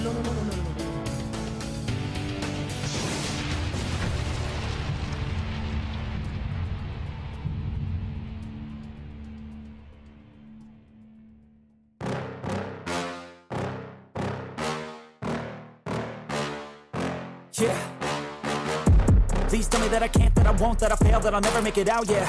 Yeah. Please tell me that I can't, that I won't, that I fail, that I'll never make it out, yeah.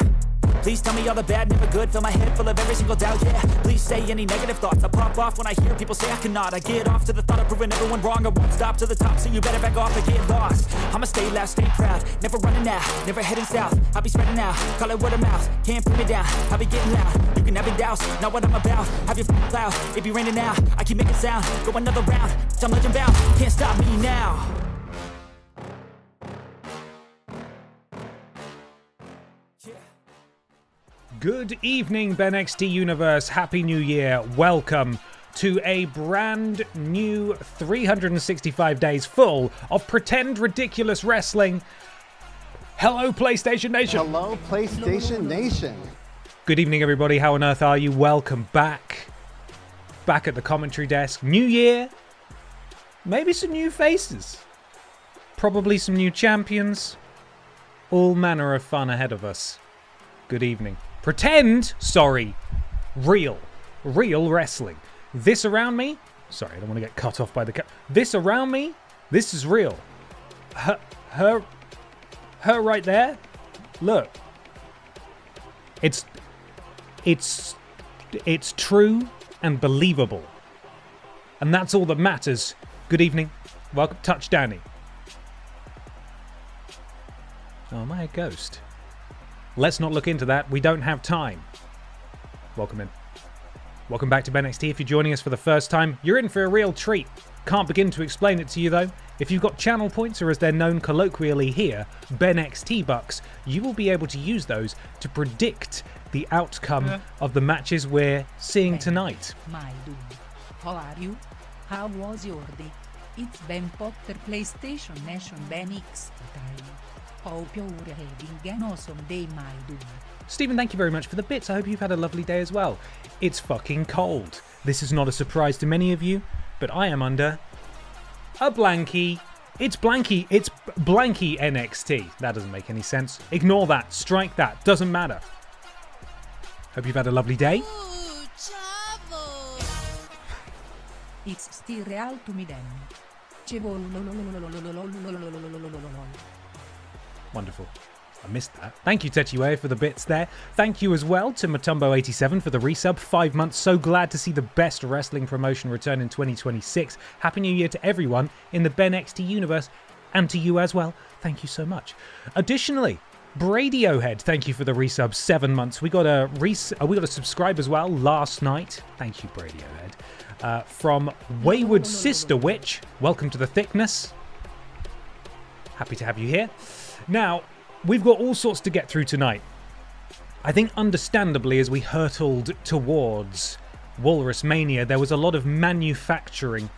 Please tell me all the bad, never good, fill my head full of every single doubt, yeah. Please say any negative thoughts, I pop off when I hear people say I cannot. I get off to the thought of proving everyone wrong, I won't stop to the top, so you better back off and get lost. I'ma stay loud, stay proud, never running out, never heading south. I'll be spreading out, call it word of mouth, can't put me down, I'll be getting loud. You can have it douse, not what I'm about, have your cloud, it be raining now, I keep making sound, go another round, I'm legend bound, can't stop me now. Good evening, BENXT Universe. Happy New Year. Welcome to a brand new 365 days full of pretend ridiculous wrestling. Hello, PlayStation Nation. Hello, PlayStation Nation. Good evening, everybody. How on earth are you? Welcome back. Back at the commentary desk. New year. Maybe some new faces. Probably some new champions. All manner of fun ahead of us. Good evening. Real wrestling. This around me, sorry, I don't want to get cut off by the this around me, this is real. Her right there, look. It's true and believable. And that's all that matters. Good evening. Welcome, Touch Danny. Oh, am I a ghost? Let's not look into that. We don't have time. Welcome in. Welcome back to BENXT. If you're joining us for the first time, you're in for a real treat. Can't begin to explain it to you, though. If you've got channel points, or as they're known colloquially here, BENXT bucks, you will be able to use those to predict the outcome of the matches we're seeing tonight. My dude, how are you? How was your day? It's Ben Potter PlayStation Nation BENXT time. Hope you're having an awesome day, my dude. Stephen, thank you very much for the bits. I hope you've had a lovely day as well. It's fucking cold. This is not a surprise to many of you, but I am under a blankie. It's blankie NXT. That doesn't make any sense. Ignore that. Strike that. Doesn't matter. Hope you've had a lovely day. Ooh, chavo. It's still real to me then. Wonderful. I missed that. Thank you, Techiwe, for the bits there. Thank you as well to Matumbo87 for the resub. 5 months. So glad to see the best wrestling promotion return in 2026. Happy New Year to everyone in the BENXT universe and to you as well. Thank you so much. Additionally, Bradiohead, thank you for the resub. 7 months. We got a subscribe as well last night. Thank you, Bradiohead. From Wayward Sister Witch. Welcome to the thickness. Happy to have you here. Now, we've got all sorts to get through tonight. I think understandably, as we hurtled towards Walrus Mania, there was a lot of manufacturing,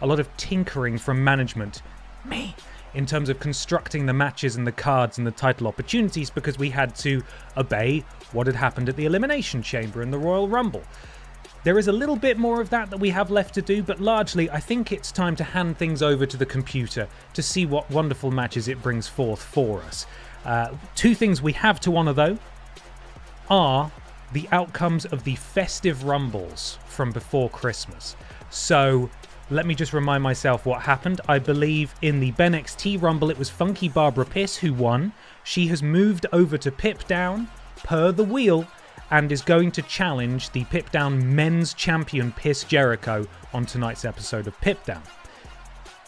a lot of tinkering from management, me, in terms of constructing the matches and the cards and the title opportunities, because we had to obey what had happened at the Elimination Chamber and the Royal Rumble. There is a little bit more of that we have left to do, but largely I think it's time to hand things over to the computer to see what wonderful matches it brings forth for us. Two things we have to honour, though, are the outcomes of the Festive Rumbles from before Christmas. So let me just remind myself what happened. I believe in the BENXT Rumble it was Funky Barbara Piss who won. She has moved over to Pip Down per the wheel, and is going to challenge the Pip Down men's champion Piss Jericho on tonight's episode of Pip Down.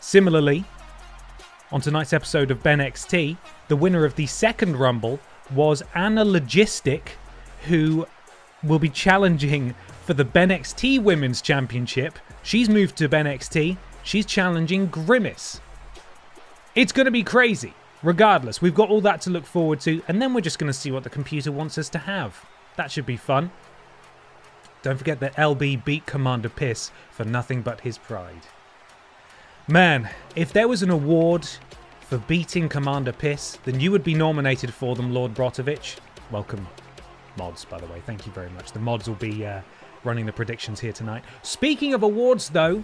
Similarly, on tonight's episode of BENXT, the winner of the second Rumble was Anna Logistic, who will be challenging for the BENXT Women's Championship. She's moved to BENXT. She's challenging Grimace. It's going to be crazy. Regardless, we've got all that to look forward to, and then we're just going to see what the computer wants us to have. That should be fun. Don't forget that LB beat Commander Piss for nothing but his pride. Man, if there was an award for beating Commander Piss, then you would be nominated for them, Lord Brotovich. Welcome, mods, by the way. Thank you very much. The mods will be running the predictions here tonight. Speaking of awards, though,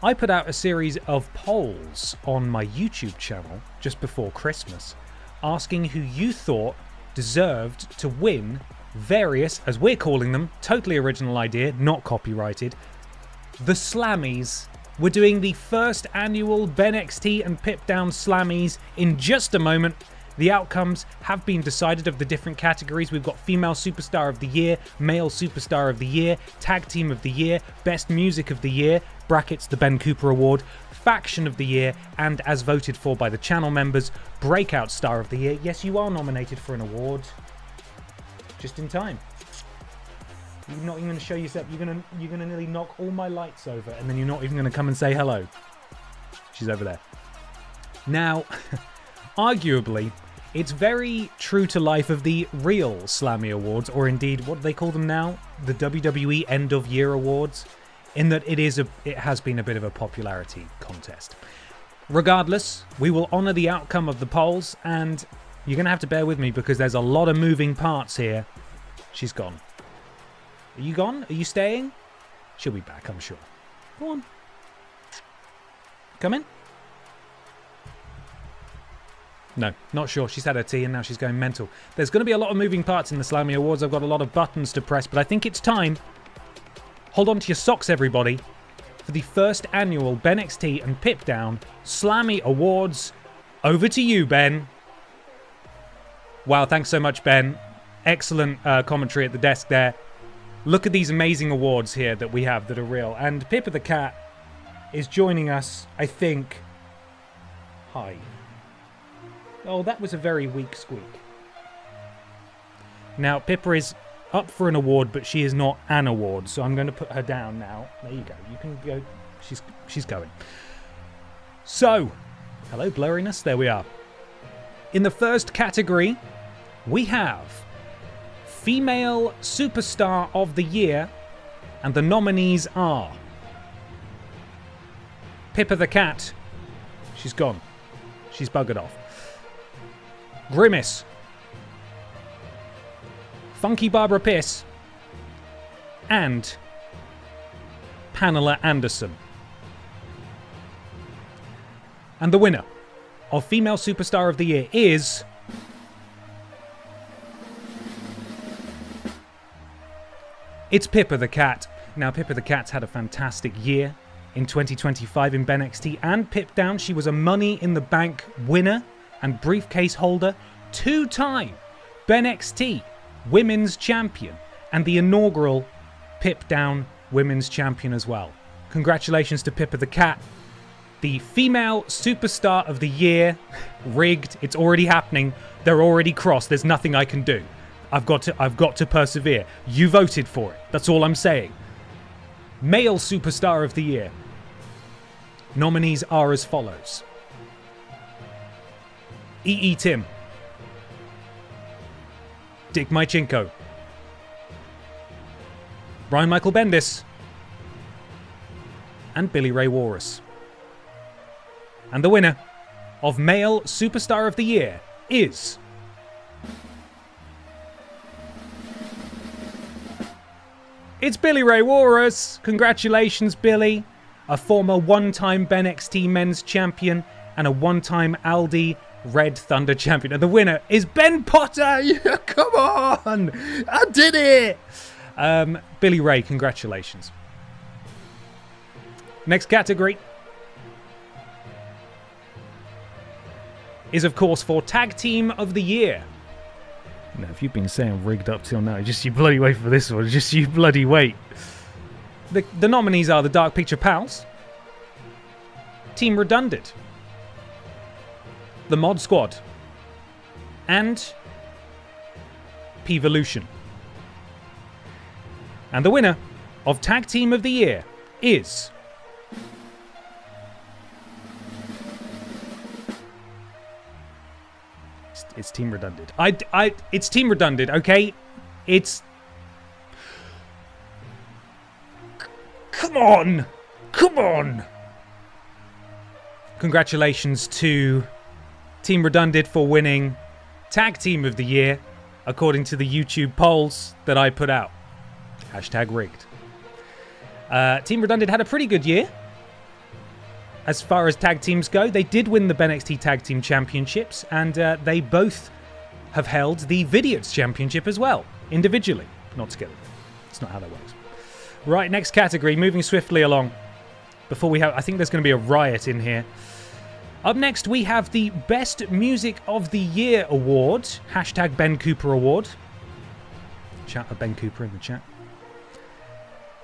I put out a series of polls on my YouTube channel just before Christmas, asking who you thought deserved to win various, as we're calling them, totally original idea, not copyrighted, the Slammys. We're doing the first annual BENXT and Pip Down Slammys in just a moment. The outcomes have been decided of the different categories. We've got Female Superstar of the Year, Male Superstar of the Year, Tag Team of the Year, Best Music of the Year, brackets the Ben Cooper Award, Faction of the Year, and as voted for by the channel members, Breakout Star of the Year. Yes, you are nominated for an award. Just in time. You're not even going to show yourself. You're gonna nearly knock all my lights over, and then you're not even going to come and say hello. She's over there. Now, arguably, it's very true to life of the real Slammy Awards, or indeed, what do they call them now? The WWE End of Year Awards, in that it has been a bit of a popularity contest. Regardless, we will honour the outcome of the polls, and you're going to have to bear with me because there's a lot of moving parts here. She's gone. Are you gone? Are you staying? She'll be back, I'm sure. Go on. Come in. No, not sure. She's had her tea and now she's going mental. There's going to be a lot of moving parts in the Slammy Awards. I've got a lot of buttons to press, but I think it's time. Hold on to your socks, everybody, for the first annual BENXT and Pip Down Slammy Awards. Over to you, Ben. Wow, thanks so much, Ben. Excellent commentary at the desk there. Look at these amazing awards here that we have that are real. And Pippa the Cat is joining us, I think. Hi. Oh, that was a very weak squeak. Now, Pippa is up for an award, but she is not an award. So I'm going to put her down now. There you go. You can go. She's going. So, hello, blurriness. There we are. In the first category, we have Female Superstar of the Year, and the nominees are Pippa the Cat. She's gone. She's buggered off. Grimace. Funky Barbara Piss. And Pamela Anderson. And the winner of Female Superstar of the Year is it's Pippa the Cat. Now, Pippa the Cat's had a fantastic year in 2025 in BENXT and Pip Down. She was a Money in the Bank winner and briefcase holder, two-time BENXT Women's Champion, and the inaugural Pip Down Women's Champion as well. Congratulations to Pippa the Cat. The Female Superstar of the Year. Rigged. It's already happening. They're already crossed. There's nothing I can do. I've got to persevere. You voted for it. That's all I'm saying. Male Superstar of the Year. Nominees are as follows. E.E. Tim. Dick Mychinko. Brian Michael Bendis. And Billy Ray Walrus. And the winner of Male Superstar of the Year is it's Billy Ray Walrus. Congratulations, Billy. A former one-time BENXT Men's Champion and a one-time Aldi Red Thunder Champion. And the winner is Ben Potter. Yeah, come on. I did it. Billy Ray, congratulations. Next category is, of course, for Tag Team of the Year. Now, if you've been saying rigged up till now, just you bloody wait for this one. Just you bloody wait. The nominees are the Dark Picture Pals, Team Redundant, the Mod Squad, and Pevolution. And the winner of Tag Team of the Year is it's Team Redundant. It's Team Redundant, okay? It's... Come on! Come on! Congratulations to Team Redundant for winning Tag Team of the Year, according to the YouTube polls that I put out. #rigged. Team Redundant had a pretty good year. as far as tag teams go, they did win the BENXT Tag Team Championships, and they both have held the VIDIOT Championship as well, individually, not together. That's not how that works. Right, next category, moving swiftly along. Before we have, I think there's going to be a riot in here. Up next, we have the Best Music of the Year Award, hashtag Ben Cooper Award. Chat of Ben Cooper in the chat.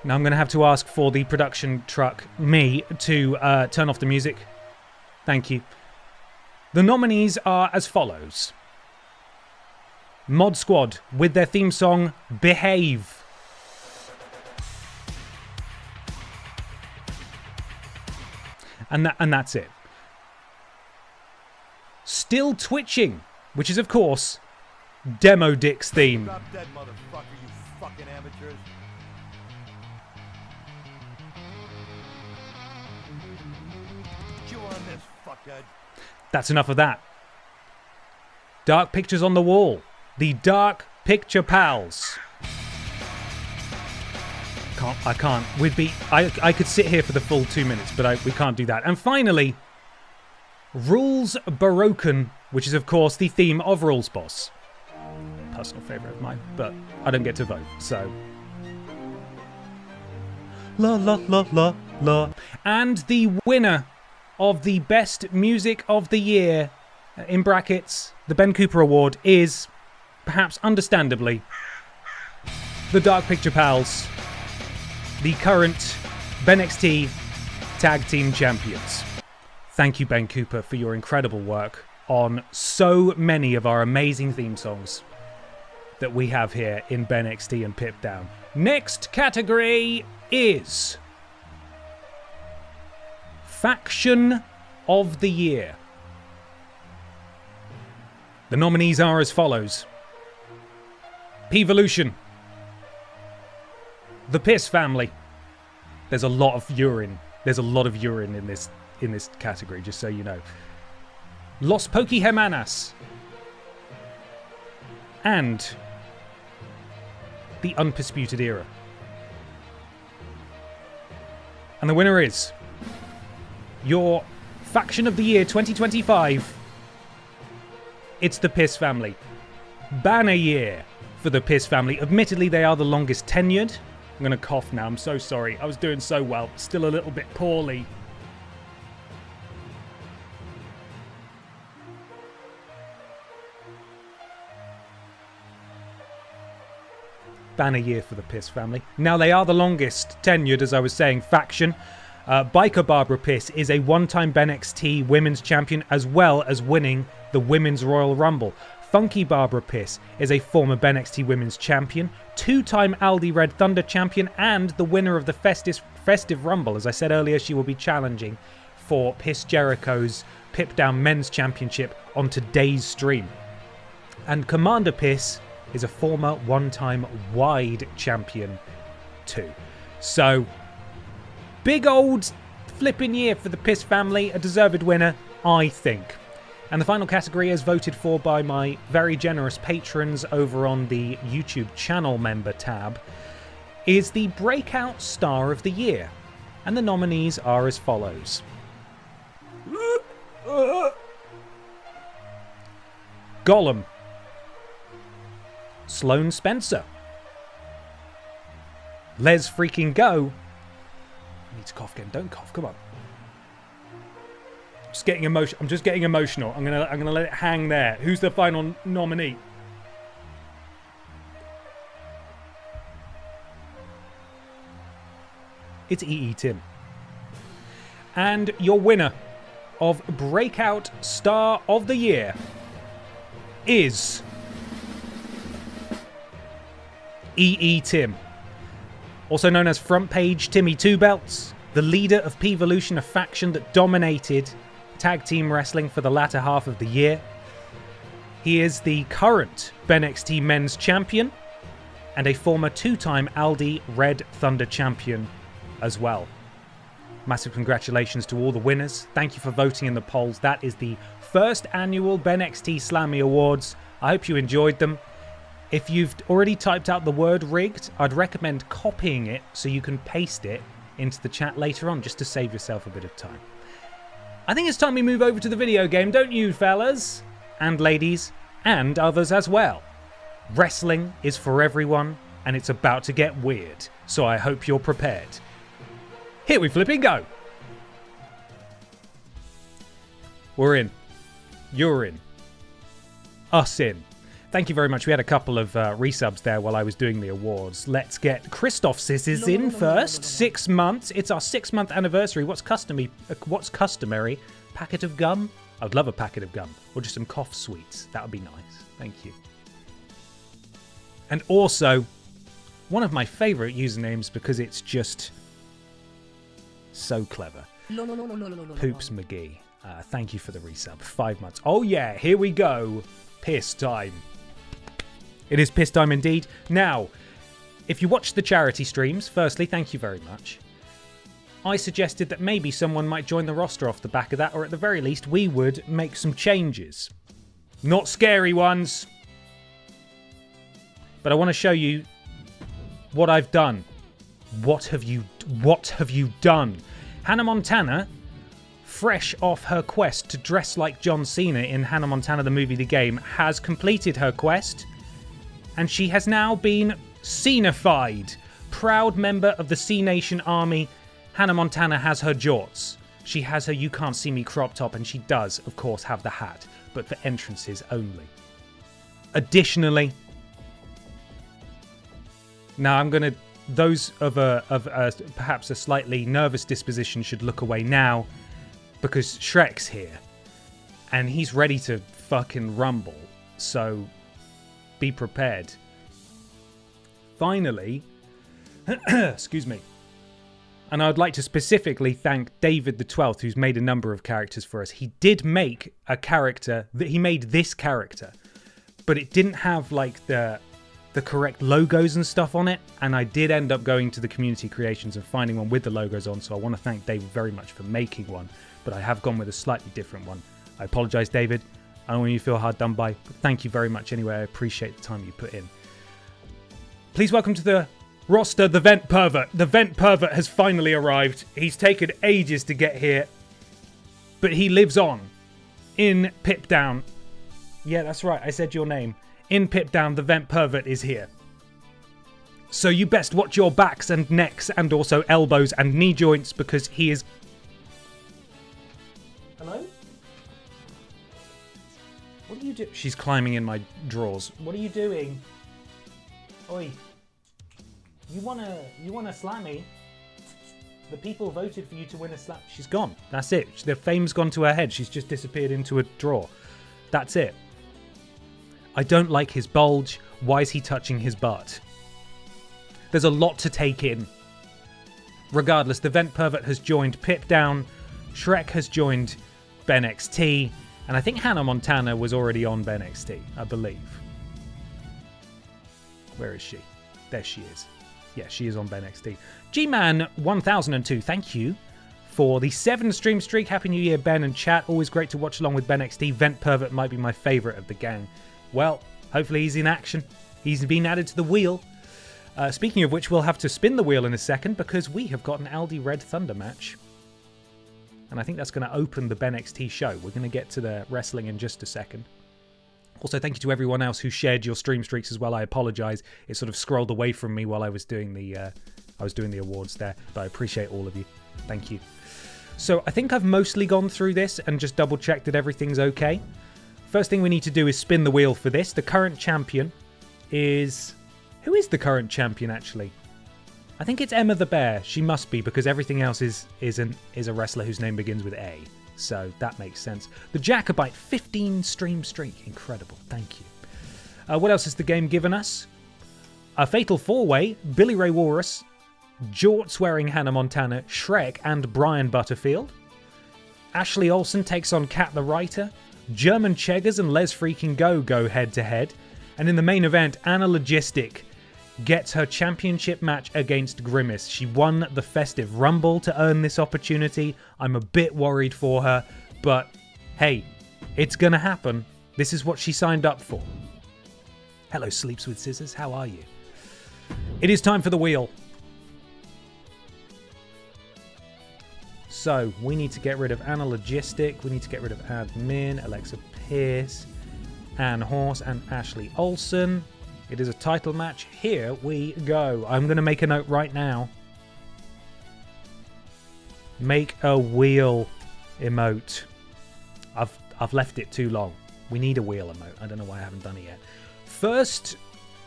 Now I'm going to have to ask for the production truck, me, to turn off the music. Thank you. The nominees are as follows. Mod Squad with their theme song, Behave. And that's it. Still Twitching, which is, of course, Demo Dick's theme. Drop dead, motherfucker, you fucking amateurs. Chew on this, fuckhead. That's enough of that. Dark Pictures on the Wall. The Dark Picture Pals. I can't. I could sit here for the full 2 minutes, but we can't do that. And finally, Rules Broken, which is, of course, the theme of Rules Boss. Personal favourite of mine, but I don't get to vote, so... La la la la la. And the winner of the Best Music of the Year, in brackets, the Ben Cooper Award, is, perhaps understandably, the Dark Picture Pals, the current BENXT Tag Team Champions. Thank you, Ben Cooper, for your incredible work on so many of our amazing theme songs that we have here in BENXT and Pip Down. Next category is Faction of the Year. The nominees are as follows. P-Volution. The Piss Family. There's a lot of urine. There's a lot of urine in this category, just so you know. Los Pokehemanas. And the Undisputed Era. And the winner is your Faction of the Year 2025. It's the Piss Family. Banner year for the Piss Family. Admittedly, they are the longest tenured. I'm going to cough now. I'm so sorry. I was doing so well. Still a little bit poorly. Banner year for the Piss Family. Now, they are the longest tenured, as I was saying, faction. Biker Barbara Piss is a one-time BENXT Women's Champion, as well as winning the Women's Royal Rumble. Funky Barbara Piss is a former BENXT Women's Champion, two-time Aldi Red Thunder Champion, and the winner of the Festive Rumble. As I said earlier, she will be challenging for Piss Jericho's Pip Down Men's Championship on today's stream. And Commander Piss is a former one-time Wide Champion too. So, big old flipping year for the Piss Family, a deserved winner, I think. And the final category, as voted for by my very generous patrons over on the YouTube channel member tab, is the Breakout Star of the Year. And the nominees are as follows. Gollum. Sloane Spencer. Les freaking Go. I need to cough again. Don't cough. Come on. I'm just getting emotional. I'm gonna let it hang there. Who's the final nominee? It's EE Tim. And your winner of Breakout Star of the Year is EE Tim. Also known as Front Page Timmy Two Belts, the leader of P-Volution, a faction that dominated tag team wrestling for the latter half of the year. He is the current BENXT Men's Champion and a former two-time Aldi Red Thunder Champion as well. Massive congratulations to all the winners. Thank you for voting in the polls. That is the first annual BENXT Slammy Awards. I hope you enjoyed them. If you've already typed out the word rigged, I'd recommend copying it so you can paste it into the chat later on, just to save yourself a bit of time. I think it's time we move over to the video game, don't you, fellas? And ladies, and others as well. Wrestling is for everyone, and it's about to get weird, so I hope you're prepared. Here we flipping go. We're in. You're in. Us in. Thank you very much. We had a couple of resubs there while I was doing the awards. Let's get Christoph's in first. 6 months. It's our 6-month anniversary. What's customary? Packet of gum? I'd love a packet of gum. Or just some cough sweets. That would be nice. Thank you. And also, one of my favourite usernames because it's just so clever. Poops McGee. Thank you for the resub. 5 months. Oh yeah, here we go. Piss time. It is piss time indeed. Now, if you watch the charity streams, firstly, thank you very much. I suggested that maybe someone might join the roster off the back of that, or at the very least, we would make some changes. Not scary ones. But I want to show you what I've done. What have you done? Hannah Montana, fresh off her quest to dress like John Cena in Hannah Montana the movie The Game, has completed her quest, and she has now been Cena-fied. Proud member of the C-Nation Army, Hannah Montana has her jorts. She has her You Can't See Me crop top, and she does, of course, have the hat, but for entrances only. Additionally, now I'm going to... Those of perhaps a slightly nervous disposition should look away now, because Shrek's here, and he's ready to fucking rumble, so be prepared. Finally, excuse me, and I would like to specifically thank David the 12th, who's made a number of characters for us. He did make a character, he made this character, but it didn't have like the correct logos and stuff on it, and I did end up going to the community creations and finding one with the logos on, so I want to thank David very much for making one, but I have gone with a slightly different one. I apologise, David. I don't want you to feel hard done by, but thank you very much anyway. I appreciate the time you put in. Please welcome to the roster, the Vent Pervert. The Vent Pervert has finally arrived. He's taken ages to get here, but he lives on in Pip Down. Yeah, that's right. I said your name. In Pip Down, the Vent Pervert is here. So you best watch your backs and necks and also elbows and knee joints because he is... Hello? What are you doing? She's climbing in my drawers. What are you doing? Oi. You wanna slammy? The people voted for you to win a slam. She's gone. That's it. The fame's gone to her head. She's just disappeared into a drawer. That's it. I don't like his bulge. Why is he touching his butt? There's a lot to take in. Regardless, the Vent Pervert has joined Pip Down. Shrek has joined BENXT. And I think Hannah Montana was already on BENXT, I believe. Where is she? There she is. Yeah, she is on BENXT. G-Man 1002, thank you for the 7 stream streak. Happy New Year, Ben and chat. Always great to watch along with BENXT. Vent Pervert might be my favourite of the gang. Well, hopefully he's in action. He's been added to the wheel. Speaking of which, we'll have to spin the wheel in a second because we have got an Aldi Red Thunder match. And I think that's going to open the BENXT show. We're going to get to the wrestling in just a second. Also, thank you to everyone else who shared your stream streaks as well. I apologise. It sort of scrolled away from me while I was doing the awards there. But I appreciate all of you. Thank you. So I think I've mostly gone through this and just double checked that everything's okay. First thing we need to do is spin the wheel for this. The current champion is... Who is the current champion, actually? I think it's Emma the Bear. She must be, because everything else is a wrestler whose name begins with A. So that makes sense. The Jacobite 15 stream streak. Incredible. Thank you. What else has the game given us? A Fatal 4-Way. Billy Ray Walrus. Jort-swearing Hannah Montana. Shrek and Brian Butterfield. Ashley Olsen takes on Kat the Writer. German Cheggers and Les Freaking Go head-to-head. And in the main event, Anna Logistic gets her championship match against Grimace. She won the Festive Rumble to earn this opportunity. I'm a bit worried for her, but hey, it's gonna happen. This is what she signed up for. Hello, Sleeps with Scissors. How are you? It is time for the wheel. So we need to get rid of Anna Logistic. We need to get rid of Admin, Alexa Pierce, Ann Horse, and Ashley Olsen. It is a title match. Here we go. I'm going to make a note right now. Make a wheel emote. I've left it too long. We need a wheel emote. I don't know why I haven't done it yet. First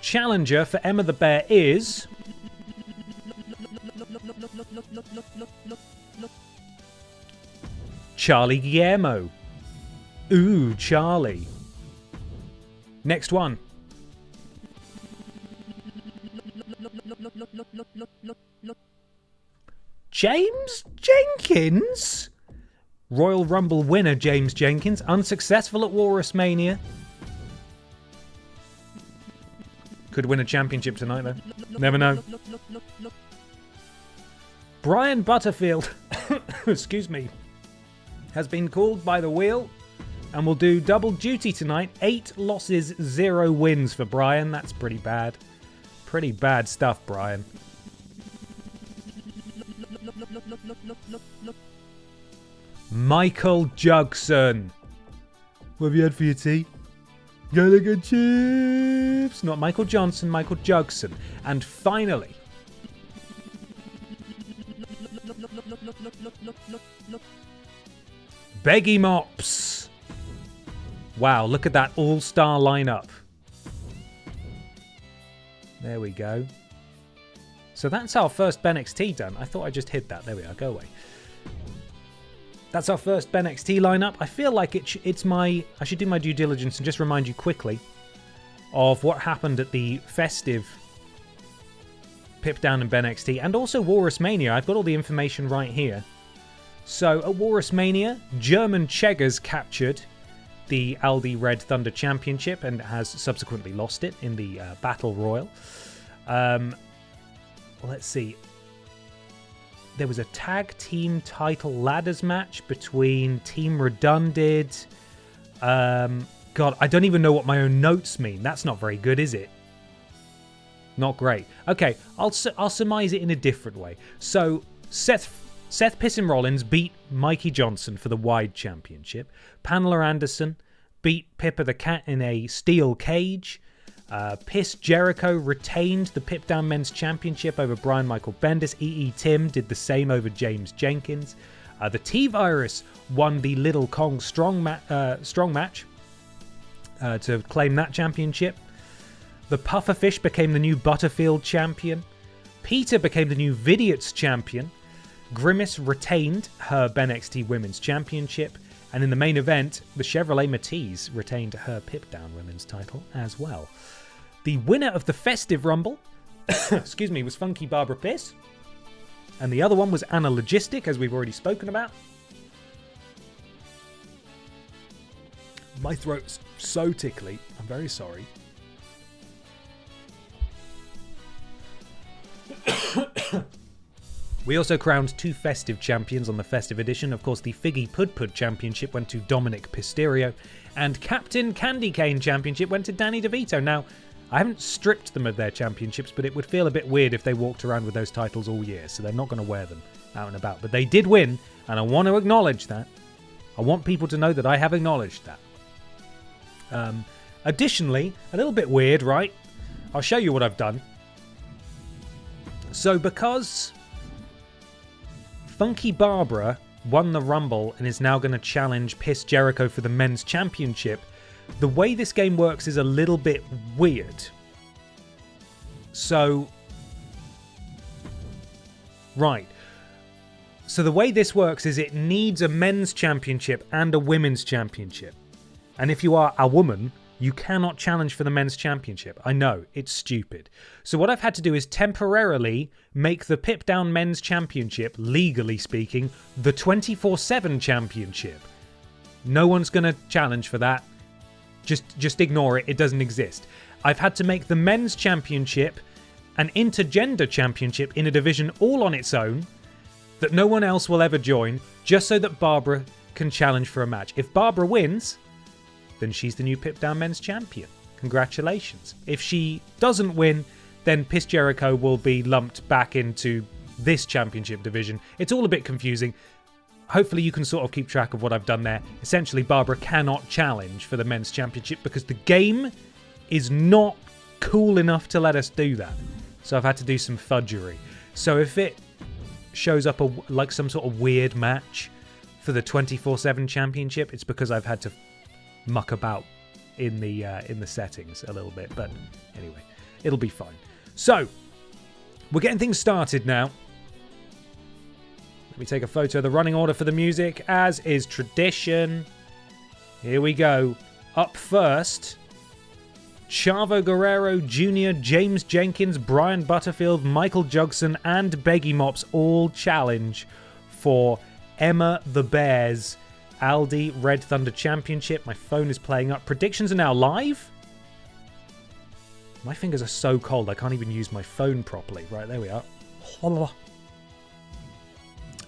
challenger for Emma the Bear is... Charlie Guillermo. Ooh, Charlie. Next one. James Jenkins? Royal Rumble winner James Jenkins, unsuccessful at Walrus Mania. Could win a championship tonight, though. Never know. Brian Butterfield, excuse me, has been called by the wheel and will do double duty tonight. 8 losses, 0 wins for Brian. That's pretty bad. Pretty bad stuff, Brian. Michael Jugson. What have you had for your tea? Gallagher chips. Not Michael Johnson, Michael Jugson. And finally, Beggy Mops. Wow, look at that all-star lineup. There we go. So that's our first BENXT done. I thought I just hid that. There we are. Go away. That's our first BENXT lineup. I feel like it's my... I should do my due diligence and just remind you quickly of what happened at the Festive Pip Down in BENXT and also Walrus Mania. I've got all the information right here. So at Walrus Mania, German Cheggers captured the Aldi Red Thunder Championship and has subsequently lost it in the Battle Royal. Let's see. There was a tag team title ladders match between Team Redunded. God, I don't even know what my own notes mean. That's not very good, is it? Not great. Okay, I'll surmise it in a different way. So Seth Pissin Rollins beat Mikey Johnson for the Wide Championship. Pamela Anderson beat Pippa the Cat in a steel cage. Piss Jericho retained the Pip Down Men's Championship over Brian Michael Bendis. E.E. Tim did the same over James Jenkins. The T-Virus won the Little Kong strong match to claim that championship. The Pufferfish became the new Butterfield champion. Peter became the new VIDIOT's champion. Grimace retained her BENXT Women's Championship. And in the main event, the Chevrolet Matisse retained her Pip Down Women's title as well. The winner of the Festive Rumble, excuse me, was Funky Barbara Piss. And the other one was Anna Logistic, as we've already spoken about. My throat's so tickly. I'm very sorry. We also crowned 2 Festive champions on the Festive edition. Of course, the Figgy Pud Championship went to Dominic Pisterio, and Captain Candy Cane Championship went to Danny DeVito. Now, I haven't stripped them of their championships, but it would feel a bit weird if they walked around with those titles all year, so they're not going to wear them out and about. But they did win, and I want to acknowledge that. I want people to know that I have acknowledged that. Additionally, a little bit weird, right? I'll show you what I've done. So because Funky Barbara won the Rumble and is now going to challenge Piss Jericho for the Men's Championship, the way this game works is a little bit weird. So, right. So the way this works is it needs a Men's Championship and a Women's Championship. And if you are a woman, you cannot challenge for the Men's Championship. I know, it's stupid. So what I've had to do is temporarily make the Pip Down Men's Championship, legally speaking, the 24/7 Championship. No one's going to challenge for that. Just ignore it. It doesn't exist. I've had to make the Men's Championship an intergender championship in a division all on its own that no one else will ever join, just so that Barbara can challenge for a match. If Barbara wins, then she's the new Pip Down Men's Champion. Congratulations. If she doesn't win, then Piss Jericho will be lumped back into this championship division. It's all a bit confusing. hopefully you can sort of keep track of what I've done there. Essentially, Barbara cannot challenge for the men's championship because the game is not cool enough to let us do that. So I've had to do some fudgery. So if it shows up like some sort of weird match for the 24/7 championship, it's because I've had to muck about in the settings a little bit. But anyway, it'll be fine. So we're getting things started now. Let me take a photo of the running order for the music, as is tradition. Here we go. Up first, Chavo Guerrero Jr., James Jenkins, Brian Butterfield, Michael Jugson, and Beggy Mops all challenge for Emma the Bear's Aldi Red Thunder Championship. My phone is playing up. Predictions are now live. My fingers are so cold I can't even use my phone properly. Right, there we are.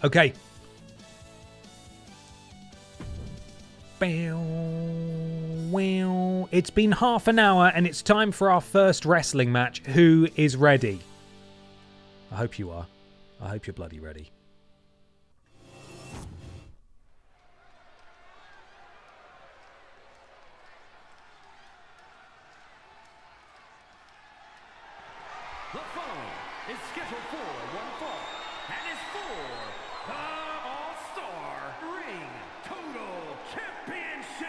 Okay. It's been half an hour and it's time for our first wrestling match. Who is ready? I hope you are. I hope you're bloody ready. The following is scheduled for one fall and is for the All-Star Ring Total Championship.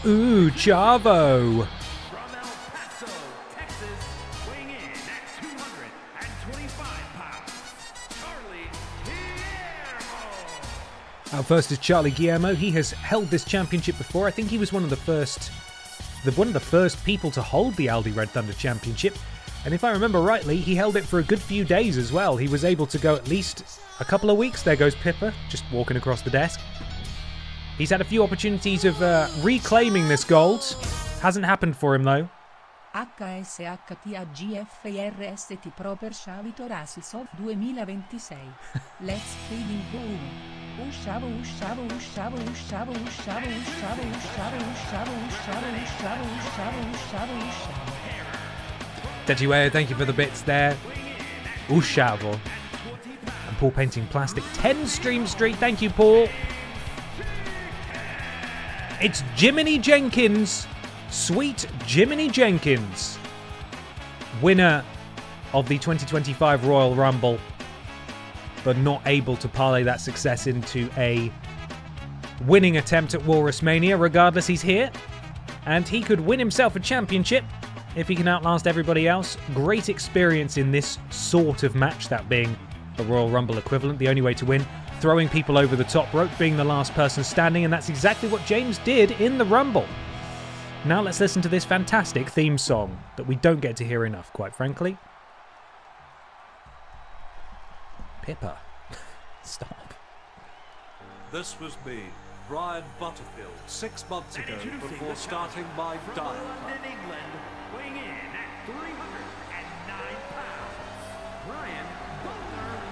Ooh, Chavo. From El Paso, Texas, weighing in at 225 pounds, Charlie Guillermo. Our first is Charlie Guillermo. He has held this championship before. I think he was one of the first people to hold the Aldi Red Thunder Championship. And if I remember rightly, he held it for a good few days as well. He was able to go at least a couple of weeks. There goes Pippa, just walking across the desk. He's had a few opportunities of reclaiming this gold. Hasn't happened for him, though. HSHTAGFRST Proper Chavito Rassisov 2026. Let's feeling boom. Ushavo, ushavo, ushavo, ushavo, ushavo, ushavo, ushavo, ushavo, ushavo, ushavo, ushavo, ushavo, ushavo. Techiweo, thank you for the bits there. Ushavo. And Paul Painting Plastic. 10 Stream Street, thank you, Paul. It's Jiminy Jenkins. Sweet Jiminy Jenkins. Winner of the 2025 Royal Rumble, but not able to parlay that success into a winning attempt at Walrus Mania. Regardless, he's here, and he could win himself a championship if he can outlast everybody else. Great experience in this sort of match, that being the Royal Rumble equivalent, the only way to win. Throwing people over the top rope, being the last person standing, and that's exactly what James did in the Rumble. Now let's listen to this fantastic theme song that we don't get to hear enough, quite frankly. Pippa. Stop. This was me, Brian Butterfield, 6 months ago before starting my diet. London, England, weighing in at 309 pounds, Brian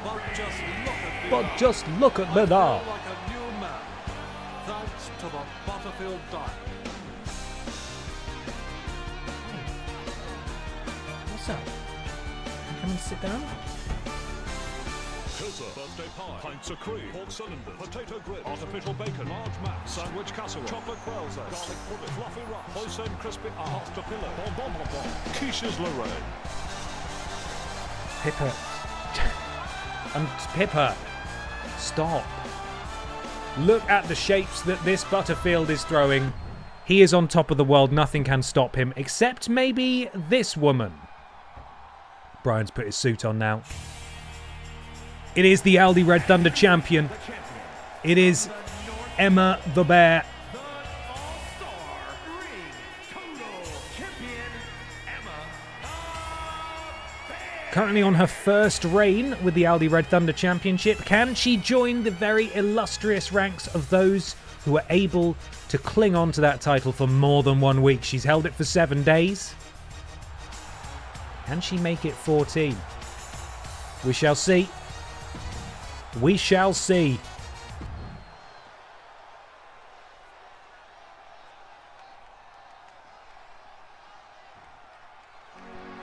But just look at me But just look at me now. I feel like a new man, thanks to the Butterfield diet. What's up? Come and sit down. Pizza, birthday pie, pints of cream, pork cylinder, potato grid, artificial bacon, large mac, sandwich casserole, chocolate quail's eggs, garlic pudding, fluffy rice, hoisin crispy, hot pillow, bon bon bon bon, quiches Lorraine. Pippa. Pippa. Stop. Look at the shapes that this Butterfield is throwing. He is on top of the world. Nothing can stop him, except maybe this woman. Brian's put his suit on now. It is the Aldi Red Thunder champion. It is Emma the Bear. the All-Star Ring Total Champion, Emma the Bear. Currently on her first reign with the Aldi Red Thunder Championship. Can she join the very illustrious ranks of those who are able to cling on to that title for more than 1 week? She's held it for 7 days. Can she make it 14? We shall see. We shall see.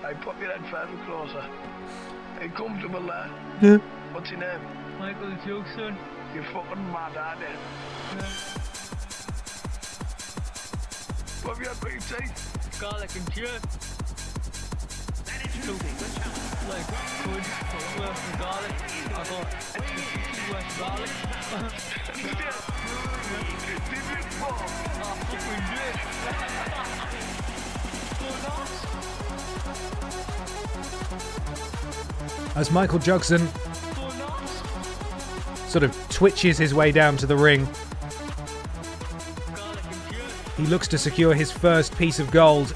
Hey, put your head further closer. Are you comfortable there? Yeah. What's your name? Michael Jackson. You're fucking mad, aren't you? What have you had for your teeth? Garlic and chili. Like good worth of garlic. I got extra 50 worth of garlic. Did you fuck? I fucking did. So nice. As Michael Jackson So nice. sort of twitches his way down to the ring, Garlic and chili. he looks to secure his first piece of gold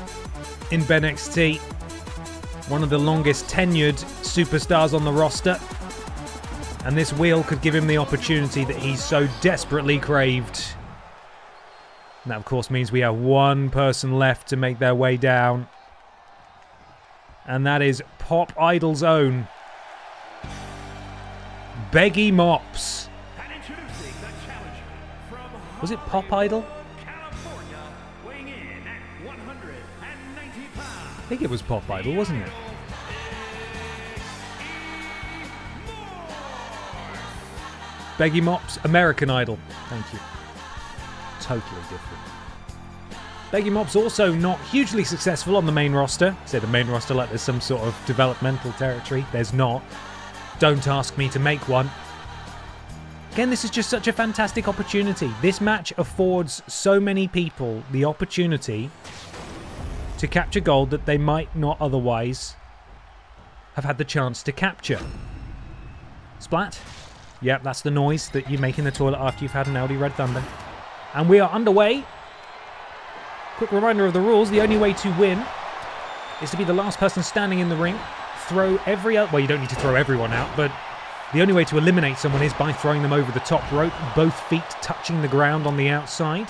in BENXT. One of the longest tenured superstars on the roster. And this wheel could give him the opportunity that he so desperately craved. And that, of course, means we have one person left to make their way down. And that is Pop Idol's own Beggy Mops. And introducing the challenger from Was it Pop Idol? California, weighing in at 190 pounds. I think it was Pop Idol, wasn't it? Beggy Mops, American Idol. Thank you. Totally different. Beggy Mops also not hugely successful on the main roster. Say the main roster like there's some sort of developmental territory. There's not. Don't ask me to make one. Again, this is just such a fantastic opportunity. This match affords so many people the opportunity to capture gold that they might not otherwise have had the chance to capture. Splat? Yep, that's the noise that you make in the toilet after you've had an LD Red Thunder. And we are underway. Quick reminder of the rules. The only way to win is to be the last person standing in the ring. Throw every... Well, you don't need to throw everyone out, but the only way to eliminate someone is by throwing them over the top rope, both feet touching the ground on the outside.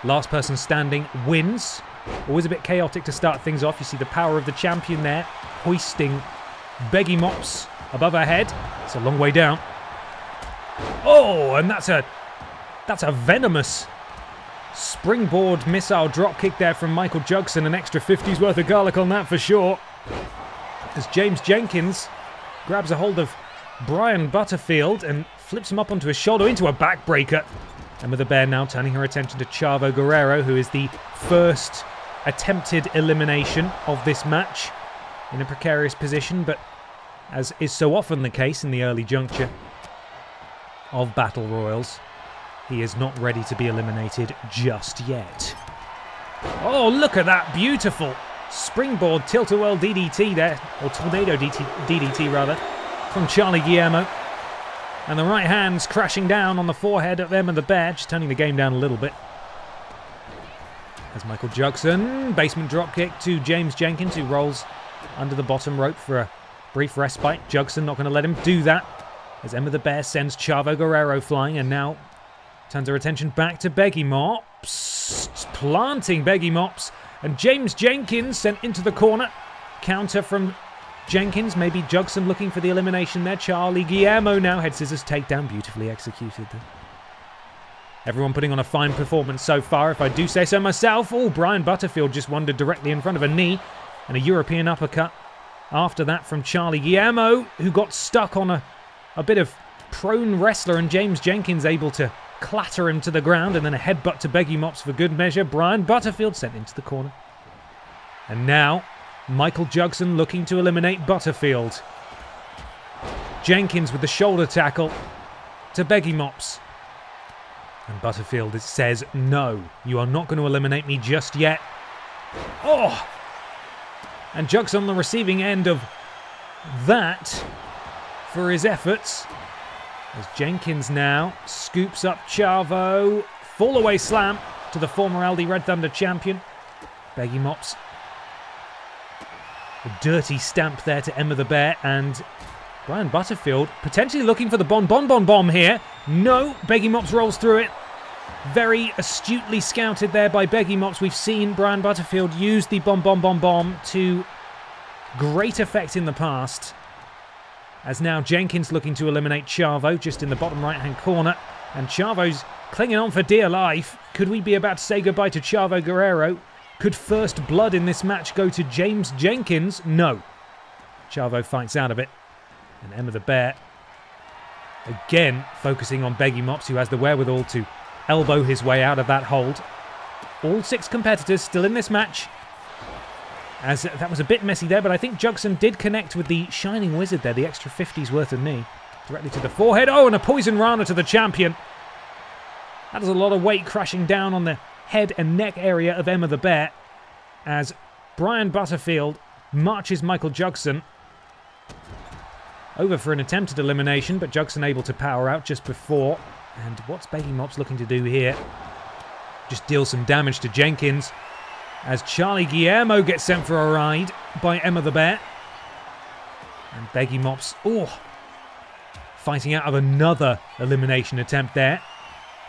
Last person standing wins. Always a bit chaotic to start things off. You see the power of the champion there, hoisting Beggy Mops above her head. It's a long way down. Oh, and that's a venomous springboard missile drop kick there from Michael Jugson. An extra 50's worth of garlic on that for sure. As James Jenkins grabs a hold of Brian Butterfield and flips him up onto his shoulder into a backbreaker. And with the bear now turning her attention to Chavo Guerrero, who is the first attempted elimination of this match, in a precarious position, but as is so often the case in the early juncture of Battle Royals, he is not ready to be eliminated just yet. Oh, look at that beautiful springboard tilt-a-whirl DDT there, or tornado DDT rather, from Charlie Guillermo. And the right hand's crashing down on the forehead of Emma the Bear, just turning the game down a little bit. As Michael Jugson, basement dropkick to James Jenkins, who rolls under the bottom rope for a brief respite. Jugson not going to let him do that, as Emma the Bear sends Chavo Guerrero flying, and now turns her attention back to Beggy Mops, planting Beggy Mops, and James Jenkins sent into the corner. Counter from Jenkins, maybe Jugson looking for the elimination there. Charlie Guillermo now, head scissors takedown, beautifully executed there. Everyone putting on a fine performance so far, if I do say so myself. Oh, Brian Butterfield just wandered directly in front of a knee, and a European uppercut after that from Charlie Guillermo, who got stuck on a bit of prone wrestler, and James Jenkins able to clatter him to the ground, and then a headbutt to Beggy Mops for good measure. Brian Butterfield sent into the corner. And now, Michael Jugson looking to eliminate Butterfield. Jenkins with the shoulder tackle to Beggy Mops. And Butterfield says, no, you are not going to eliminate me just yet. Oh! And Jugson on the receiving end of that for his efforts. As Jenkins now scoops up Chavo. Fall away slam to the former LD Red Thunder champion. Beggy Mops. A dirty stamp there to Emma the Bear, and Brian Butterfield potentially looking for the bomb here. No, Beggy Mops rolls through it. Very astutely scouted there by Beggy Mops. We've seen Brian Butterfield use the bomb to great effect in the past. As now Jenkins looking to eliminate Chavo just in the bottom right-hand corner. And Chavo's clinging on for dear life. Could we be about to say goodbye to Chavo Guerrero? Could first blood in this match go to James Jenkins? No. Chavo fights out of it. And Emma the Bear, again, focusing on Beggy Mops, who has the wherewithal to elbow his way out of that hold. All 6 competitors still in this match. As that was a bit messy there, but I think Jugson did connect with the Shining Wizard there, the extra 50's worth of knee. Directly to the forehead. Oh, and a Poison Rana to the champion. That is a lot of weight crashing down on the head and neck area of Emma the Bear, as Brian Butterfield marches Michael Jugson over for an attempted elimination, but Jugson able to power out just before. And what's Beggy Mops looking to do here? Just deal some damage to Jenkins, as Charlie Guillermo gets sent for a ride by Emma the Bear. And Beggy Mops, fighting out of another elimination attempt there.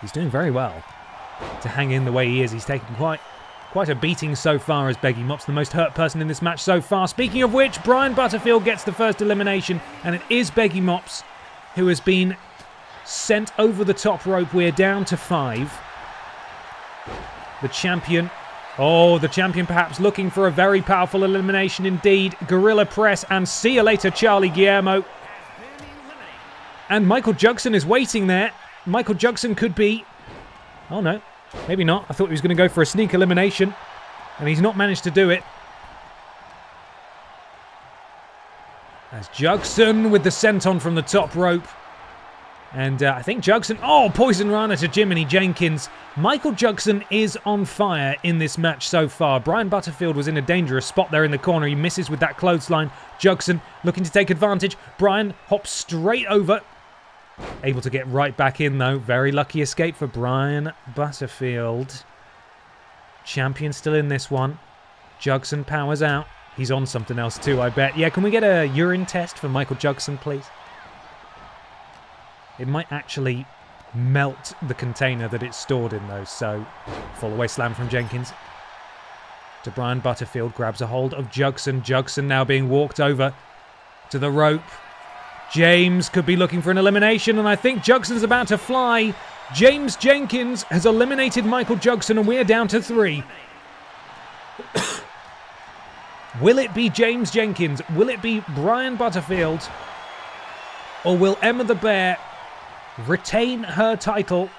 He's doing very well to hang in the way he is. He's taken quite a beating so far as Beggy Mops, the most hurt person in this match so far. Speaking of which, Brian Butterfield gets the first elimination, and it is Beggy Mops who has been sent over the top rope. We're down to 5. The champion perhaps looking for a very powerful elimination indeed. Gorilla Press, and see you later, Charlie Guillermo. And Michael Jugson is waiting there. Michael Jugson could be... Oh no, maybe not. I thought he was going to go for a sneak elimination, and he's not managed to do it. As Jugson with the senton from the top rope. And I think Jugson... Oh, Poison Rana to Jiminy Jenkins. Michael Jugson is on fire in this match so far. Brian Butterfield was in a dangerous spot there in the corner. He misses with that clothesline. Jugson looking to take advantage. Brian hops straight over. Able to get right back in, though. Very lucky escape for Brian Butterfield. Champion still in this one. Jugson powers out. He's on something else too, I bet. Yeah, can we get a urine test for Michael Jugson, please? It might actually melt the container that it's stored in, though. So, fall away slam from Jenkins. To Brian Butterfield. Grabs a hold of Jugson. Jugson now being walked over to the rope. James could be looking for an elimination, and I think Jugson's about to fly. James Jenkins has eliminated Michael Jugson, and we're down to 3. Will it be James Jenkins? Will it be Brian Butterfield? Or will Emma the Bear retain her title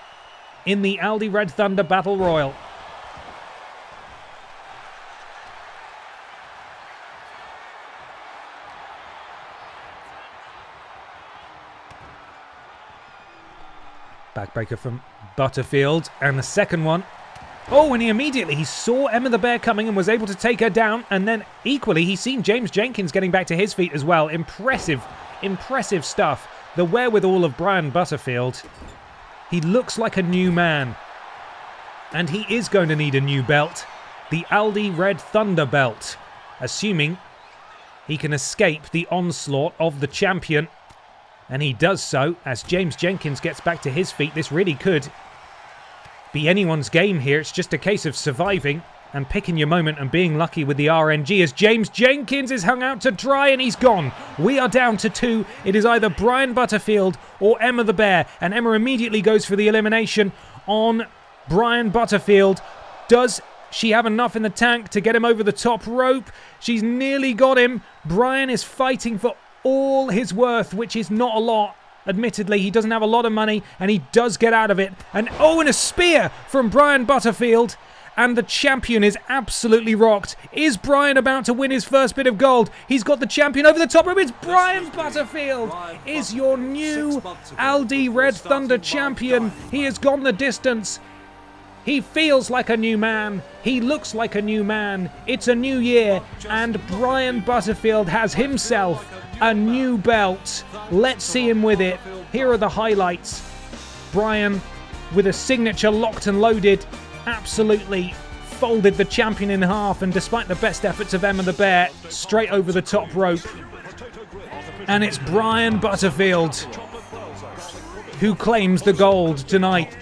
in the Aldi Red Thunder Battle Royal? Backbreaker from Butterfield, and the second one. Oh, and he saw Emma the Bear coming and was able to take her down, and then equally he's seen James Jenkins getting back to his feet as well. Impressive stuff. The wherewithal of Brian Butterfield. He looks like a new man, and he is going to need a new belt, the Aldi Red Thunder belt, assuming he can escape the onslaught of the champion. And he does so as James Jenkins gets back to his feet. This really could be anyone's game here. It's just a case of surviving and picking your moment and being lucky with the RNG, as James Jenkins is hung out to dry and he's gone. We are down to 2. It is either Brian Butterfield or Emma the Bear, and Emma immediately goes for the elimination on Brian Butterfield. Does she have enough in the tank to get him over the top rope? She's nearly got him. Brian is fighting for all his worth, which is not a lot. Admittedly, he doesn't have a lot of money, and he does get out of it. And a spear from Brian Butterfield, and the champion is absolutely rocked. Is Brian about to win his first bit of gold? He's got the champion over the top rope. It's Brian Butterfield is your new Aldi Red Thunder champion. He has gone the distance. He feels like a new man. He looks like a new man. It's a new year, and Brian Butterfield has himself a new belt. Let's see him with it. Here are the highlights. Brian, with a signature locked and loaded, absolutely folded the champion in half, and despite the best efforts of Emma the Bear, straight over the top rope. And it's Brian Butterfield who claims the gold tonight.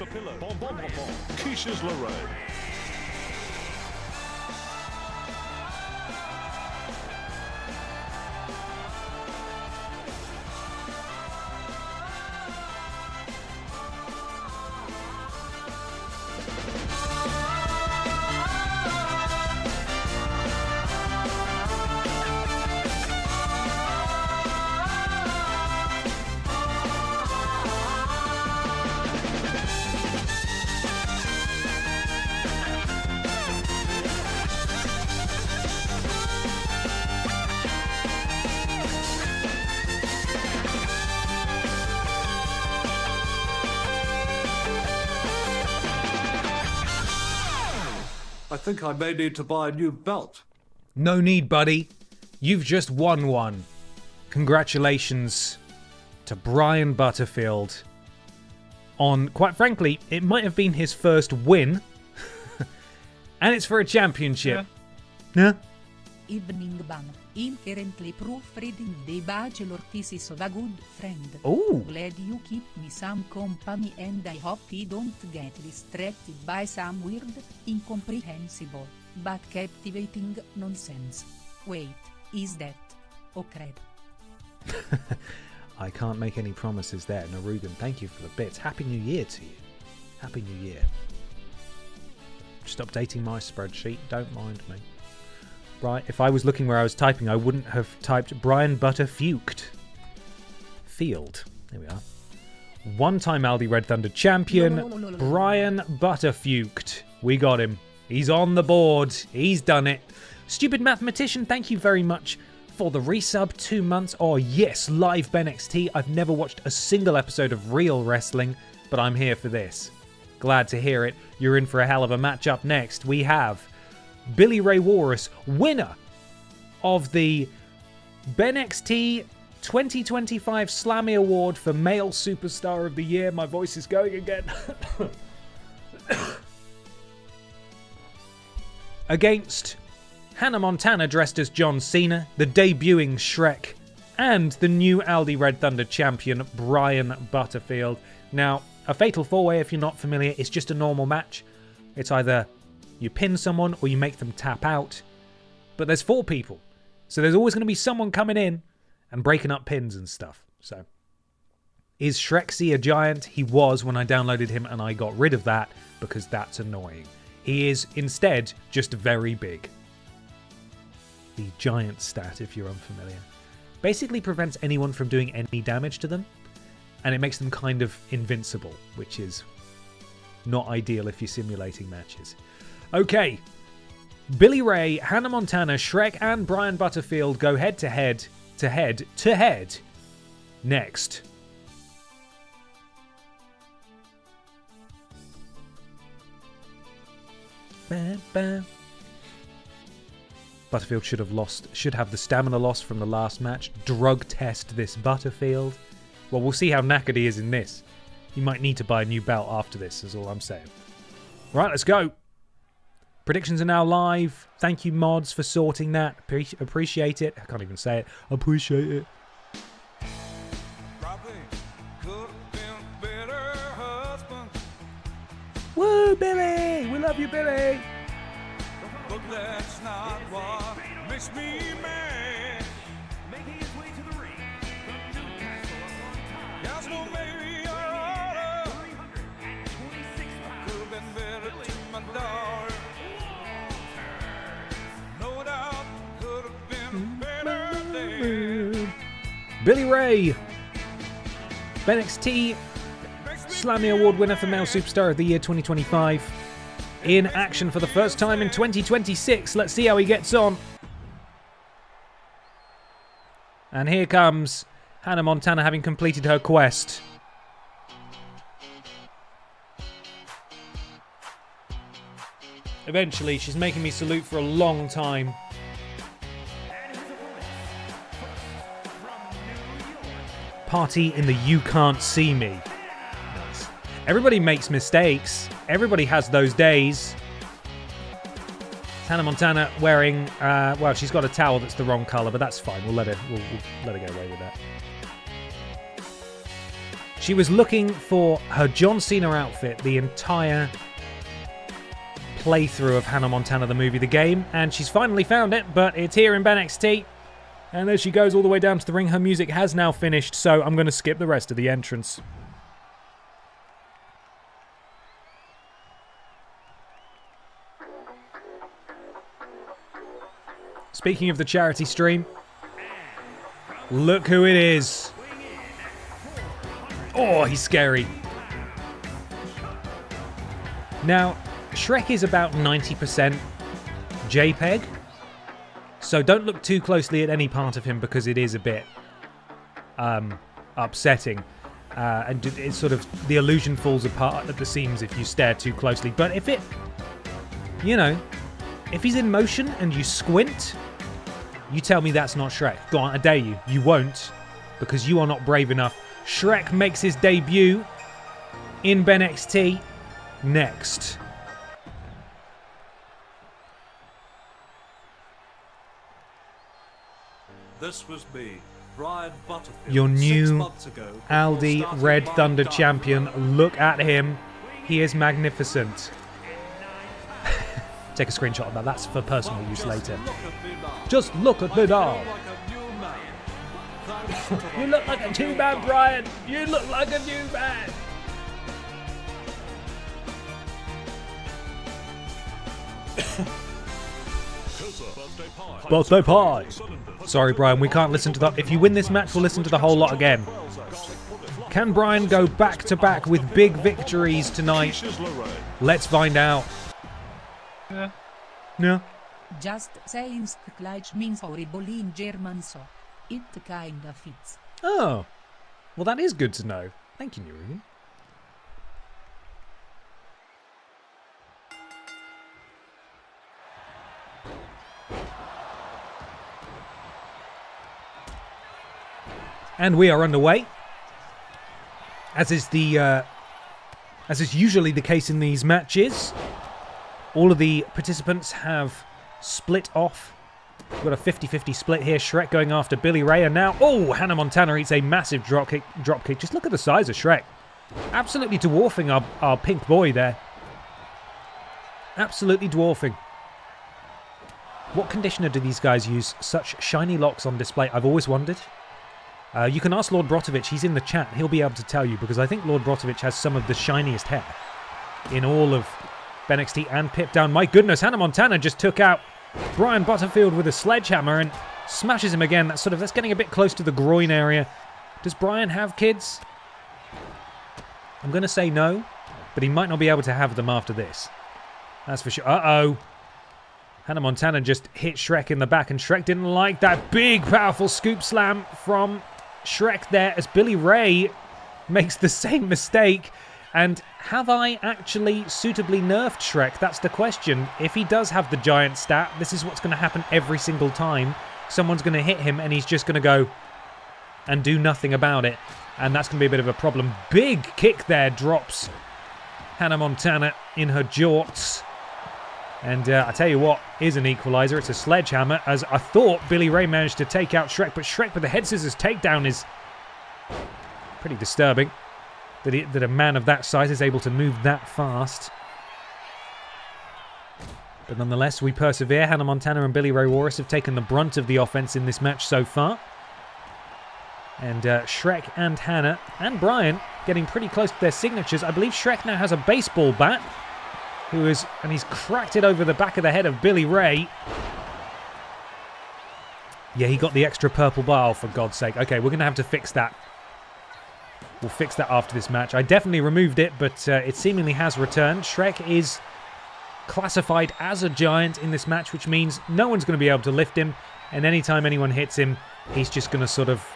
I think I may need to buy a new belt. No need, buddy. You've just won one. Congratulations to Brian Butterfield on, quite frankly, it might have been his first win. And it's for a championship. Yeah? Evening ban. Currently proofreading the Bachelor thesis of a good friend. Ooh. Glad you keep me some company and I hope he don't get distracted by some weird, incomprehensible, but captivating nonsense. Wait, is that? Oh crap. I can't make any promises there. Narugan, thank you for the bits. Happy New Year to you. Happy New Year. Just updating my spreadsheet. Don't mind me. Right, if I was looking where I was typing, I wouldn't have typed Brian Butterfuked. Field. There we are. One-time Aldi Red Thunder champion, Brian Butterfuked. We got him. He's on the board. He's done it. Stupid Mathematician, thank you very much for the resub. 2 months. Oh, yes, live BENXT. I've never watched a single episode of real wrestling, but I'm here for this. Glad to hear it. You're in for a hell of a match. Up next, we have Billy Ray Walrus, winner of the BENXT 2025 Slammy Award for Male Superstar of the Year. My voice is going again. Against Hannah Montana dressed as John Cena, the debuting Shrek, and the new Aldi Red Thunder champion, Brian Butterfield. Now, a fatal four-way, if you're not familiar, is just a normal match. It's either you pin someone or you make them tap out. But there's 4 people. So there's always going to be someone coming in and breaking up pins and stuff. So, is Shreksy a giant? He was when I downloaded him, and I got rid of that because that's annoying. He is instead just very big. The giant stat, if you're unfamiliar, basically prevents anyone from doing any damage to them, and it makes them kind of invincible, which is not ideal if you're simulating matches. Okay, Billy Ray, Hannah Montana, Shrek, and Brian Butterfield go head to head next. Bam, bam. Butterfield should have the stamina loss from the last match. Drug test this Butterfield. Well, we'll see how knackered he is in this. He might need to buy a new belt after this, is all I'm saying. Right, let's go. Predictions are now live. Thank you, mods, for sorting that. Appreciate it. I can't even say it. Appreciate it. Woo, Billy! We love you, Billy! But that's not what makes me mad. Making his way to the ring from Newcastle upon Tyne. Yes, no, maybe I oughta 326 pounds. could've been better to my daughter. No doubt, could've been better then. Billy Ray, BENXT Slammy Award winner for Male Superstar of the Year 2025. In action for the first time in 2026. Let's see how he gets on. And here comes Hannah Montana having completed her quest. Eventually, she's making me salute for a long time. Party in the You Can't See Me. Nice. Everybody makes mistakes. Everybody has those days. Hannah Montana wearing, well, she's got a towel that's the wrong colour, but that's fine. We'll let her get away with that. She was looking for her John Cena outfit the entire playthrough of Hannah Montana, the movie, the game, and she's finally found it, but it's here in BENXT. And there she goes all the way down to the ring. Her music has now finished, so I'm going to skip the rest of the entrance. Speaking of the charity stream, look who it is. Oh, he's scary. Now, Shrek is about 90% JPEG, so don't look too closely at any part of him because it is a bit upsetting. And it's sort of, the illusion falls apart at the seams if you stare too closely. But if it, you know, If he's in motion and you squint, you tell me that's not Shrek. Go on, I dare you. You won't, because you are not brave enough. Shrek makes his debut in BENXT next. This was me, Brian Butterfield. Your 6 new months ago, before Aldi starting Red my Thunder diet. champion. Look at him. He is magnificent. Take a screenshot of that. That's for personal use later. Just look at me now. You look like a two-man, Brian. You look like a new man. Birthday pie. Sorry, Brian, we can't listen to that. If you win this match, we'll listen to the whole lot again. Can Brian go back-to-back with big victories tonight? Let's find out. Yeah. Yeah. Just saying Skleich means horrible in German, so it kinda fits. Oh. Well, that is good to know. Thank you, Nuru. And we are underway. As is usually the case in these matches, all of the participants have split off. We've got a 50-50 split here. Shrek going after Billy Ray, and now, oh, Hannah Montana eats a massive drop kick. Just look at the size of Shrek. Absolutely dwarfing our pink boy there. Absolutely dwarfing. What conditioner do these guys use? Such shiny locks on display. I've always wondered. You can ask Lord Brotovich. He's in the chat. He'll be able to tell you, because I think Lord Brotovich has some of the shiniest hair in all of BENXT and Pip Down. My goodness, Hannah Montana just took out Brian Butterfield with a sledgehammer and smashes him again. That's getting a bit close to the groin area. Does Brian have kids? I'm going to say no, but he might not be able to have them after this. That's for sure. Uh-oh. Hannah Montana just hit Shrek in the back, and Shrek didn't like that big, powerful scoop slam from Shrek there as Billy Ray makes the same mistake. And have I actually suitably nerfed Shrek? That's the question. If he does have the giant stat, this is what's going to happen every single time. Someone's going to hit him, and he's just going to go and do nothing about it. And that's going to be a bit of a problem. Big kick there drops Hannah Montana in her jorts. And I tell you what is an equalizer. It's a sledgehammer, as I thought Billy Ray managed to take out Shrek, but Shrek with the head scissors takedown is pretty disturbing. That a man of that size is able to move that fast. But nonetheless, we persevere. Hannah Montana and Billy Ray Walrus have taken the brunt of the offense in this match so far. And Shrek and Hannah and Brian getting pretty close to their signatures. I believe Shrek now has a baseball bat. And he's cracked it over the back of the head of Billy Ray. Yeah, he got the extra purple bar, for God's sake. Okay, we're going to have to fix that. We'll fix that after this match. I definitely removed it, but it seemingly has returned. Shrek is classified as a giant in this match, which means no one's going to be able to lift him. And anytime anyone hits him, he's just going to sort of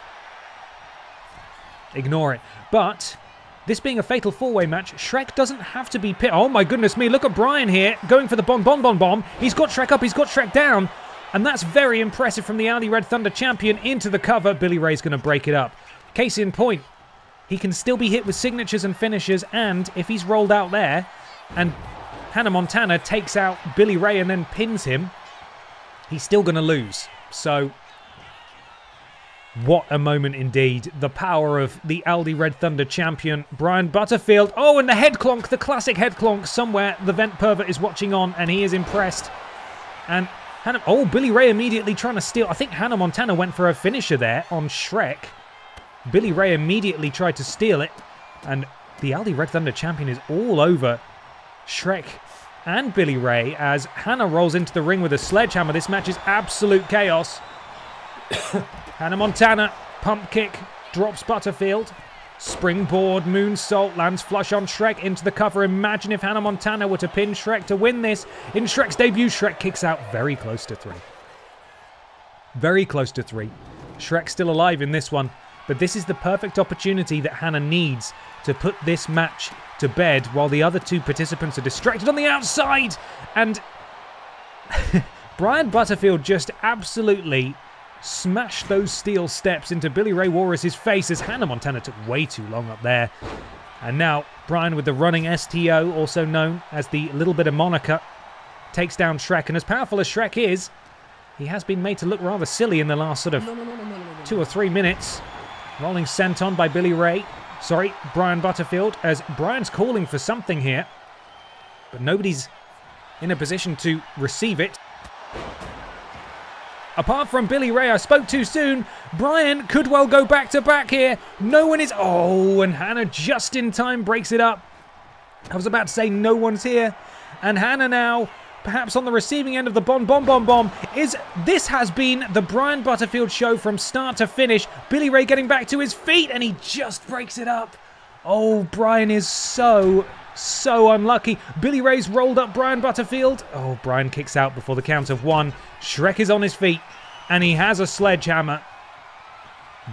ignore it. But this being a fatal four-way match, Shrek doesn't have to be pit. Oh my goodness me, look at Brian here going for the bomb. He's got Shrek up, he's got Shrek down. And that's very impressive from the Aldi Red Thunder champion into the cover. Billy Ray's going to break it up. Case in point, he can still be hit with signatures and finishers, and if he's rolled out there and Hannah Montana takes out Billy Ray and then pins him, he's still going to lose. So what a moment indeed. The power of the Aldi Red Thunder champion, Brian Butterfield. Oh, and the head clonk, the classic head clonk. Somewhere the vent pervert is watching on, and he is impressed. And Billy Ray immediately trying to steal. I think Hannah Montana went for a finisher there on Shrek. Billy Ray immediately tried to steal it. And the Aldi Red Thunder champion is all over Shrek and Billy Ray as Hannah rolls into the ring with a sledgehammer. This match is absolute chaos. Hannah Montana, pump kick, drops Butterfield. Springboard, moonsault, lands flush on Shrek into the cover. Imagine if Hannah Montana were to pin Shrek to win this. In Shrek's debut, Shrek kicks out very close to 3. Very close to 3. Shrek's still alive in this one. But this is the perfect opportunity that Hannah needs to put this match to bed while the other two participants are distracted on the outside. And Brian Butterfield just absolutely smashed those steel steps into Billy Ray Walrus's face as Hannah Montana took way too long up there. And now Brian with the running STO, also known as the little bit of moniker, takes down Shrek. And as powerful as Shrek is, he has been made to look rather silly in the last sort of 2 or 3 minutes. Rolling senton by Brian Butterfield, as Brian's calling for something here. But nobody's in a position to receive it. Apart from Billy Ray, I spoke too soon. Brian could well go back to back here. No one is... Oh, and Hannah just in time breaks it up. I was about to say no one's here. And Hannah now, perhaps on the receiving end of the bomb. This has been the Brian Butterfield show from start to finish. Billy Ray getting back to his feet, and he just breaks it up. Oh, Brian is so unlucky. Billy Ray's rolled up Brian Butterfield. Oh, Brian kicks out before the count of 1. Shrek is on his feet, and he has a sledgehammer.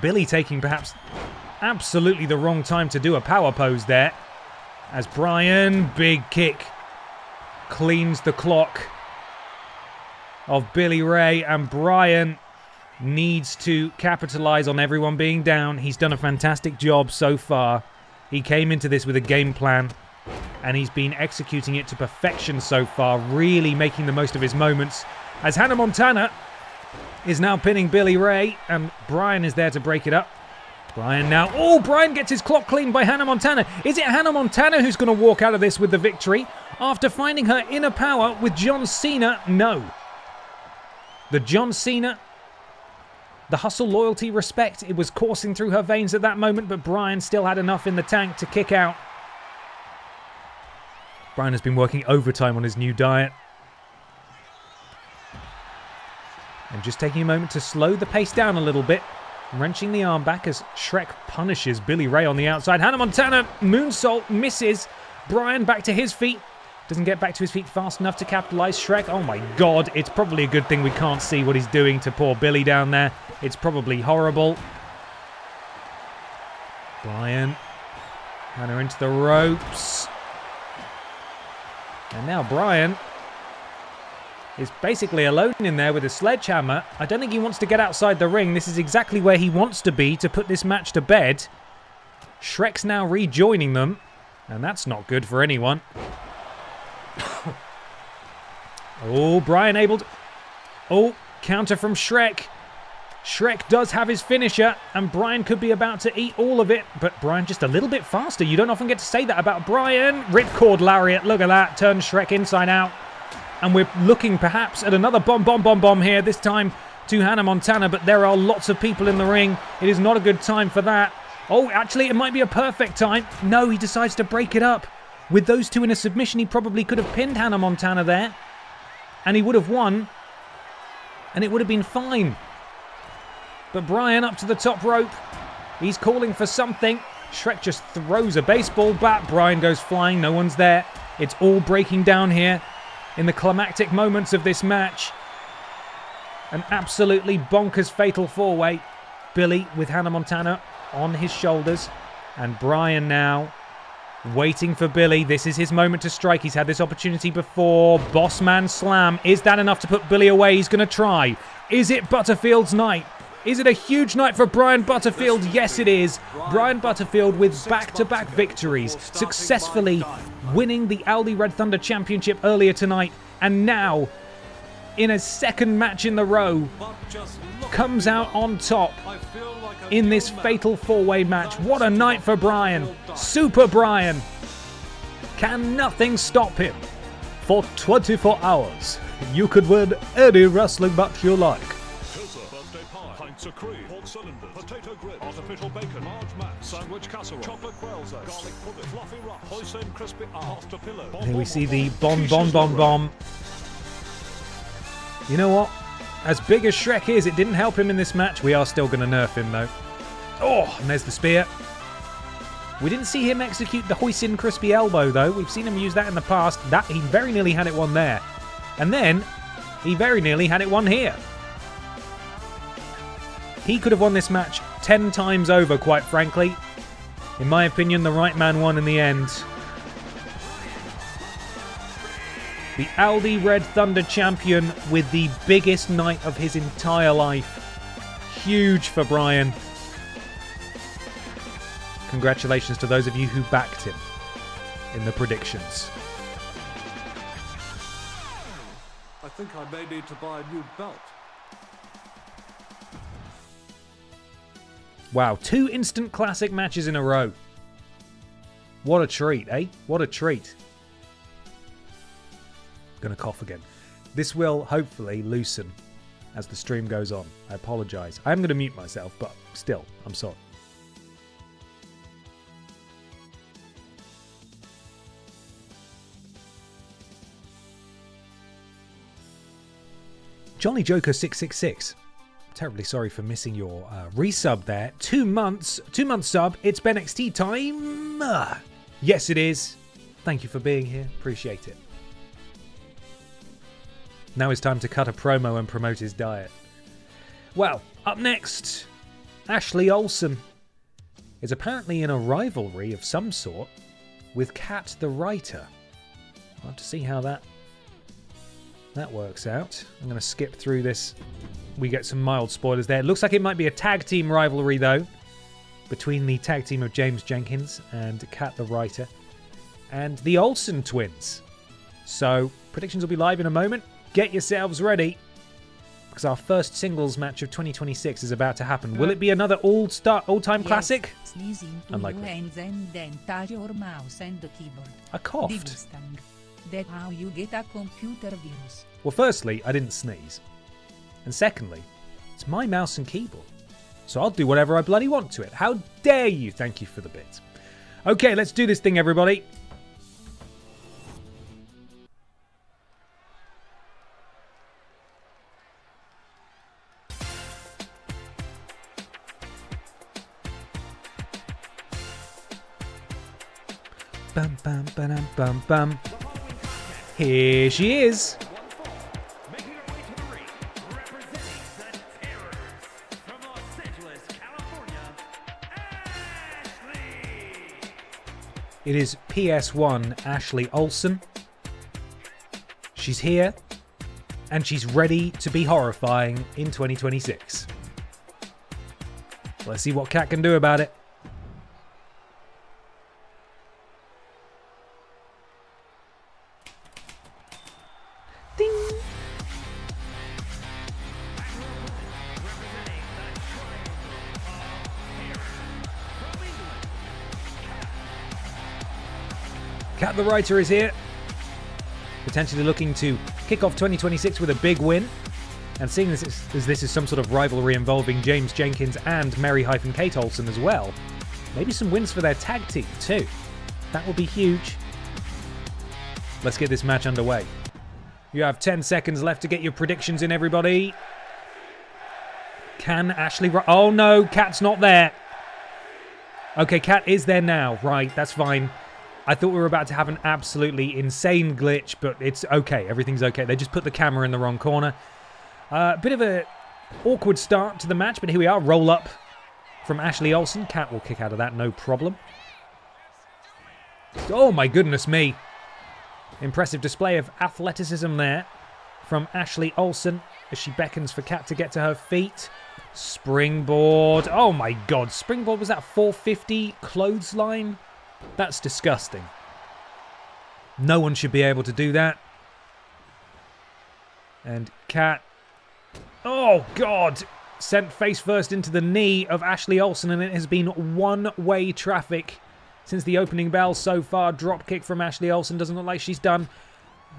Billy taking perhaps absolutely the wrong time to do a power pose there. As Brian, big kick, cleans the clock of Billy Ray, and Brian needs to capitalize on everyone being down. He's done a fantastic job so far. He came into this with a game plan, and he's been executing it to perfection so far, really making the most of his moments. As Hannah Montana is now pinning Billy Ray, and Brian is there to break it up. Brian now... Oh, Brian gets his clock cleaned by Hannah Montana. Is it Hannah Montana who's going to walk out of this with the victory after finding her inner power with John Cena? No. The John Cena, the hustle, loyalty, respect, it was coursing through her veins at that moment, but Brian still had enough in the tank to kick out. Brian has been working overtime on his new diet. And just taking a moment to slow the pace down a little bit. Wrenching the arm back as Shrek punishes Billy Ray on the outside. Hannah Montana, moonsault, misses. Brian back to his feet. Doesn't get back to his feet fast enough to capitalize. Shrek, oh my god. It's probably a good thing we can't see what he's doing to poor Billy down there. It's probably horrible. Brian. Hannah into the ropes. And now Brian is basically alone in there with a sledgehammer. I don't think he wants to get outside the ring. This is exactly where he wants to be to put this match to bed. Shrek's now rejoining them, and that's not good for anyone. Oh, Brian able to... Oh, counter from Shrek. Shrek does have his finisher, and Brian could be about to eat all of it, but Brian just a little bit faster. You don't often get to say that about Brian. Ripcord lariat, look at that. Turns Shrek inside out. And we're looking perhaps at another bomb here, this time to Hannah Montana, but there are lots of people in the ring. It is not a good time for that. Oh, actually, it might be a perfect time. No, he decides to break it up. With those two in a submission, he probably could have pinned Hannah Montana there. And he would have won. And it would have been fine. But Brian up to the top rope. He's calling for something. Shrek just throws a baseball bat. Brian goes flying. No one's there. It's all breaking down here in the climactic moments of this match. An absolutely bonkers fatal four-way. Billy with Hannah Montana on his shoulders. And Brian now waiting for Billy. This is his moment to strike. He's had this opportunity before. Bossman slam. Is that enough to put Billy away? He's going to try. Is it Butterfield's night? Is it a huge night for Brian Butterfield? Yes, it is. Brian Butterfield with back-to-back victories, successfully winning the Aldi Red Thunder Championship earlier tonight, and now, in a second match in the row, comes out on top in this fatal four-way match. What a night for Brian. Super Brian. Can nothing stop him? For 24 hours, you could win any wrestling match you like. Pints of cream, pork cylinder, potato grid, artificial bacon, large mac, sandwich casserole, chocolate quails, garlic pudding, fluffy rock, hoisin crispy, pasta pillow. Here we see the bomb. You know what? As big as Shrek is, it didn't help him in this match. We are still going to nerf him though. Oh, and there's the spear. We didn't see him execute the hoisin crispy elbow though. We've seen him use that in the past. That he very nearly had it won there. And then he very nearly had it won here. He could have won this match 10 times over, quite frankly. In my opinion, the right man won in the end. The Aldi Red Thunder champion with the biggest night of his entire life. Huge for Brian. Congratulations to those of you who backed him in the predictions. I think I may need to buy a new belt. Wow, 2 instant classic matches in a row. What a treat, eh? What a treat. Gonna cough again. This will hopefully loosen as the stream goes on. I apologise. I am going to mute myself, but still, I'm sorry. Jolly Joker 666. Terribly sorry for missing your resub there. 2 months sub. It's BENXT time. Yes, it is. Thank you for being here. Appreciate it. Now it's time to cut a promo and promote his diet. Well, up next, Ashley Olsen is apparently in a rivalry of some sort with Kat the writer. I'll have to see how that works out. I'm going to skip through this. We get some mild spoilers there. It looks like it might be a tag team rivalry, though, between the tag team of James Jenkins and Kat the writer and the Olsen twins. So, predictions will be live in a moment. Get yourselves ready, because our first singles match of 2026 is about to happen. Will it be another all-time classic? Unlikely. I coughed. That's how you get a computer virus. Well, firstly, I didn't sneeze. And secondly, it's my mouse and keyboard. So I'll do whatever I bloody want to it. How dare you? Thank you for the bit. Okay, let's do this thing, everybody. Bum, bum, ba-dum, bum, bum. Here she is. Making her way to the ring, representing the Terrors from Los Angeles, California, Ashley. It is PS1 Ashley Olsen. She's here, and she's ready to be horrifying in 2026. Let's see what Kat can do about it. Kat the writer is here, potentially looking to kick off 2026 with a big win. And seeing this as this is some sort of rivalry involving James Jenkins and Mary-Kate Olsen as well, maybe some wins for their tag team too. That will be huge. Let's get this match underway. You have 10 seconds left to get your predictions in, everybody. Can Ashley... Oh no, Kat's not there. Okay, Kat is there now. Right, that's fine. I thought we were about to have an absolutely insane glitch, but it's okay. Everything's okay. They just put the camera in the wrong corner. Bit of a awkward start to the match, but here we are. Roll up from Ashley Olsen. Kat will kick out of that, no problem. Oh my goodness me. Impressive display of athleticism there from Ashley Olsen as she beckons for Kat to get to her feet. Springboard. Oh my god. Springboard, was that 450 clothesline? That's disgusting. No one should be able to do that. And Kat, oh god, sent face first into the knee of Ashley Olsen, and it has been one-way traffic since the opening bell so far. Drop kick from Ashley Olsen, doesn't look like she's done.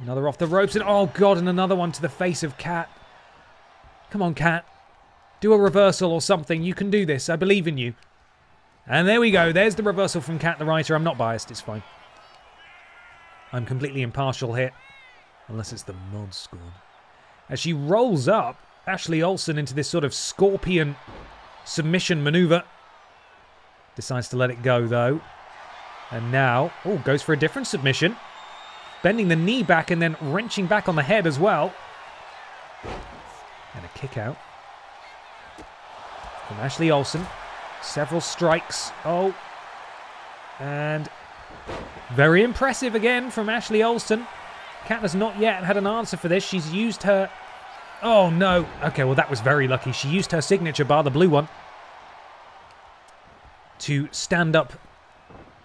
Another off the ropes, and oh god, and another one to the face of Kat. Come on, Kat. Do a reversal or something. You can do this. I believe in you. And there we go. There's the reversal from Kat the writer. I'm not biased. It's fine. I'm completely impartial here. Unless it's the mod squad. As she rolls up Ashley Olsen into this sort of scorpion submission maneuver. Decides to let it go, though. And now, oh, goes for a different submission. Bending the knee back and then wrenching back on the head as well. And a kick out from Ashley Olsen. Several strikes. Oh. And very impressive again from Ashley Olsen. Kat has not yet had an answer for this. She's used her... Oh, no. Okay, well, that was very lucky. She used her signature bar, the blue one, to stand up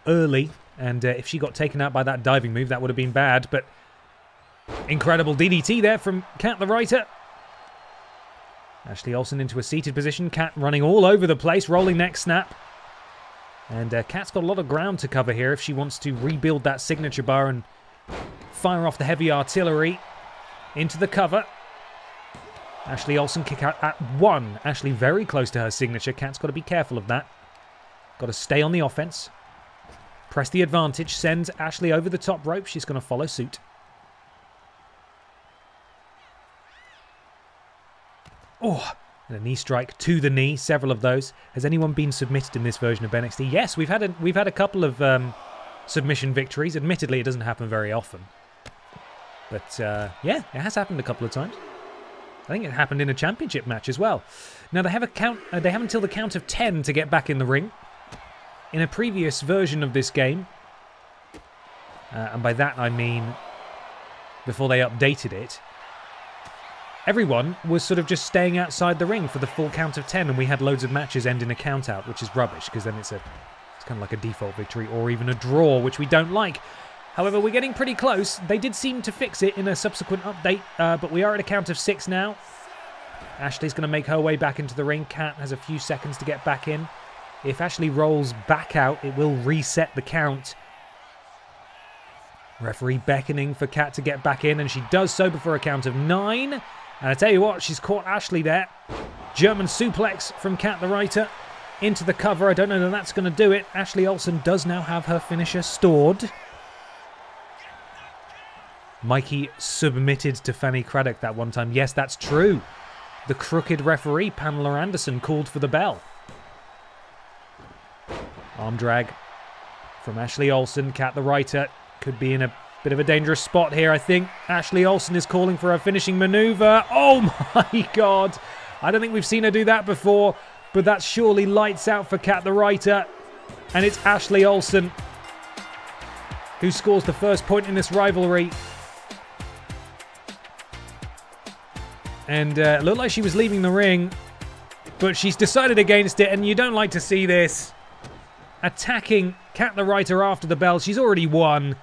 early. And if she got taken out by that diving move, that would have been bad. But incredible DDT there from Kat the writer. Ashley Olsen into a seated position. Kat running all over the place. Rolling neck snap. And Kat's got a lot of ground to cover here if she wants to rebuild that signature bar and fire off the heavy artillery into the cover. Ashley Olsen kick out at 1. Ashley very close to her signature. Kat's got to be careful of that. Got to stay on the offense. Press the advantage. Sends Ashley over the top rope. She's going to follow suit. Oh, and a knee strike to the knee. Several of those. Has anyone been submitted in this version of BENXT? Yes, we've had a couple of submission victories. Admittedly, it doesn't happen very often. But yeah, it has happened a couple of times. I think it happened in a championship match as well. Now they have they have until the count of 10 to get back in the ring. In a previous version of this game, and by that I mean before they updated it, everyone was sort of just staying outside the ring for the full count of 10, and we had loads of matches end in a count out, which is rubbish because then it's kind of like a default victory or even a draw, which we don't like. However, we're getting pretty close. They did seem to fix it in a subsequent update, but we are at a count of 6 now. Ashley's going to make her way back into the ring. Kat has a few seconds to get back in. If Ashley rolls back out, it will reset the count. Referee beckoning for Kat to get back in, and she does so before a count of 9. And I tell you what, she's caught Ashley there. German suplex from Kat the writer into the cover. I don't know that that's going to do it. Ashley Olsen does now have her finisher stored. Mikey submitted to Fanny Craddock that one time. Yes, that's true. The crooked referee, Pamela Anderson, called for the bell. Arm drag from Ashley Olsen. Kat the writer could be in a bit of a dangerous spot here, I think. Ashley Olsen is calling for a finishing maneuver. Oh my God. I don't think we've seen her do that before, but that's surely lights out for Kat the writer. And it's Ashley Olsen who scores the first point in this rivalry. And it looked like she was leaving the ring, but she's decided against it, and you don't like to see this. Attacking Kat the writer after the bell. She's already won.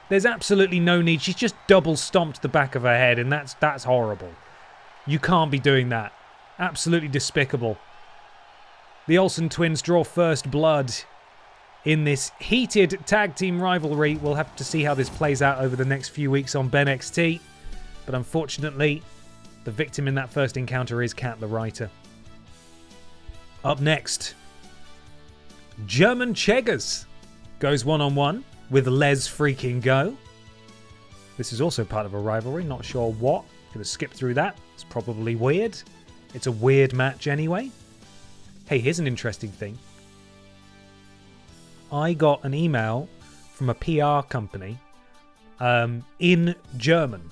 There's absolutely no need. She's just double stomped the back of her head, and that's horrible. You can't be doing that. Absolutely despicable. The Olsen twins draw first blood in this heated tag team rivalry. We'll have to see how this plays out over the next few weeks on BENXT. But unfortunately, the victim in that first encounter is Kat the writer. Up next, German Cheggers goes one-on-one with Les Freaking Go. This is also part of a rivalry, not sure what. Gonna skip through that. It's probably weird. It's a weird match anyway. Hey, here's an interesting thing. I got an email from a PR company in German.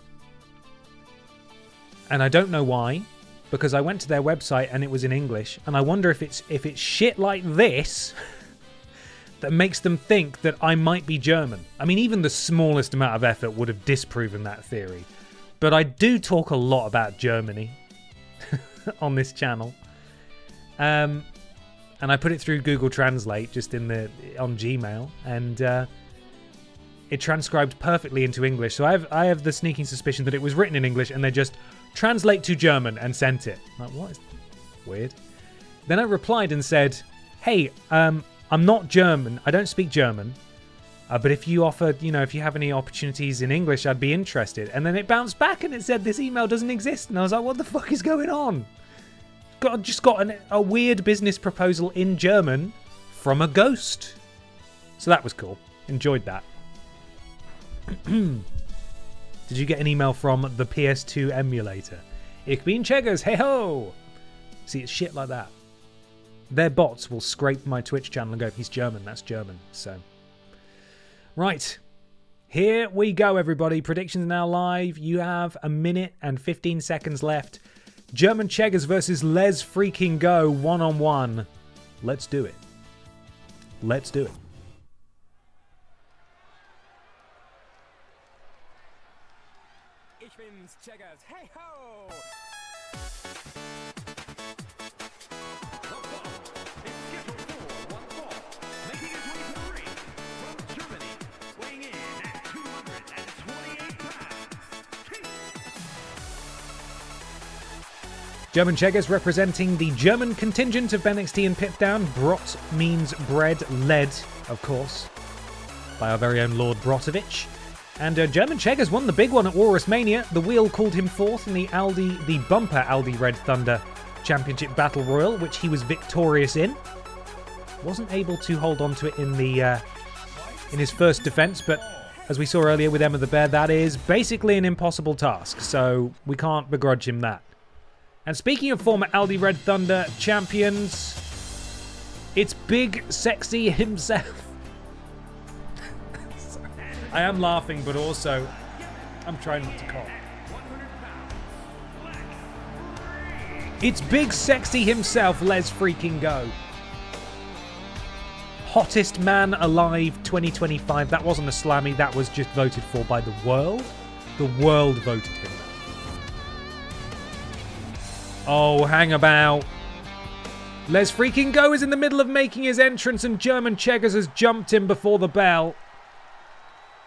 And I don't know why, because I went to their website and it was in English, and I wonder if it's shit like this that makes them think that I might be German. I mean, even the smallest amount of effort would have disproven that theory. But I do talk a lot about Germany on this channel. And I put it through Google Translate just on Gmail, and it transcribed perfectly into English. So I have the sneaking suspicion that it was written in English and they just translate to German and sent it. Like, what is weird? Then I replied and said, hey, I'm not German. I don't speak German. But if you offer, if you have any opportunities in English, I'd be interested. And then it bounced back and it said this email doesn't exist. And I was like, what the fuck is going on? Just got a weird business proposal in German from a ghost. So that was cool. Enjoyed that. Did you get an email from the PS2 emulator? Ich bin Cheggers, hey ho! See, it's shit like that. Their bots will scrape my Twitch channel and go, he's German, that's German. So, right. Here we go, everybody. Predictions now live. You have a minute and 15 seconds left. German Cheggers versus Les Freaking Go, one-on-one. Let's do it. Let's do it. German Cheggers representing the German contingent of BENXT and Pipdown. Brot means bread, led, of course, by our very own Lord Brotovich. And German Cheggers won the big one at WrestleMania. The wheel called him fourth in the bumper Aldi Red Thunder Championship Battle Royal, which he was victorious in. Wasn't able to hold on to it in his first defense, but as we saw earlier with Emma the Bear, that is basically an impossible task, so we can't begrudge him that. And speaking of former Aldi Red Thunder champions, it's Big Sexy himself. I am laughing, but also I'm trying not to cough. It's Big Sexy himself, Les freaking Go. Hottest man alive 2025. That wasn't a slammy, that was just voted for by the world. The world voted him. Oh, hang about. Les freaking Go is in the middle of making his entrance and German Cheggers has jumped him before the bell.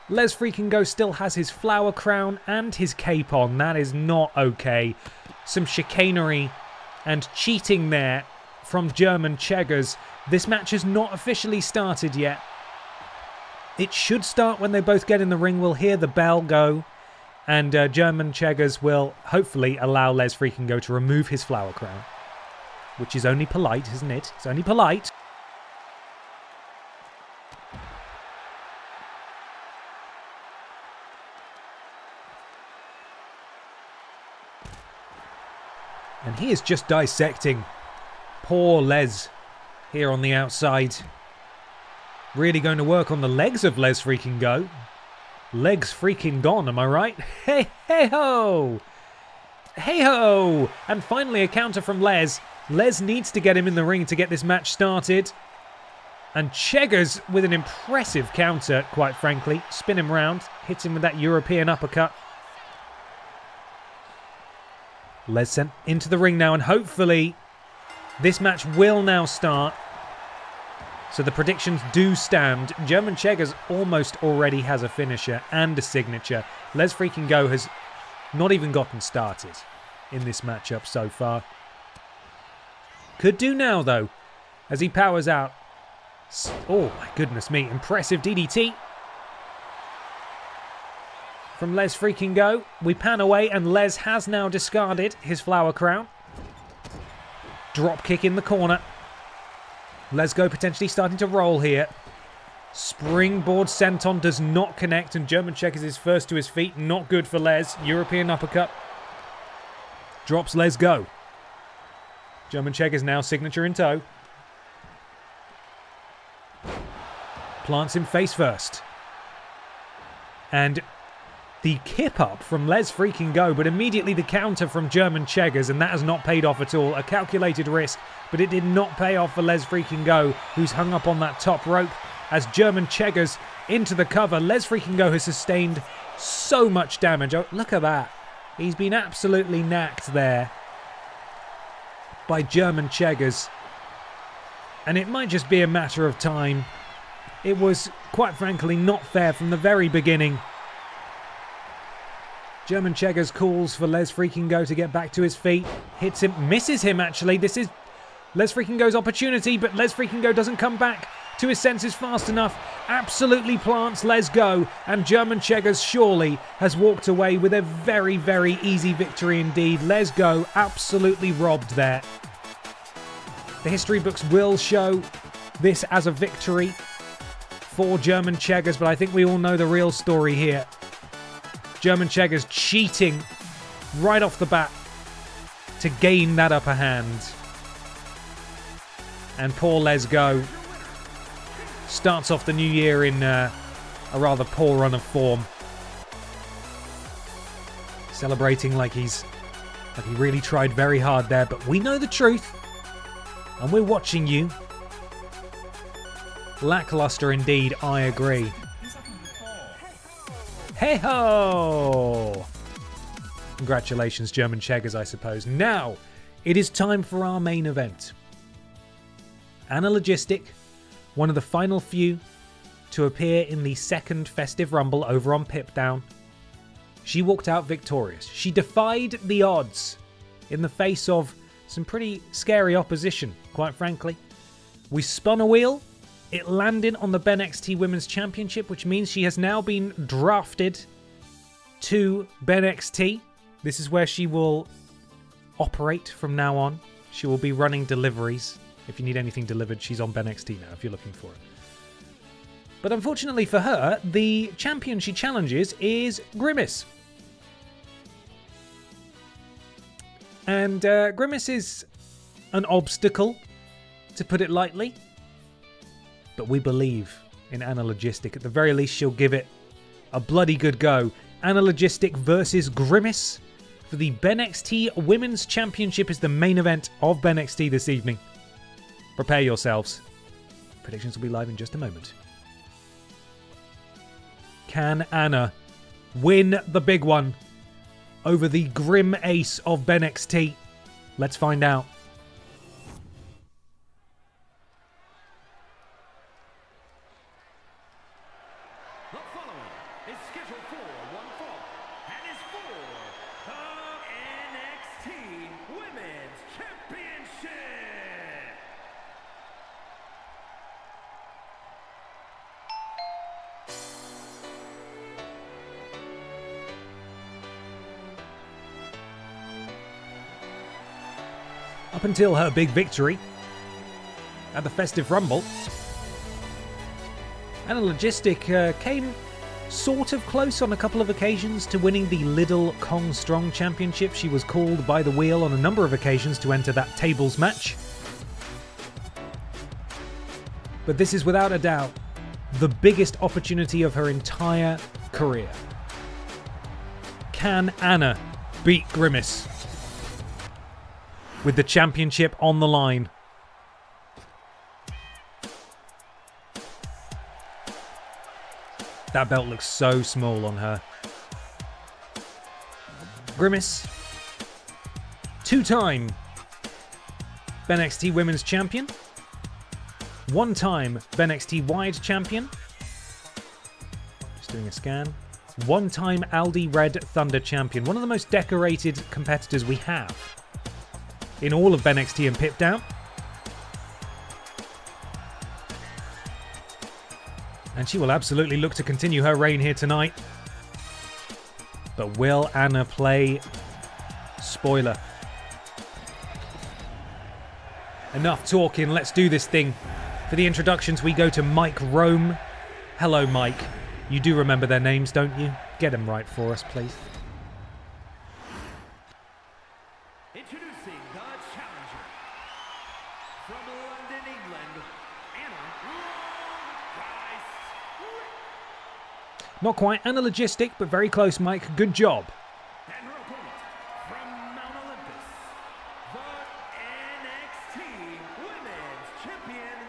Les freaking Go still has his flower crown and his cape on. That is not okay. Some chicanery and cheating there from German Cheggers. This match has not officially started yet. It should start when they both get in the ring. We'll hear the bell go. And German Cheggers will hopefully allow Les freaking Go to remove his flower crown. Which is only polite, isn't it? It's only polite. And he is just dissecting poor Les here on the outside. Really going to work on the legs of Les freaking Go. Legs freaking gone, am I right? Hey, hey ho! Hey ho! And finally a counter from Les. Les needs to get him in the ring to get this match started. And Cheggers with an impressive counter, quite frankly. Spin him round, hits him with that European uppercut. Les sent into the ring now, and hopefully this match will now start. So the predictions do stand. German Cheggers almost already has a finisher and a signature. Les freaking Go has not even gotten started in this matchup so far. Could do now, though, as he powers out. Oh, my goodness me. Impressive DDT from Les freaking Go. We pan away, and Les has now discarded his flower crown. Drop kick in the corner. Les Go potentially starting to roll here. Springboard senton does not connect, and German Cheggers is first to his feet. Not good for Les. European uppercut. Drops Les Go. German Cheggers now signature in tow. Plants him face first. And the kip up from Les freaking Go, but immediately the counter from German Cheggers, and that has not paid off at all. A calculated risk, but it did not pay off for Les freaking Go, who's hung up on that top rope as German Cheggers into the cover. Les freaking Go has sustained so much damage. Oh, look at that. He's been absolutely knacked there by German Cheggers. And it might just be a matter of time. It was, quite frankly, not fair from the very beginning. German Cheggers calls for Les freaking Go to get back to his feet. Hits him, misses him actually. This is Les freaking Go's opportunity, but Les freaking Go doesn't come back to his senses fast enough. Absolutely plants Les Go, and German Cheggers surely has walked away with a very, very easy victory indeed. Les Go absolutely robbed there. The history books will show this as a victory for German Cheggers, but I think we all know the real story here. German Cheggers cheating right off the bat to gain that upper hand. And poor Les Go starts off the new year in a rather poor run of form. Celebrating like he really tried very hard there, but we know the truth. And we're watching you. Lackluster indeed, I agree. Hey-ho! Congratulations, German Cheggers, I suppose. Now, it is time for our main event. Anna Logistic, one of the final few to appear in the second Festive Rumble over on Pipdown. She walked out victorious. She defied the odds in the face of some pretty scary opposition, quite frankly. We spun a wheel. It landed on the BENXT Women's Championship, which means she has now been drafted to BENXT. This is where she will operate from now on. She will be running deliveries. If you need anything delivered, she's on BENXT now, if you're looking for it. But unfortunately for her, the champion she challenges is Grimace. And Grimace is an obstacle, to put it lightly. But we believe in Anna Logistic. At the very least, she'll give it a bloody good go. Anna Logistic versus Grimace for the BENXT Women's Championship is the main event of BENXT this evening. Prepare yourselves. Predictions will be live in just a moment. Can Anna win the big one over the grim ace of BENXT? Let's find out. The following is scheduled for one fall and is for the NXT Women's Championship. Up until her big victory at the Festive Rumble, Anna Logistic came sort of close on a couple of occasions to winning the Lidl Kong Strong Championship. She was called by the wheel on a number of occasions to enter that tables match. But this is without a doubt the biggest opportunity of her entire career. Can Anna beat Grimace with the championship on the line? That belt looks so small on her. Grimace, two-time BENXT Women's Champion, one-time BENXT Wide Champion, just doing a scan, one-time Aldi Red Thunder Champion, one of the most decorated competitors we have in all of BENXT and Pip Down. And she will absolutely look to continue her reign here tonight. But will Anna play spoiler? Enough talking, let's do this thing. For the introductions, we go to Mike Rome. Hello, Mike. You do remember their names, don't you? Get them right for us, please. Introducing the challenger from London, England, Anna Logistic. Not quite Anna Logistic, but very close, Mike. Good job. And her opponent from Mount Olympus, the NXT Women's Champion,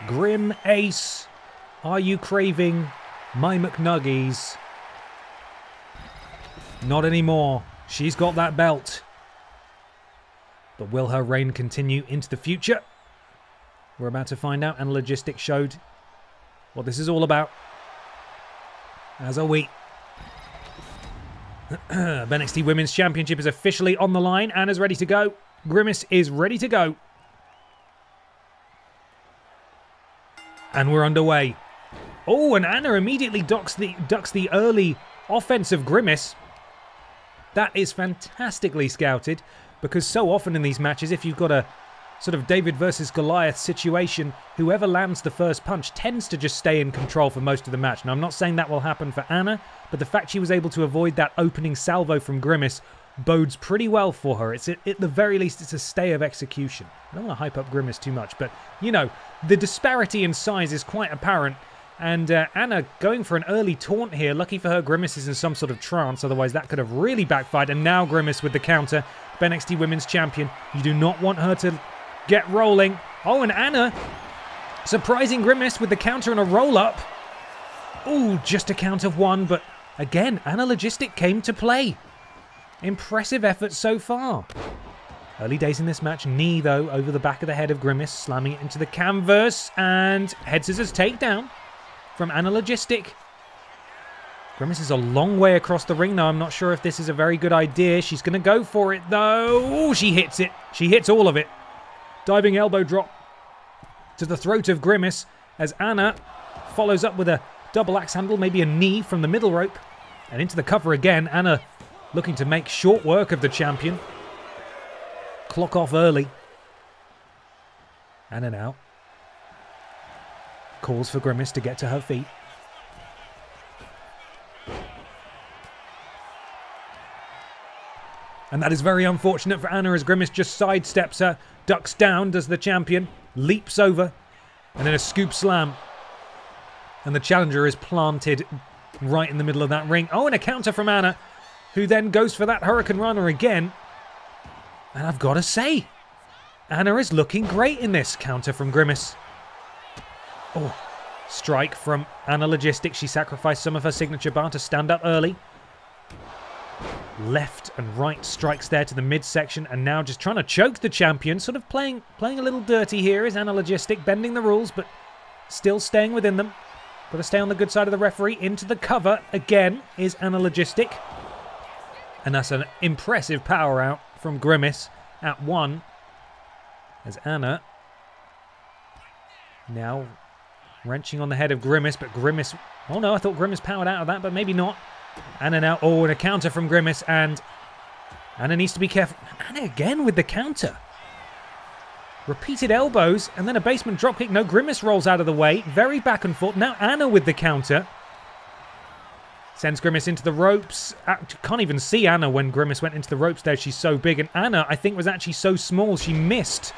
Grim Ace. Are you craving my McNuggies? Not anymore. She's got that belt. But will her reign continue into the future? We're about to find out, and Logistic showed what this is all about. As are we. BENXT Women's Championship is officially on the line. Anna's ready to go. Grimace is ready to go. And we're underway. Oh, and Anna immediately ducks the early offense of Grimace. That is fantastically scouted, because so often in these matches, if you've got a sort of David versus Goliath situation, whoever lands the first punch tends to just stay in control for most of the match. Now, I'm not saying that will happen for Anna, but the fact she was able to avoid that opening salvo from Grimace bodes pretty well for her. It's at the very least, it's a stay of execution. I don't want to hype up Grimace too much, but, you know, the disparity in size is quite apparent. And Anna going for an early taunt here. Lucky for her, Grimace is in some sort of trance. Otherwise, that could have really backfired. And now Grimace with the counter. BENXT Women's Champion. You do not want her to get rolling. Oh, and Anna surprising Grimace with the counter and a roll-up. Ooh, just a count of one. But again, Anna Logistic came to play. Impressive effort so far. Early days in this match. Knee, though, over the back of the head of Grimace. Slamming it into the canvas. And head scissors takedown from Anna Logistic. Grimace is a long way across the ring, though. I'm not sure if this is a very good idea. She's going to go for it, though. Oh, she hits it. She hits all of it. Diving elbow drop to the throat of Grimace as Anna follows up with a double axe handle, maybe a knee from the middle rope. And into the cover again. Anna looking to make short work of the champion. Clock off early. Anna now calls for Grimace to get to her feet. And that is very unfortunate for Anna as Grimace just sidesteps her, ducks down, does the champion, leaps over, and then a scoop slam. And the challenger is planted right in the middle of that ring. Oh, and a counter from Anna, who then goes for that Hurricane Runner again. And I've got to say, Anna is looking great in this counter from Grimace. Oh, strike from Anna Logistics. She sacrificed some of her signature bar to stand up early. Left and right strikes there to the midsection, and now just trying to choke the champion. Sort of playing a little dirty here is Anna Logistic, bending the rules, but still staying within them. Got to stay on the good side of the referee. Into the cover again is Anna Logistic. And that's an impressive power out from Grimace at 1. As Anna now wrenching on the head of Grimace, but Grimace... Oh no, I thought Grimace powered out of that, but maybe not. Anna now... Oh, and a counter from Grimace, and Anna needs to be careful. Anna again with the counter. Repeated elbows, and then a basement dropkick. No, Grimace rolls out of the way. Very back and forth. Now Anna with the counter. Sends Grimace into the ropes. Can't even see Anna when Grimace went into the ropes there. She's so big. And Anna, I think, was actually so small. She missed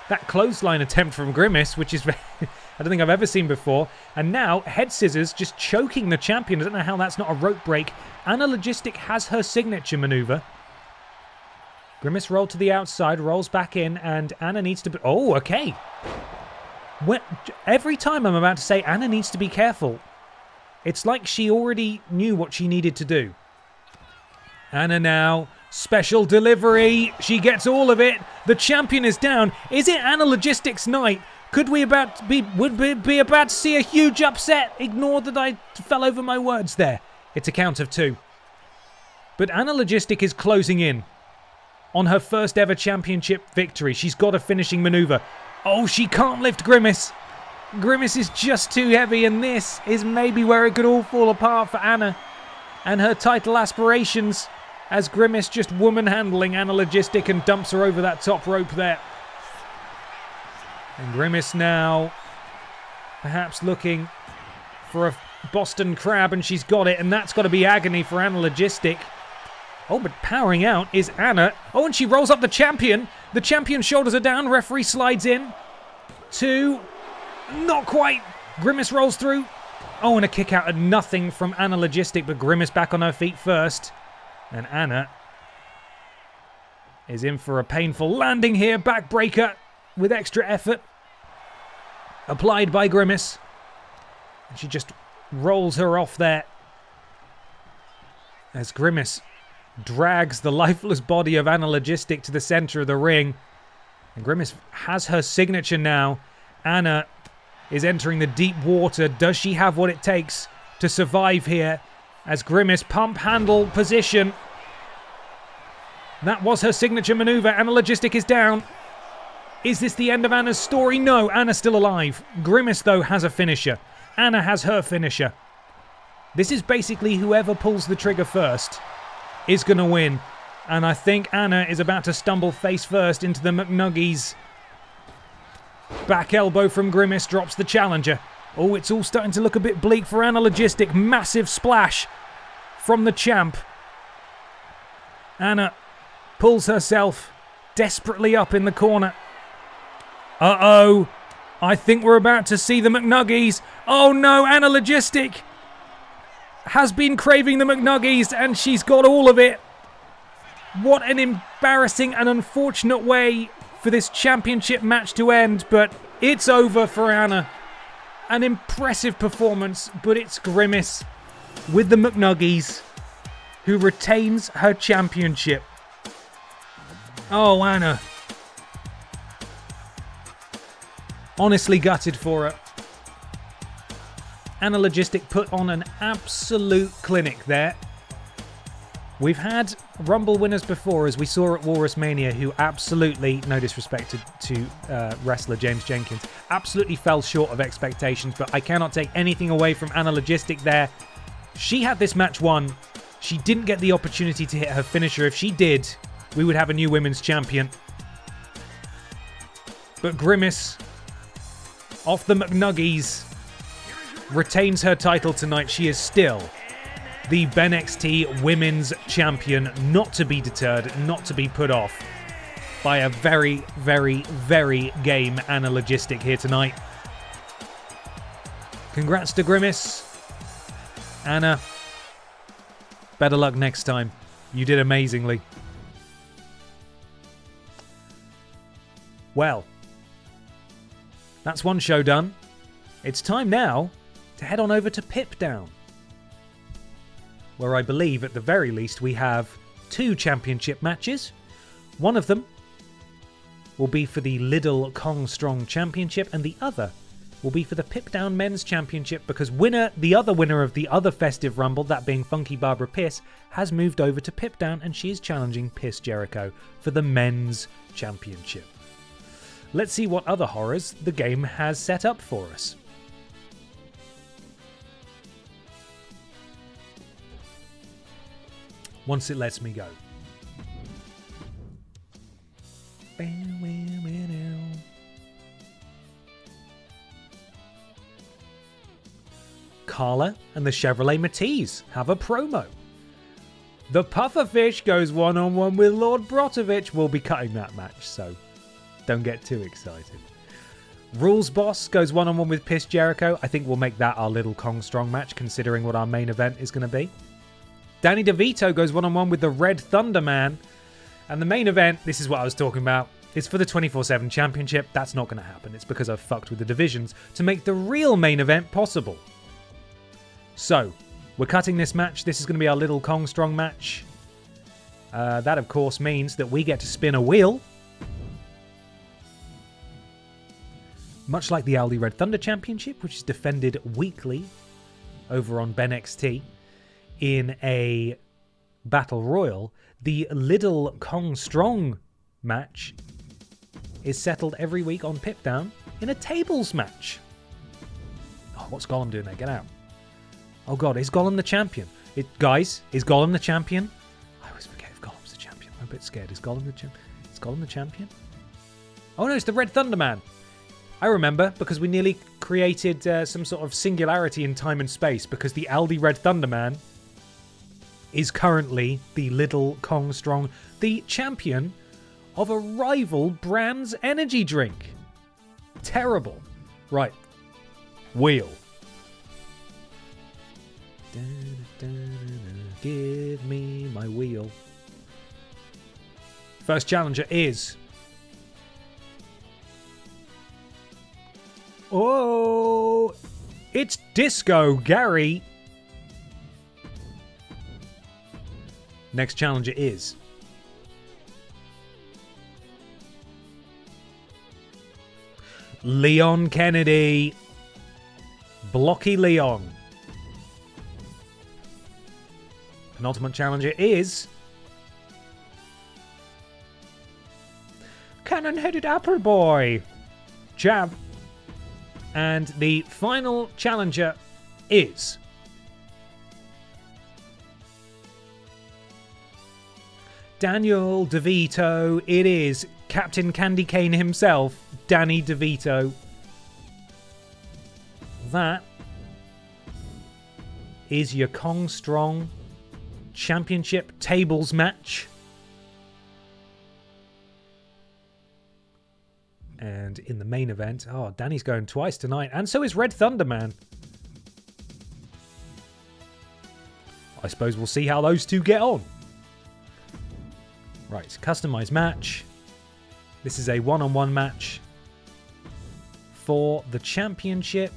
that clothesline attempt from Grimace, which is... I don't think I've ever seen before. And now, head scissors just choking the champion. I don't know how that's not a rope break. Anna Logistic has her signature maneuver. Grimace rolled to the outside, rolls back in, and Anna needs to... Oh, okay. Every time I'm about to say Anna needs to be careful, it's like she already knew what she needed to do. Anna now, special delivery. She gets all of it. The champion is down. Is it Anna Logistics night? Would we be about to see a huge upset? Ignore that I fell over my words there. It's a count of 2. But Anna Logistic is closing in on her first ever championship victory. She's got a finishing maneuver. Oh, she can't lift Grimace. Grimace is just too heavy, and this is maybe where it could all fall apart for Anna and her title aspirations, as Grimace just woman handling Anna Logistic and dumps her over that top rope there. And Grimace now perhaps looking for a Boston Crab, and she's got it, and that's got to be agony for Anna Logistic. Oh, but powering out is Anna. Oh, and she rolls up the champion. The champion's shoulders are down. Referee slides in. 2. Not quite. Grimace rolls through. Oh, and a kick out at nothing from Anna Logistic, but Grimace back on her feet first. And Anna is in for a painful landing here. Backbreaker with extra effort applied by Grimace. And she just rolls her off there as Grimace drags the lifeless body of Anna Logistic to the center of the ring. And Grimace has her signature now. Anna is entering the deep water. Does she have what it takes to survive here? As Grimace pump handle position. That was her signature maneuver. Anna Logistic is down. Is this the end of Anna's story? No, Anna's still alive. Grimace, though, has a finisher. Anna has her finisher. This is basically whoever pulls the trigger first is going to win. And I think Anna is about to stumble face first into the McNuggies. Back elbow from Grimace drops the challenger. Oh, it's all starting to look a bit bleak for Anna Logistic. Massive splash from the champ. Anna pulls herself desperately up in the corner. Uh-oh. I think we're about to see the McNuggies. Oh no, Anna Logistic has been craving the McNuggies, and she's got all of it. What an embarrassing and unfortunate way for this championship match to end, but it's over for Anna. An impressive performance, but it's Grimace with the McNuggies who retains her championship. Oh, Anna. Honestly gutted for her. Anna Logistic put on an absolute clinic there. We've had Rumble winners before, as we saw at Walrus Mania, who absolutely, no disrespect to wrestler James Jenkins, absolutely fell short of expectations, but I cannot take anything away from Anna Logistic there. She had this match won. She didn't get the opportunity to hit her finisher. If she did, we would have a new women's champion. But Grimace, off the McNuggies, retains her title tonight. She is still the BENXT Women's Champion, not to be deterred, not to be put off by a very, very, very game Anna Logistic here tonight. Congrats to Grimace. Anna, better luck next time. You did amazingly. Well, that's one show done. It's time now to head on over to Pip Down, where I believe at the very least we have 2 championship matches. One of them will be for the Lidl Kong Strong Championship, and the other will be for the Pip Down Men's Championship, because the other winner of the other Festive Rumble, that being Funky Barbara Piss, has moved over to Pip Down, and she is challenging Piss Jericho for the Men's Championship. Let's see what other horrors the game has set up for us. Once it lets me go. Carla and the Chevrolet Matisse have a promo. The Pufferfish goes one-on-one with Lord Brotovich. We'll be cutting that match, so don't get too excited. Rules Boss goes one-on-one with Piss Jericho. I think we'll make that our little Kong Strong match, considering what our main event is going to be. Danny DeVito goes one-on-one with the Red Thunder Man. And the main event, this is what I was talking about, is for the 24/7 Championship. That's not going to happen. It's because I've fucked with the divisions to make the real main event possible. So, we're cutting this match. This is going to be our little Kong Strong match. That, of course, means that we get to spin a wheel. Much like the Aldi Red Thunder Championship, which is defended weekly over on BENXT in a Battle Royal, the Lidl Kong Strong match is settled every week on Pip Down in a tables match. Oh, what's Gollum doing there? Get out. Oh god, is Gollum the champion? Guys, is Gollum the champion? I always forget if Gollum's the champion. I'm a bit scared. Is Gollum the champion? Is Gollum the champion? Oh no, it's the Red Thunder Man. I remember, because we nearly created some sort of singularity in time and space, because the Aldi Red Thunder Man is currently the Lidl Kong Strong, the champion of a rival brand's energy drink. Terrible. Right. Wheel. Give me my wheel. First challenger is... Oh, it's Disco Gary. Next challenger is... Leon Kennedy. Blocky Leon. Penultimate challenger is... Cannon-headed Apple Boy. Jab. And the final challenger is... Daniel DeVito. It is Captain Candy Cane himself, Danny DeVito. That is your Kong Strong Championship tables match. And in the main event, oh, Danny's going twice tonight, and so is Red Thunder Man. I suppose we'll see how those two get on. Right, customized match. This is a one-on-one match for the championship.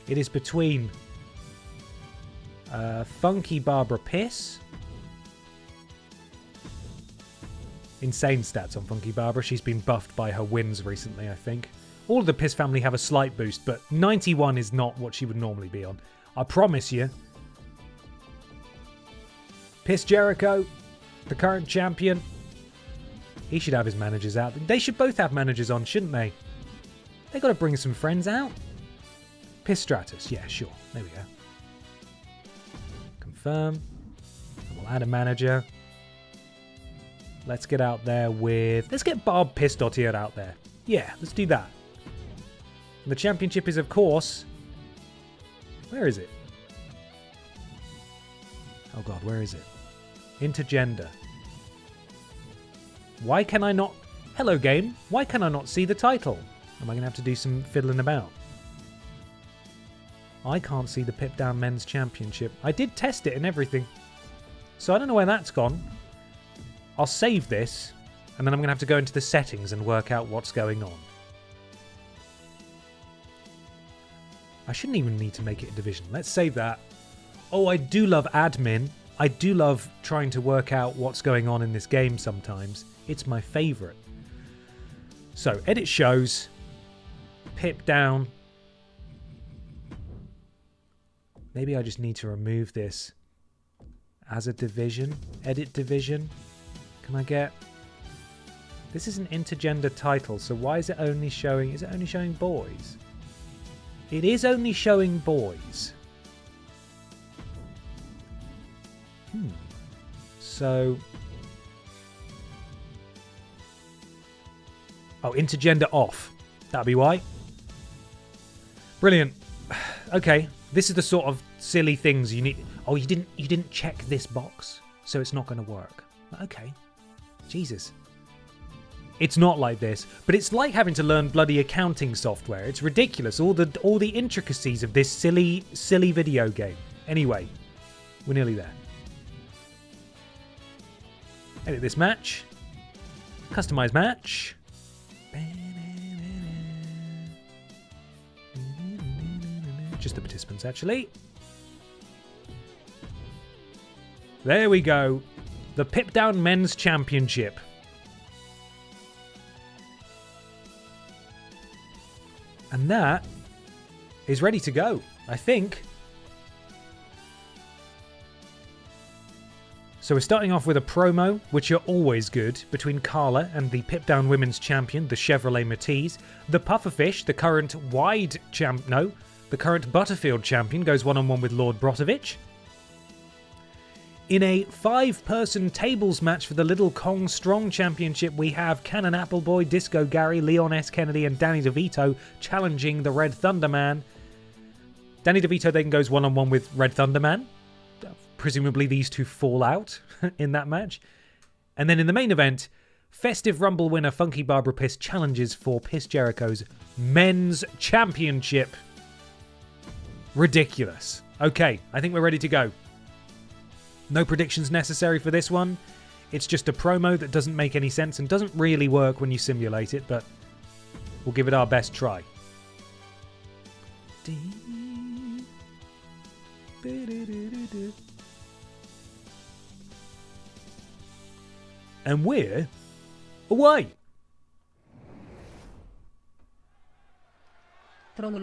It is between Funky Barbara Piss. Insane stats on Funky Barbara. She's been buffed by her wins recently, I think. All of the Piss family have a slight boost, but 91 is not what she would normally be on. I promise you. Piss Jericho, the current champion. He should have his managers out. They should both have managers on, shouldn't they? They got to bring some friends out. Piss Stratus, yeah, sure. There we go. Confirm. We'll add a manager. Let's get out there with... Let's get Barb Piss Dottier out there. Yeah, let's do that. And the championship is, of course... Where is it? Oh god, where is it? Intergender. Why can I not... Hello, game. Why can I not see the title? Am I going to have to do some fiddling about? I can't see the Pip Down Men's Championship. I did test it and everything. So I don't know where that's gone. I'll save this, and then I'm going to have to go into the settings and work out what's going on. I shouldn't even need to make it a division. Let's save that. Oh, I do love admin. I do love trying to work out what's going on in this game sometimes. It's my favourite. So, edit shows. Pip down. Maybe I just need to remove this as a division. Edit division. Can I get... This is an intergender title, so why is it only showing... Is it only showing boys? It is only showing boys. So... Oh, intergender off. That'd be why. Brilliant. Okay, this is the sort of silly things you need... Oh, you didn't check this box, so it's not going to work. Okay. Jesus. It's not like this, but it's like having to learn bloody accounting software. It's ridiculous. All the intricacies of this silly video game. Anyway, we're nearly there. Edit this match. Customize match. Just the participants, actually. There we go. The Pip Down Men's Championship. And that is ready to go, I think. So we're starting off with a promo, which are always good, between Carla and the Pip Down Women's Champion, the Chevrolet Matisse. The Pufferfish, the current the current Butterfield Champion, goes one-on-one with Lord Brotovich. In a 5-person tables match for the Little Kong Strong Championship, we have Cannon Appleboy, Disco Gary, Leon S. Kennedy, and Danny DeVito challenging the Red Thunder Man. Danny DeVito then goes one-on-one with Red Thunder Man. Presumably these two fall out in that match. And then in the main event, Festive Rumble winner Funky Barbara Piss challenges for Piss Jericho's Men's Championship. Ridiculous. Okay, I think we're ready to go. No predictions necessary for this one. It's just a promo that doesn't make any sense and doesn't really work when you simulate it, but we'll give it our best try. And we're away. I'm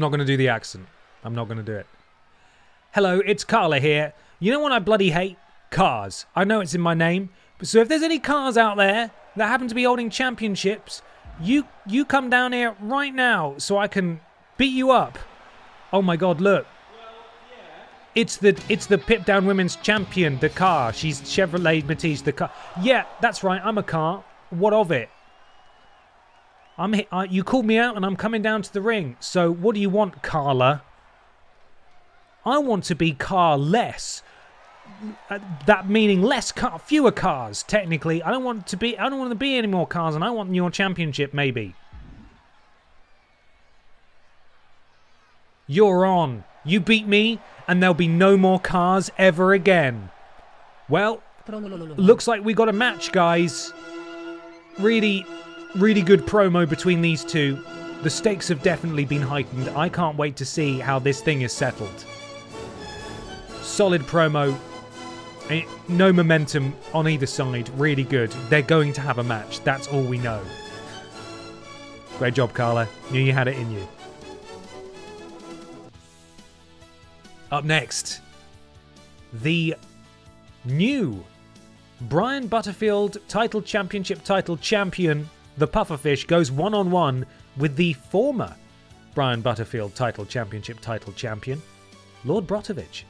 not going to do the accent. I'm not going to do it. Hello, it's Carla here. You know what I bloody hate? Cars. I know it's in my name. So if there's any cars out there that happen to be holding championships, you come down here right now so I can beat you up. Oh my god, look. It's the Pip Down Women's Champion, the car. She's Chevrolet Matisse, the car. Yeah, that's right. I'm a car. What of it? You called me out and I'm coming down to the ring. So what do you want, Carla? I want to be car-less. That meaning fewer cars, technically. I don't want to be any more cars, and I want your championship, maybe. You're on. You beat me, and there'll be no more cars ever again. Well, looks like we got a match, guys. Really, really good promo between these two. the stakes have definitely been heightened. I can't wait to see how this thing is settled. Solid promo. No momentum on either side. Really good. They're going to have a match. That's all we know. Great job, Carla. Knew you had it in you. Up next, the new Brian Butterfield Title Championship title champion, the Pufferfish, goes one-on-one with the former Brian Butterfield Title Championship title champion, Lord Brotovich.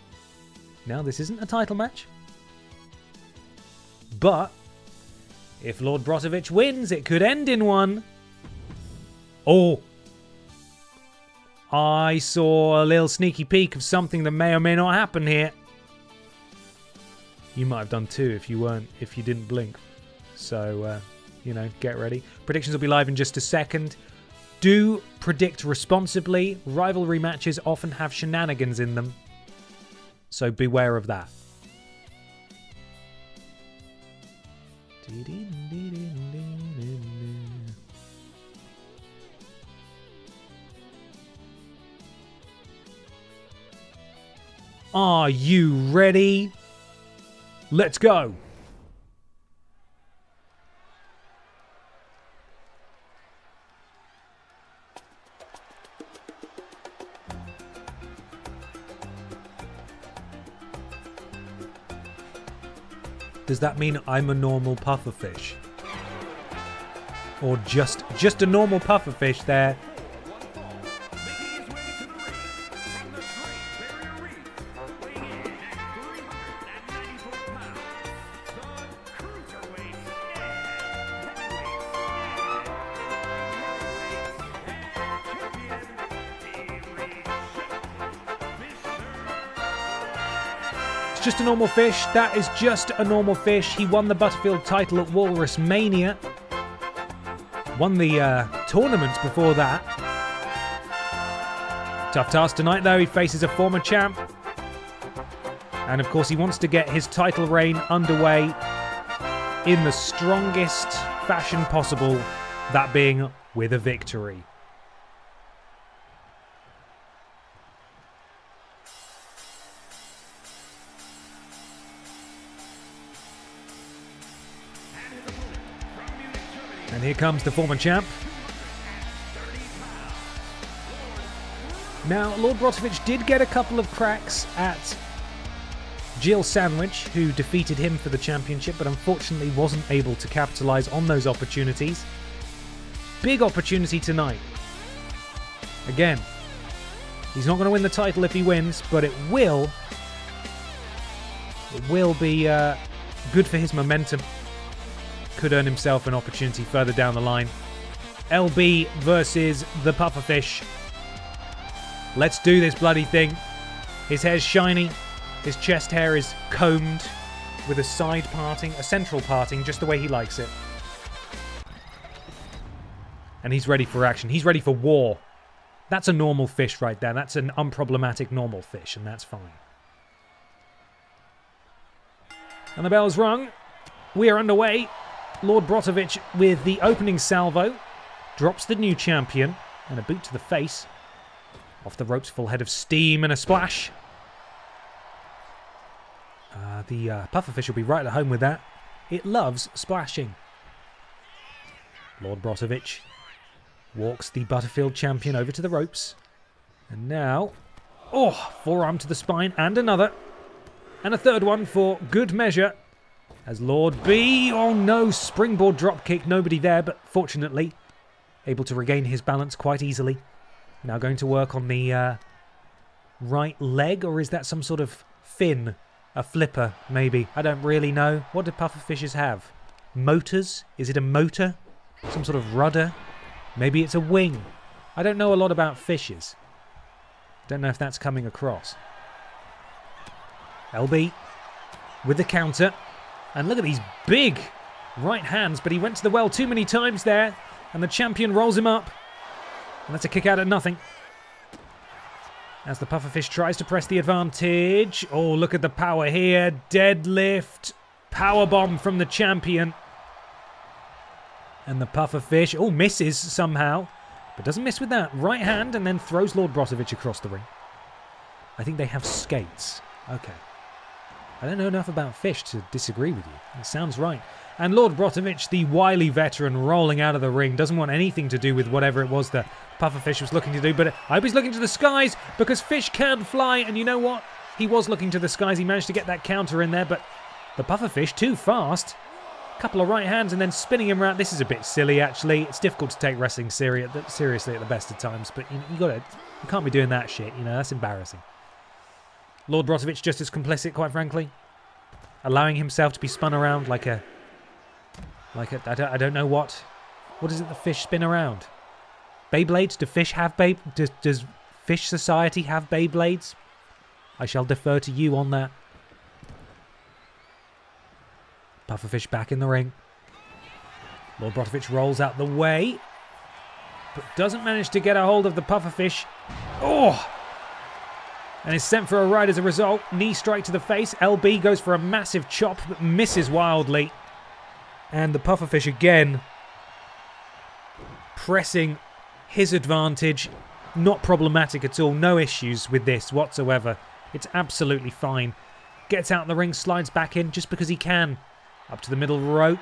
Now, this isn't a title match, but if Lord Brotovich wins, it could end in one. Oh, I saw a little sneaky peek of something that may or may not happen here. You might have done too if you didn't blink. So, get ready. Predictions will be live in just a second. Do predict responsibly. Rivalry matches often have shenanigans in them, so beware of that. Are you ready? Let's go. Does that mean I'm a normal pufferfish? Or just a normal pufferfish there? Just a normal fish. That is just a normal fish. He won the Butterfield title at Walrus Mania. Won the tournaments before that. Tough task tonight, though. He faces a former champ. And, of course, he wants to get his title reign underway in the strongest fashion possible, that being with a victory. And here comes the former champ. Now, Lord Brotovich did get a couple of cracks at Jill Sandwich, who defeated him for the championship, but unfortunately wasn't able to capitalise on those opportunities. Big opportunity tonight. Again, he's not going to win the title if he wins, but it will be good for his momentum. Could earn himself an opportunity further down the line. LB versus the Pufferfish. Let's do this bloody thing. His hair's shiny. His chest hair is combed with a side parting, a central parting, just the way he likes it. And he's ready for action. He's ready for war. That's a normal fish right there. That's an unproblematic normal fish, and that's fine. And the bell's rung. We are underway. Lord Brotovich with the opening salvo. Drops the new champion. And a boot to the face. Off the ropes, full head of steam and a splash. The Pufferfish will be right at home with that. It loves splashing. Lord Brotovich walks the Butterfield champion over to the ropes. And now... oh, forearm to the spine and another. And a third one for good measure. As Lord B... oh no, springboard dropkick. Nobody there, but fortunately able to regain his balance quite easily. Now going to work on the right leg, or is that some sort of fin? A flipper, maybe. I don't really know. What do pufferfishes have? Motors? Is it a motor? Some sort of rudder? Maybe it's a wing. I don't know a lot about fishes. Don't know if that's coming across. LB with the counter. And look at these big right hands, but he went to the well too many times there. And the champion rolls him up. And that's a kick out at nothing. As the Pufferfish tries to press the advantage. Oh, look at the power here. Deadlift. Powerbomb from the champion. And the Pufferfish, oh, misses somehow. But doesn't miss with that. Right hand and then throws Lord Brotovich across the ring. I think they have skates. Okay. I don't know enough about Fish to disagree with you. It sounds right. And Lord Brotovich, the wily veteran, rolling out of the ring, doesn't want anything to do with whatever it was that Pufferfish was looking to do. But I hope he's looking to the skies because Fish can fly. And you know what? He was looking to the skies. He managed to get that counter in there. But the Pufferfish, too fast. Couple of right hands and then spinning him around. This is a bit silly, actually. It's difficult to take wrestling seriously at the best of times. But you can't be doing that shit. You know, that's embarrassing. Lord Brotovich just as complicit, quite frankly. Allowing himself to be spun around like a I don't know what is it the Fish spin around? Beyblades? Do Fish have does Fish Society have Beyblades? I shall defer to you on that. Pufferfish back in the ring. Lord Brotovich rolls out the way, but doesn't manage to get a hold of the Pufferfish. Oh! And is sent for a ride as a result. Knee strike to the face. LB goes for a massive chop, but misses wildly. And the Pufferfish again pressing his advantage. Not problematic at all. No issues with this whatsoever. It's absolutely fine. Gets out in the ring, slides back in just because he can. Up to the middle rope.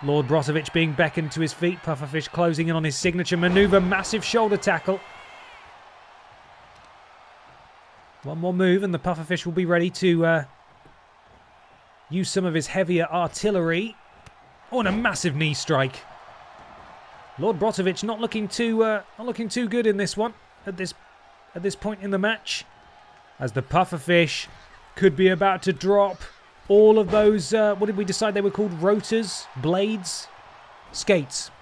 Lord Brotovich being beckoned to his feet. Pufferfish closing in on his signature maneuver. Massive shoulder tackle. One more move and the Pufferfish will be ready to use some of his heavier artillery. Oh, and a massive knee strike. Lord Brotovich not looking too good in this one at this point in the match, as the Pufferfish could be about to drop all of those. What did we decide they were called? Rotors, blades, skates.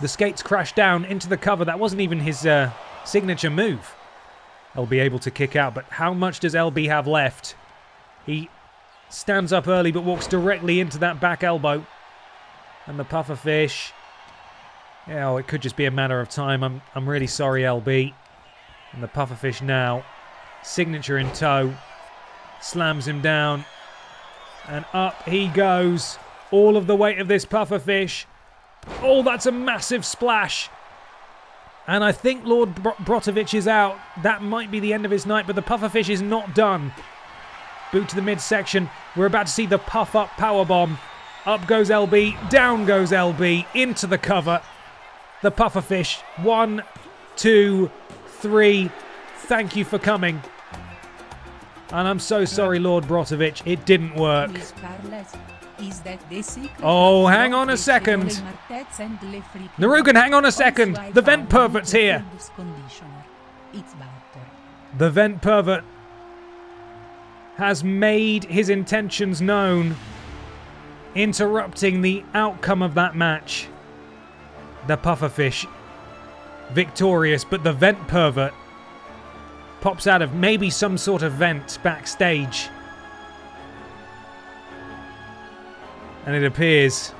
The skates crash down into the cover. That wasn't even his signature move. LB able to kick out, but how much does LB have left? He stands up early but walks directly into that back elbow. And the Pufferfish, yeah, it could just be a matter of time. I'm really sorry, LB. And the Pufferfish now, signature in tow, slams him down. And up he goes. All of the weight of this Pufferfish. Oh, that's a massive splash. And I think Lord Brotovich is out. That might be the end of his night, but the Pufferfish is not done. Boot to the midsection. We're about to see the puff-up powerbomb. Up goes LB, down goes LB, into the cover. The Pufferfish, 1, 2, 3. Thank you for coming. And I'm so sorry, Lord Brotovich. It didn't work. Oh, hang on a second. Narugan, hang on a second. The vent pervert's here. The vent pervert has made his intentions known, interrupting the outcome of that match. The Pufferfish victorious, but the vent pervert pops out of maybe some sort of vent backstage. And it appears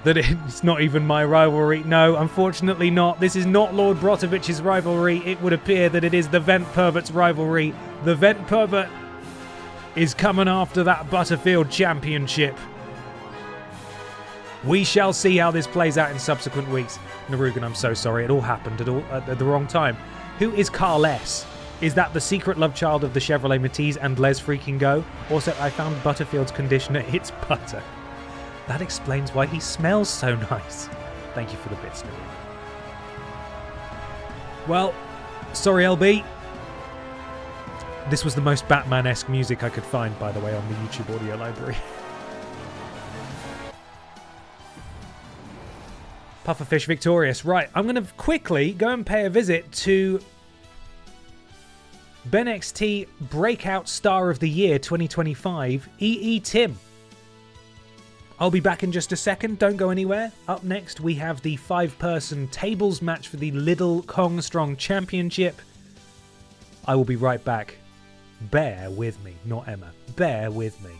that it's not even my rivalry. No, unfortunately not. This is not Lord Brotovich's rivalry. It would appear that it is the Vent Pervert's rivalry. The Vent Pervert is coming after that Butterfield Championship. We shall see how this plays out in subsequent weeks. Narugan, I'm so sorry. It all happened at the wrong time. Who is Carl S? Is that the secret love child of the Chevrolet Matiz and Les Freaking Go? Also, I found Butterfield's conditioner. It's butter. That explains why he smells so nice. Thank you for the bits, Narugan. Well, sorry, LB. This was the most Batman-esque music I could find, by the way, on the YouTube audio library. Pufferfish victorious. Right, I'm going to quickly go and pay a visit to BENXT Breakout Star of the Year 2025, EE Tim. I'll be back in just a second. Don't go anywhere. Up next, we have the 5-person tables match for the Little Kong Strong Championship. I will be right back. Bear with me, not Emma. Bear with me.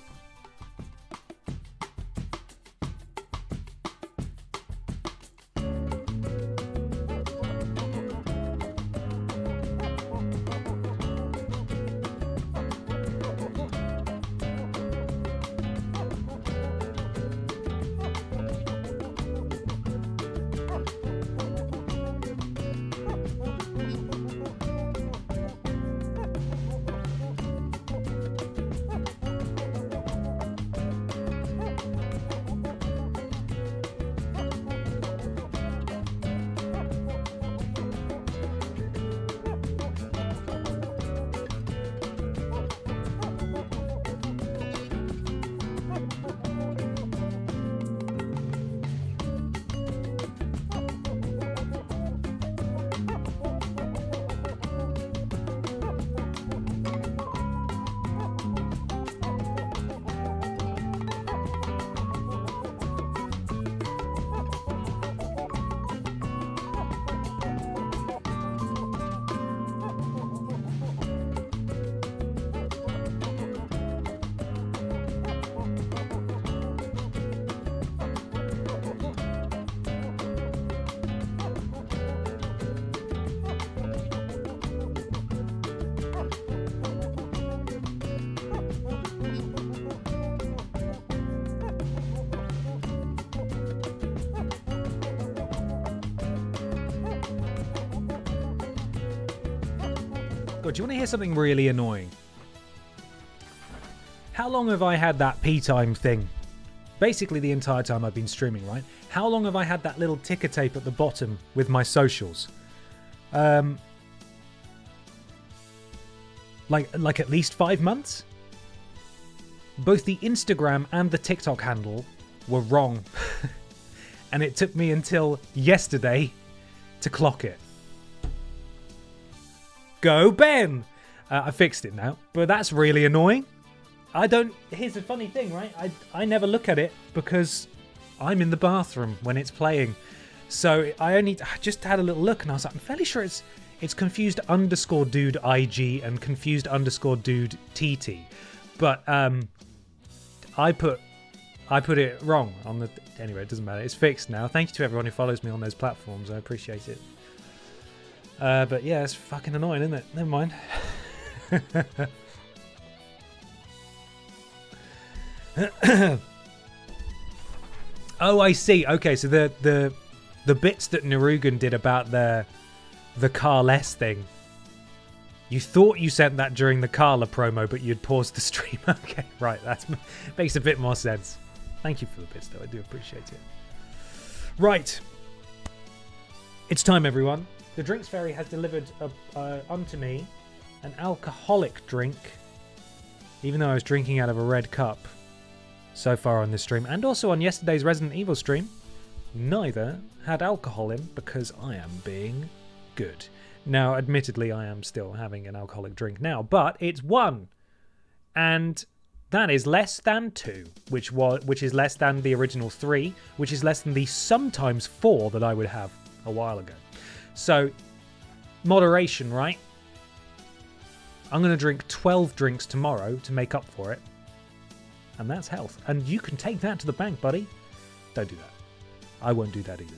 Oh, do you want to hear something really annoying? How long have I had that P time thing? Basically the entire time I've been streaming, right? How long have I had that little ticker tape at the bottom with my socials? Like at least 5 months? Both the Instagram and the TikTok handle were wrong. And it took me until yesterday to clock it. Go Ben! I fixed it now, but that's really annoying. Here's the funny thing, right? I never look at it because I'm in the bathroom when it's playing. So I just had a little look and I was like, I'm fairly sure it's confused underscore dude IG and confused underscore dude TT. But I put it wrong on the... Anyway, it doesn't matter. It's fixed now. Thank you to everyone who follows me on those platforms. I appreciate it. But yeah, it's fucking annoying, isn't it? Never mind. Oh, I see. Okay, so the bits that Narugan did about the Carless thing. You thought you sent that during the Carla promo, but you'd paused the stream. Okay, right. That makes a bit more sense. Thank you for the bits, though. I do appreciate it. Right. It's time, everyone. The Drinks Fairy has delivered unto me an alcoholic drink, even though I was drinking out of a red cup so far on this stream, and also on yesterday's Resident Evil stream. Neither had alcohol in because I am being good. Now, admittedly, I am still having an alcoholic drink now, but it's 1. And that is less than 2, which is less than the original 3, which is less than the sometimes 4 that I would have a while ago. So, moderation, right? I'm going to drink 12 drinks tomorrow to make up for it. And that's health. And you can take that to the bank, buddy. Don't do that. I won't do that either.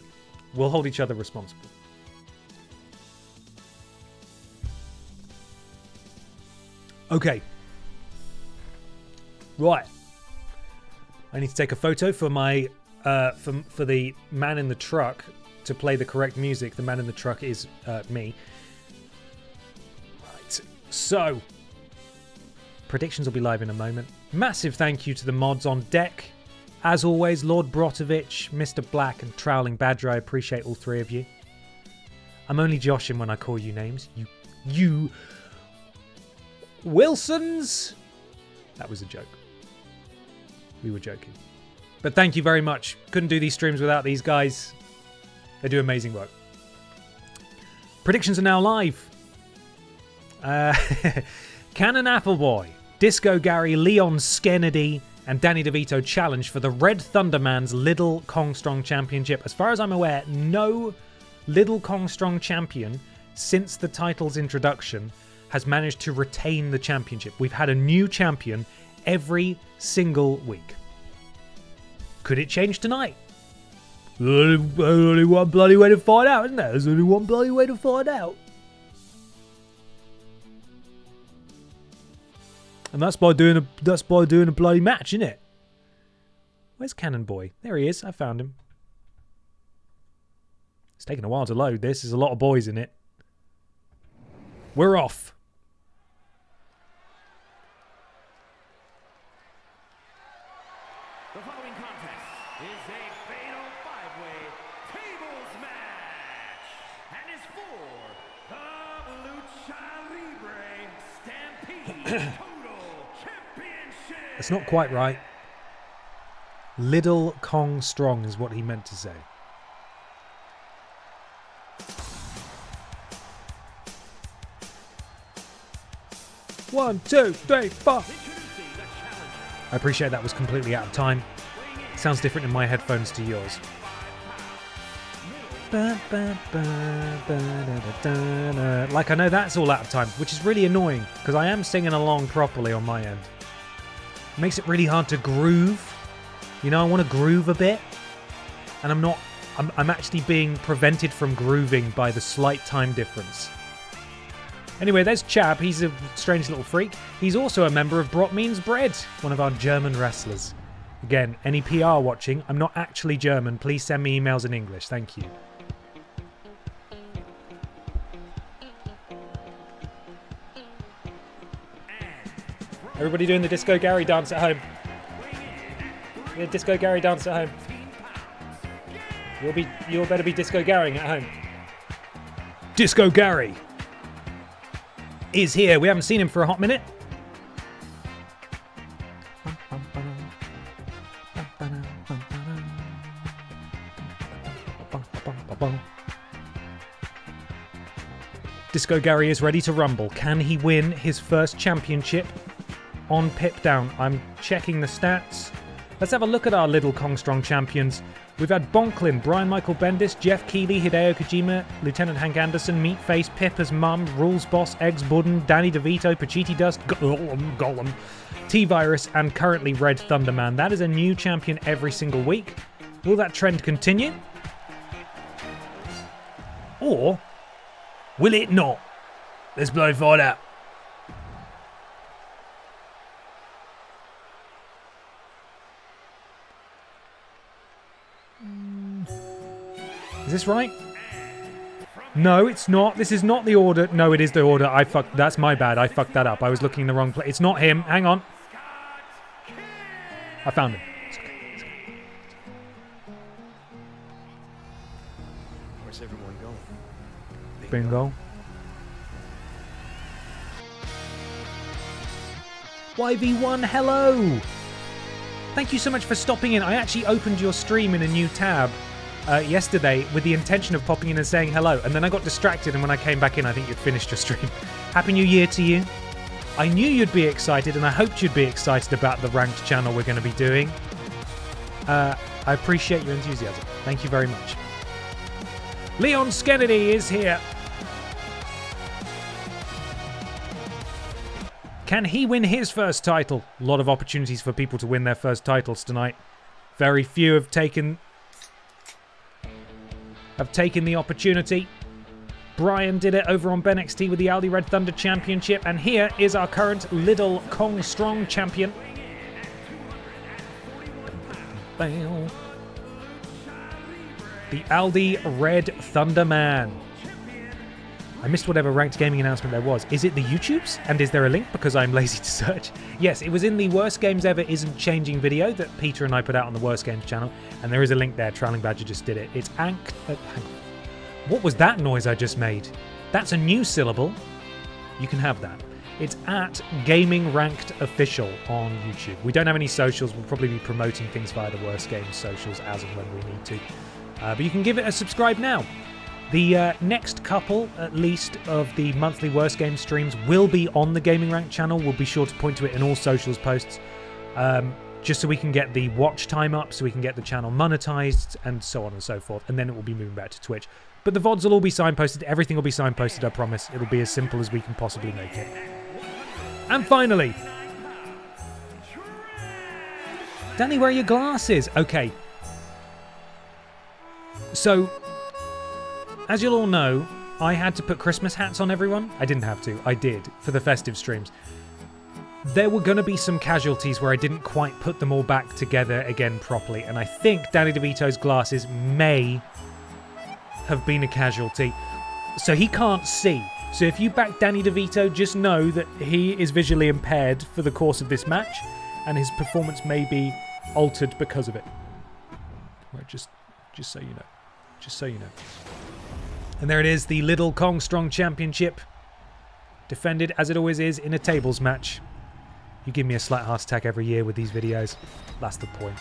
We'll hold each other responsible. Okay. Right. I need to take a photo for my for the man in the truck to play the correct music. The man in the truck is me. Right. So, predictions will be live in a moment. Massive thank you to the mods on deck. As always, Lord Brotovich, Mr. Black, and Trowling Badger. I appreciate all 3 of you. I'm only joshing when I call you names. You Wilsons. That was a joke. We were joking. But thank you very much. Couldn't do these streams without these guys. They do amazing work. Predictions are now live. Cannon Appleboy, Disco Gary, Leon Skennedy, and Danny DeVito challenge for the Red Thunderman's Little Kong Strong Championship. As far as I'm aware, no Little Kong Strong champion since the title's introduction has managed to retain the championship. We've had a new champion every single week. Could it change tonight? There's only one bloody way to find out, isn't there? There's only one bloody way to find out. And that's by doing a bloody match, isn't it? Where's Cannon Boy? There he is. I found him. It's taking a while to load this. There's a lot of boys in it. We're off. The following contest is a fatal 5-way tables match and is for the Lucha Libre Stampede Total Championship. It's not quite right. Little Kong Strong is what he meant to say. One, two, three, four. I appreciate that was completely out of time. Sounds different in my headphones to yours. Like, I know that's all out of time, which is really annoying because I am singing along properly on my end. It makes it really hard to groove. You know, I want to groove a bit, and I'm actually being prevented from grooving by the slight time difference. Anyway, there's Chab. He's a strange little freak. He's also a member of Brot Means Bread, one of our German wrestlers. Again, any PR watching, I'm not actually German. Please send me emails in English. Thank you. Everybody doing the Disco Gary dance at home. Yeah, Disco Gary dance at home. You'll better be Disco Garying at home. Disco Gary is here. We haven't seen him for a hot minute. Disco Gary is ready to rumble. Can he win his first championship on Pip Down? I'm checking the stats. Let's have a look at our Little Kong Strong champions. We've had Bonklin, Brian Michael Bendis, Jeff Keighley, Hideo Kojima, Lieutenant Hank Anderson, Meatface, Pippa's Mum, Rules Boss, Eggs Budden, Danny DeVito, Pachiti Dust, Gollum, T-Virus, and currently Red Thunderman. That is a new champion every single week. Will that trend continue? Or will it not? Let's bloody find out. Is this right? No, it's not. This is not the order. No, it is the order. That's my bad. I fucked that up. I was looking in the wrong place. It's not him. Hang on. I found him. It's okay. It's okay. Where's everyone going? Bingo. YV1, hello! Thank you so much for stopping in. I actually opened your stream in a new tab yesterday with the intention of popping in and saying hello, and then I got distracted, and when I came back in, I think you'd finished your stream. Happy New Year to you. I knew you'd be excited, and I hoped you'd be excited about the ranked channel we're going to be doing. I appreciate your enthusiasm. Thank you very much. Leon Skennedy is here. Can he win his first title? A lot of opportunities for people to win their first titles tonight. Very few have taken the opportunity. Brian did it over on BENXT with the Aldi Red Thunder Championship, and here is our current Little Kong Strong champion. The Aldi Red Thunder Man. I missed whatever ranked gaming announcement there was. Is it the YouTubes? And is there a link? Because I'm lazy to search. Yes, it was in the Worst Games Ever Isn't Changing video that Peter and I put out on the Worst Games channel. And there is a link there. Trailing Badger just did it. It's what was that noise I just made? That's a new syllable. You can have that. It's at Gaming Ranked Official on YouTube. We don't have any socials. We'll probably be promoting things via the Worst Games socials as and when we need to. But you can give it a subscribe now. The next couple, at least, of the monthly Worst Game streams will be on the Gaming Rank channel. We'll be sure to point to it in all socials posts, just so we can get the watch time up, so we can get the channel monetized, and so on and so forth. And then it will be moving back to Twitch. But the VODs will all be signposted. Everything will be signposted, I promise. It'll be as simple as we can possibly make it. And finally, Danny, where are your glasses? Okay. So, as you'll all know, I had to put Christmas hats on everyone. I didn't have to. I did, for the festive streams. There were going to be some casualties where I didn't quite put them all back together again properly, and I think Danny DeVito's glasses may have been a casualty. So he can't see. So if you back Danny DeVito, just know that he is visually impaired for the course of this match, and his performance may be altered because of it. Right, just so you know. Just so you know. And there it is, the Little Kong Strong Championship. Defended, as it always is, in a tables match. You give me a slight heart attack every year with these videos. That's the point.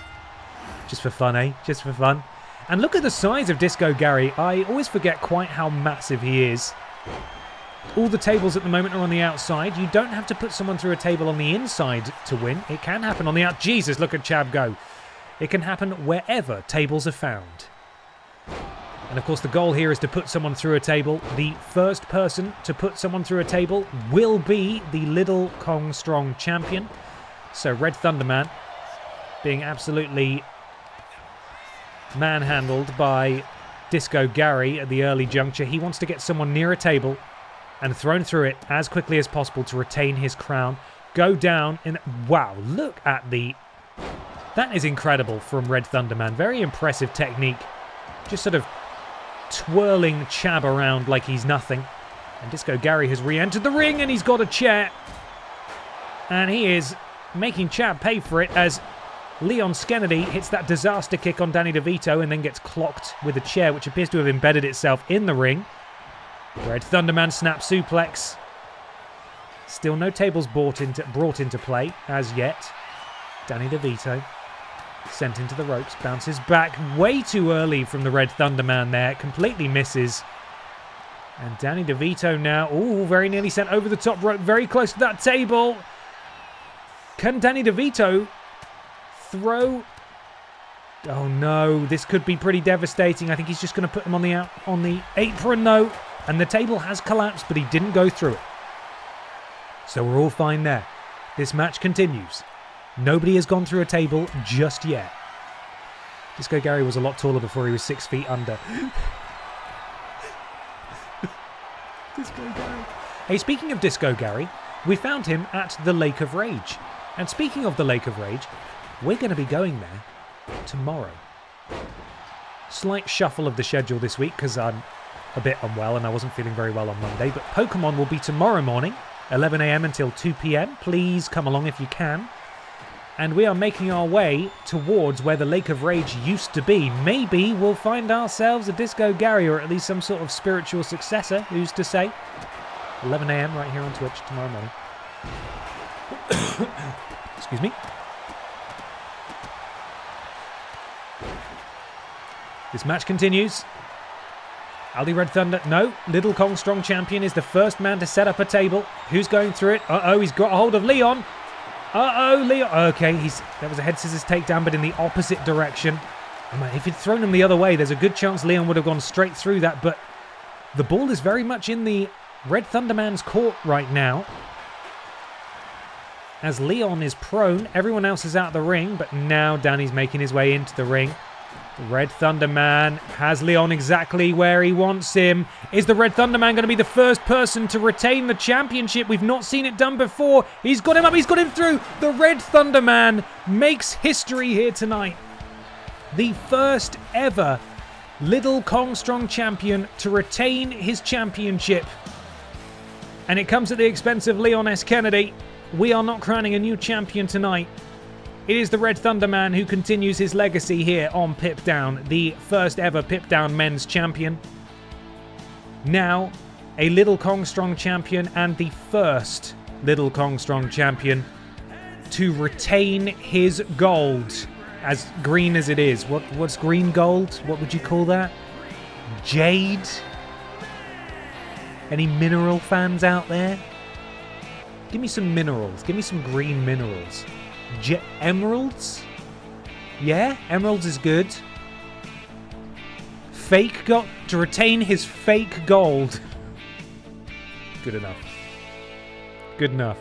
Just for fun, eh? Just for fun. And look at the size of Disco Gary. I always forget quite how massive he is. All the tables at the moment are on the outside. You don't have to put someone through a table on the inside to win. It can happen on the out. Jesus, look at Chab go. It can happen wherever tables are found. And of course the goal here is to put someone through a table. The first person to put someone through a table will be the Little Kong Strong champion. So Red Thunderman being absolutely manhandled by Disco Gary at the early juncture. He wants to get someone near a table and thrown through it as quickly as possible to retain his crown. Go down and wow, look at the... That is incredible from Red Thunderman. Very impressive technique. Just sort of twirling Chab around like he's nothing. And Disco Gary has re-entered the ring and he's got a chair. And he is making Chad pay for it as Leon Skennedy hits that disaster kick on Danny DeVito and then gets clocked with a chair, which appears to have embedded itself in the ring. Red Thunderman snap suplex. Still no tables brought into play as yet. Danny DeVito sent into the ropes, bounces back way too early from the Red Thunderman there, completely misses. And Danny DeVito now, very nearly sent over the top rope, very close to that table. Can Danny DeVito throw? Oh no, this could be pretty devastating. I think he's just going to put him on the apron though. And the table has collapsed, but he didn't go through it. So we're all fine there. This match continues. Nobody has gone through a table just yet. Disco Gary was a lot taller before he was 6 feet under. Disco Gary. Hey, speaking of Disco Gary, we found him at the Lake of Rage. And speaking of the Lake of Rage, we're going to be going there tomorrow. Slight shuffle of the schedule this week because I'm a bit unwell and I wasn't feeling very well on Monday. But Pokémon will be tomorrow morning, 11 a.m. until 2 p.m. Please come along if you can. And we are making our way towards where the Lake of Rage used to be. Maybe we'll find ourselves a Disco Gary, or at least some sort of spiritual successor, who's to say. 11 a.m. right here on Twitch tomorrow morning. Excuse me. This match continues. Aldi Red Thunder, no. Little Kong Strong Champion is the first man to set up a table. Who's going through it? Uh-oh, he's got a hold of Leon. Uh-oh, Leon. Okay, that was a head scissors takedown, but in the opposite direction. If he'd thrown him the other way, there's a good chance Leon would have gone straight through that, but the ball is very much in the Red Thunderman's court right now. As Leon is prone, everyone else is out of the ring, but now Danny's making his way into the ring. The Red Thunderman has Leon exactly where he wants him. Is the Red Thunderman going to be the first person to retain the championship? We've not seen it done before. He's got him up. He's got him through. The Red Thunderman makes history here tonight. The first ever Little Kong Strong champion to retain his championship. And it comes at the expense of Leon S. Kennedy. We are not crowning a new champion tonight. It is the Red Thunderman who continues his legacy here on Pip Down, the first ever Pip Down men's champion. Now, a Little Kong Strong champion and the first Little Kong Strong champion to retain his gold, as green as it is. What's green gold? What would you call that? Jade? Any mineral fans out there? Give me some minerals. Give me some green minerals. Emeralds? Yeah, emeralds is good. Fake gold. To retain his fake gold. Good enough. Good enough.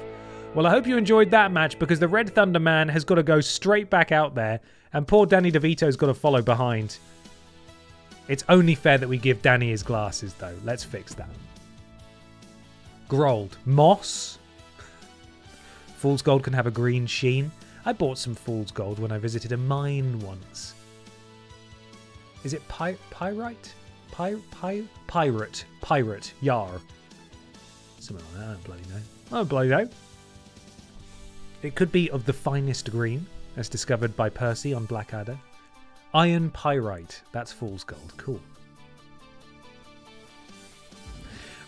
Well, I hope you enjoyed that match, because the Red Thunderman has got to go straight back out there, and poor Danny DeVito's got to follow behind. It's only fair that we give Danny his glasses, though. Let's fix that. Grold. Moss? Fool's Gold can have a green sheen. I bought some Fool's Gold when I visited a mine once. Is it pyrite? Pirate. Yar. Something like that. I don't bloody know. It could be of the finest green, as discovered by Percy on Blackadder. Iron Pyrite. That's Fool's Gold. Cool.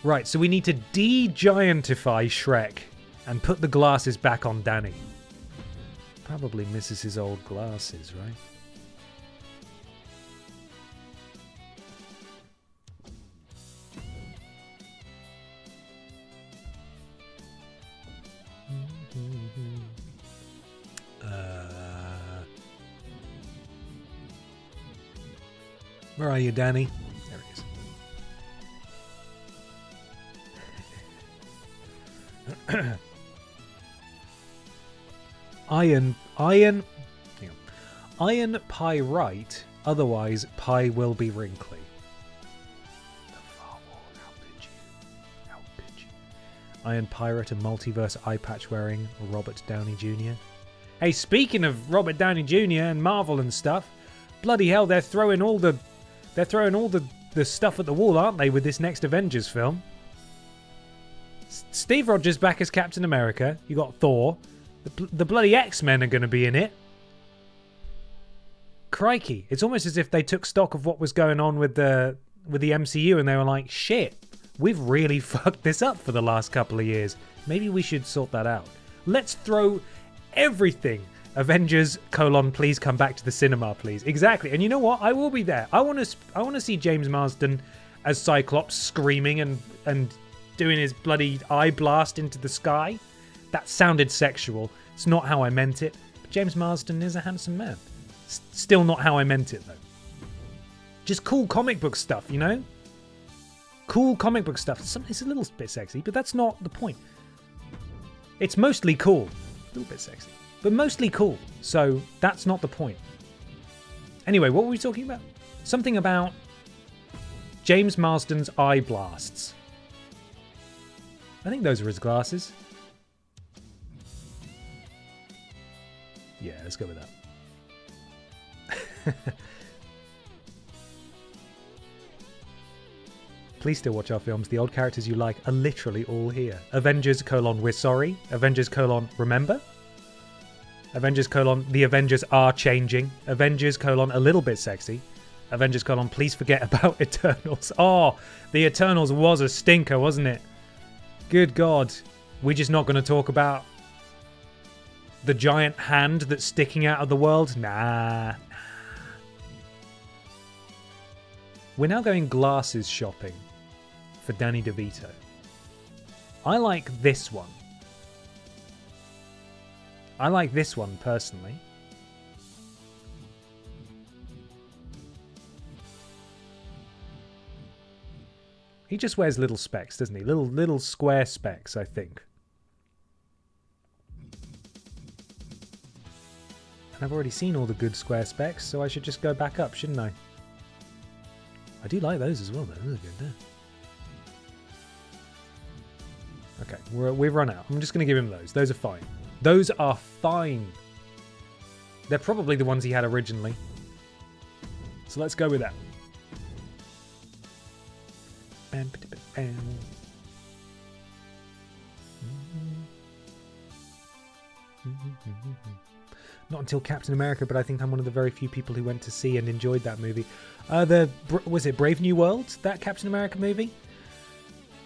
Right, so we need to de-giantify Shrek and put the glasses back on Danny. Probably misses his old glasses, right? Where are you, Danny? There he is. Iron pyrite, otherwise pie will be wrinkly. The far wall, how could you? Iron Pirate, a multiverse eye patch wearing Robert Downey Jr. Hey, speaking of Robert Downey Jr. and Marvel and stuff, bloody hell, they're throwing all the stuff at the wall, aren't they, with this next Avengers film? Steve Rogers back as Captain America. You got Thor. The bloody X-Men are going to be in it. Crikey. It's almost as if they took stock of what was going on with the MCU and they were like, shit, we've really fucked this up for the last couple of years. Maybe we should sort that out. Let's throw everything. Avengers, please come back to the cinema, please. Exactly. And you know what? I will be there. I want to see James Marsden as Cyclops screaming and doing his bloody eye blast into the sky. That sounded sexual. It's not how I meant it. But James Marsden is a handsome man. Still not how I meant it, though. Just cool comic book stuff, you know? Cool comic book stuff. It's a little bit sexy, but that's not the point. It's mostly cool. A little bit sexy, but mostly cool. So that's not the point. Anyway, what were we talking about? Something about James Marsden's eye blasts. I think those are his glasses. Yeah, let's go with that. Please still watch our films. The old characters you like are literally all here. Avengers, we're sorry. Avengers, remember. Avengers, the Avengers are changing. Avengers, a little bit sexy. Avengers, please forget about Eternals. Oh, the Eternals was a stinker, wasn't it? Good God. We're just not going to talk about the giant hand that's sticking out of the world? Nah. We're now going glasses shopping for Danny DeVito. I like this one. I like this one personally. He just wears little specs, doesn't he? Little square specs, I think. And I've already seen all the good square specs, so I should just go back up, shouldn't I? I do like those as well, though. Those are good there. Okay, we've run out. I'm just going to give him those. Those are fine. Those are fine. They're probably the ones he had originally. So let's go with that. Not until Captain America, but I think I'm one of the very few people who went to see and enjoyed that movie. Was it Brave New World, that Captain America movie?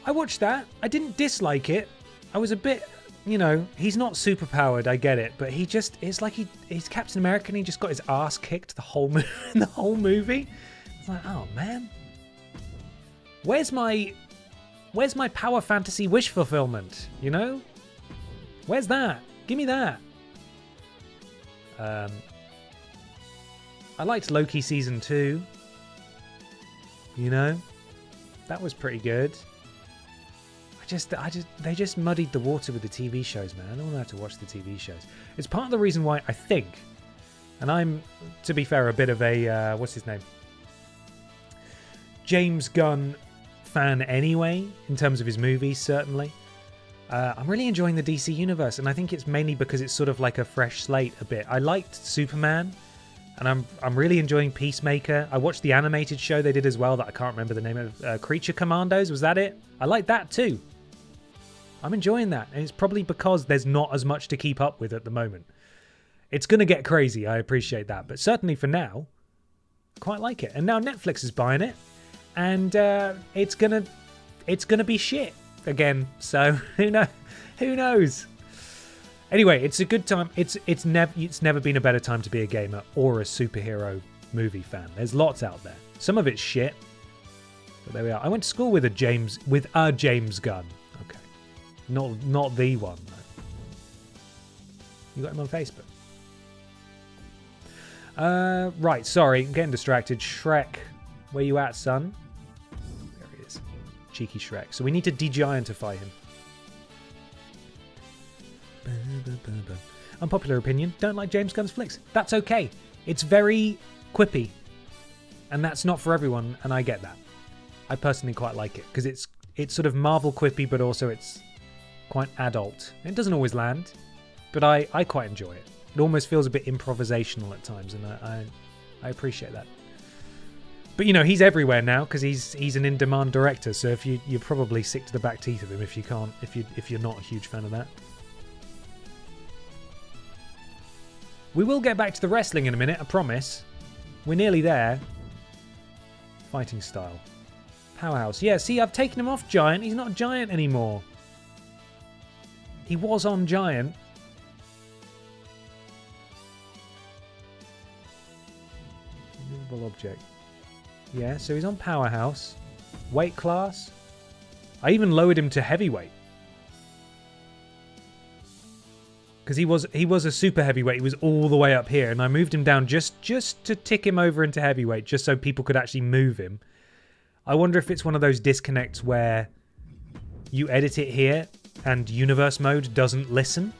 I watched that. I didn't dislike it. I was a bit, you know, he's not super powered, I get it, but it's like he's Captain America and he just got his ass kicked the whole movie. It's like, oh man. Where's my power fantasy wish fulfillment, you know? Where's that? Give me that. I liked Loki season 2. You know, that was pretty good. They just muddied the water with the TV shows, man. I don't have to watch the TV shows. It's part of the reason why I think, and I'm, to be fair, a bit of a what's his name, James Gunn fan anyway, in terms of his movies, certainly. I'm really enjoying the DC universe, and I think it's mainly because it's sort of like a fresh slate a bit. I liked Superman, and I'm really enjoying Peacemaker. I watched the animated show they did as well that I can't remember the name of. Creature Commandos, was that it? I like that too. I'm enjoying that, and it's probably because there's not as much to keep up with at the moment. It's going to get crazy, I appreciate that, but certainly for now, I quite like it. And now Netflix is buying it, and it's gonna be shit again. So who knows? Anyway, it's a good time. It's never been a better time to be a gamer or a superhero movie fan. There's lots out there. Some of it's shit, but there we are. I went to school with a James Gunn. Okay, not the one though. You got him on Facebook. Right. Sorry, I'm getting distracted. Shrek, where you at, son? There he is, cheeky Shrek. So we need to de-giantify him. Unpopular opinion, don't like James Gunn's flicks. That's okay. It's very quippy, and that's not for everyone, and I get that. I personally quite like it because it's sort of Marvel quippy, but also it's quite adult. It doesn't always land, but I quite enjoy it. It almost feels a bit improvisational at times, and I appreciate that. But you know, he's everywhere now because he's an in-demand director. So if you're probably sick to the back teeth of him if you're not a huge fan of that. We will get back to the wrestling in a minute, I promise. We're nearly there. Fighting style. Powerhouse. Yeah, see, I've taken him off Giant. He's not Giant anymore. He was on Giant. Movable object. Yeah, so he's on Powerhouse. Weight class. I even lowered him to heavyweight. Because he was a super heavyweight. He was all the way up here. And I moved him down just to tick him over into heavyweight. Just so people could actually move him. I wonder if it's one of those disconnects where you edit it here and universe mode doesn't listen.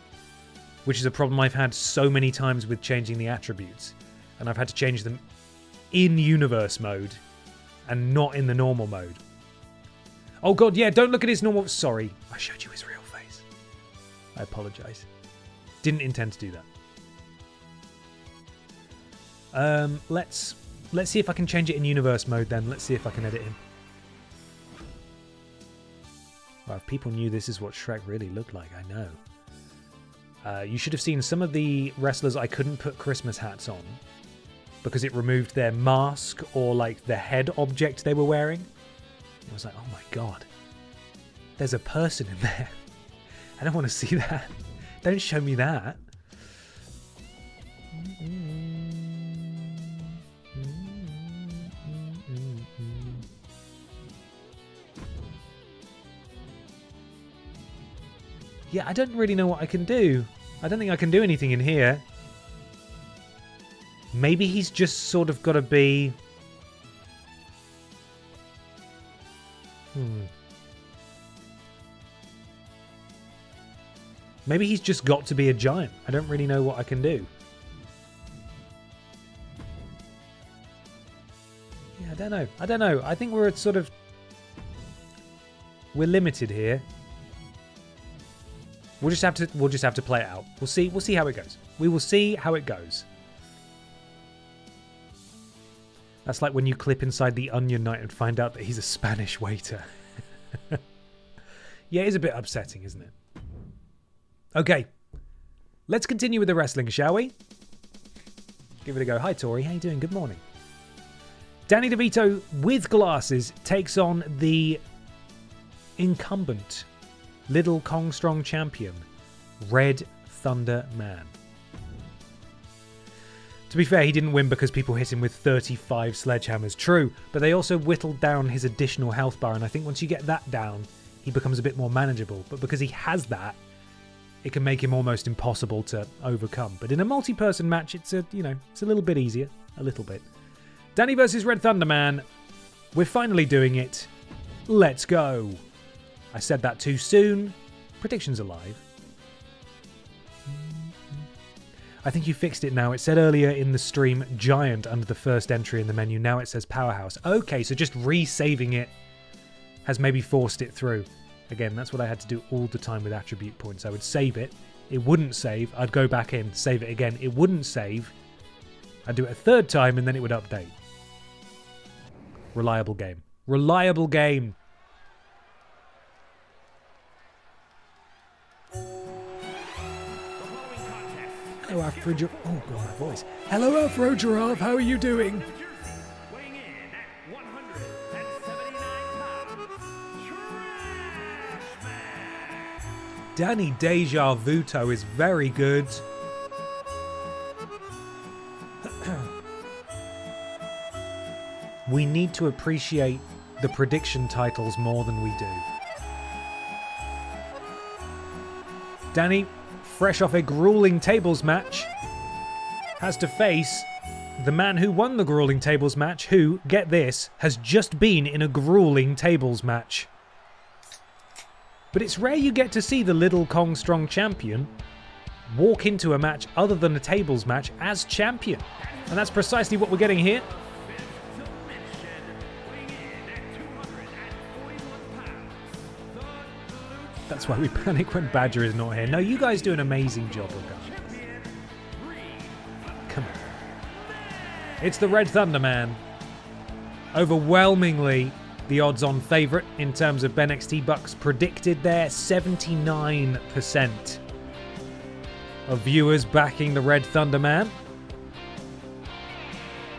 Which is a problem I've had so many times with changing the attributes. And I've had to change them in universe mode and not in the normal mode. Oh god, yeah, don't look at his normal... Sorry, I showed you his real face. I apologise. Didn't intend to do that. Let's see if I can change it in universe mode then. Let's see if I can edit him. Well, if people knew this is what Shrek really looked like, I know. You should have seen some of the wrestlers I couldn't put Christmas hats on because it removed their mask or like the head object they were wearing. I was like, oh my god, there's a person in there. I don't want to see that. Don't show me that. Yeah, I don't really know what I can do. I don't think I can do anything in here. Maybe he's just sort of got to be... Maybe he's just got to be a giant. I don't really know what I can do. Yeah, I don't know. I think we're at sort of... We're limited here. We'll just have to play it out. We'll see how it goes. We will see how it goes. That's like when you clip inside the Onion Knight and find out that he's a Spanish waiter. Yeah, it is a bit upsetting, isn't it? Okay, let's continue with the wrestling, shall we? Give it a go. Hi, Tori. How you doing? Good morning. Danny DeVito, with glasses, takes on the incumbent Little Kong Strong champion, Red Thunder Man. To be fair, he didn't win because people hit him with 35 sledgehammers. True, but they also whittled down his additional health bar, and I think once you get that down, he becomes a bit more manageable. But because he has that, it can make him almost impossible to overcome. But in a multi-person match, it's a little bit easier. A little bit. Danny versus Red Thunder Man. We're finally doing it. Let's go. I said that too soon. Predictions are live. I think you fixed it now. It said earlier in the stream, Giant under the first entry in the menu. Now it says Powerhouse. Okay, so just re-saving it has maybe forced it through. Again, that's what I had to do all the time with attribute points. I would save it. It wouldn't save. I'd go back in, save it again. It wouldn't save. I'd do it a third time and then it would update. Reliable game. Reliable game. Hello, Afro Giraffe. Oh, God, my voice. Hello, Afro Giraffe. How are you doing? Weighing in at 179 pounds, Trash Man. Danny Deja Vuto is very good. We need to appreciate the prediction titles more than we do. Danny, fresh off a grueling tables match, has to face the man who won the grueling tables match, who, get this, has just been in a grueling tables match. But it's rare you get to see the Little Kong Strong champion walk into a match other than a tables match as champion. And that's precisely what we're getting here. That's why we panic when Badger is not here. No, you guys do an amazing job regardless. Come on. It's the Red Thunder Man. Overwhelmingly, the odds-on favourite in terms of BENXT Bucks predicted there. 79% of viewers backing the Red Thunder Man.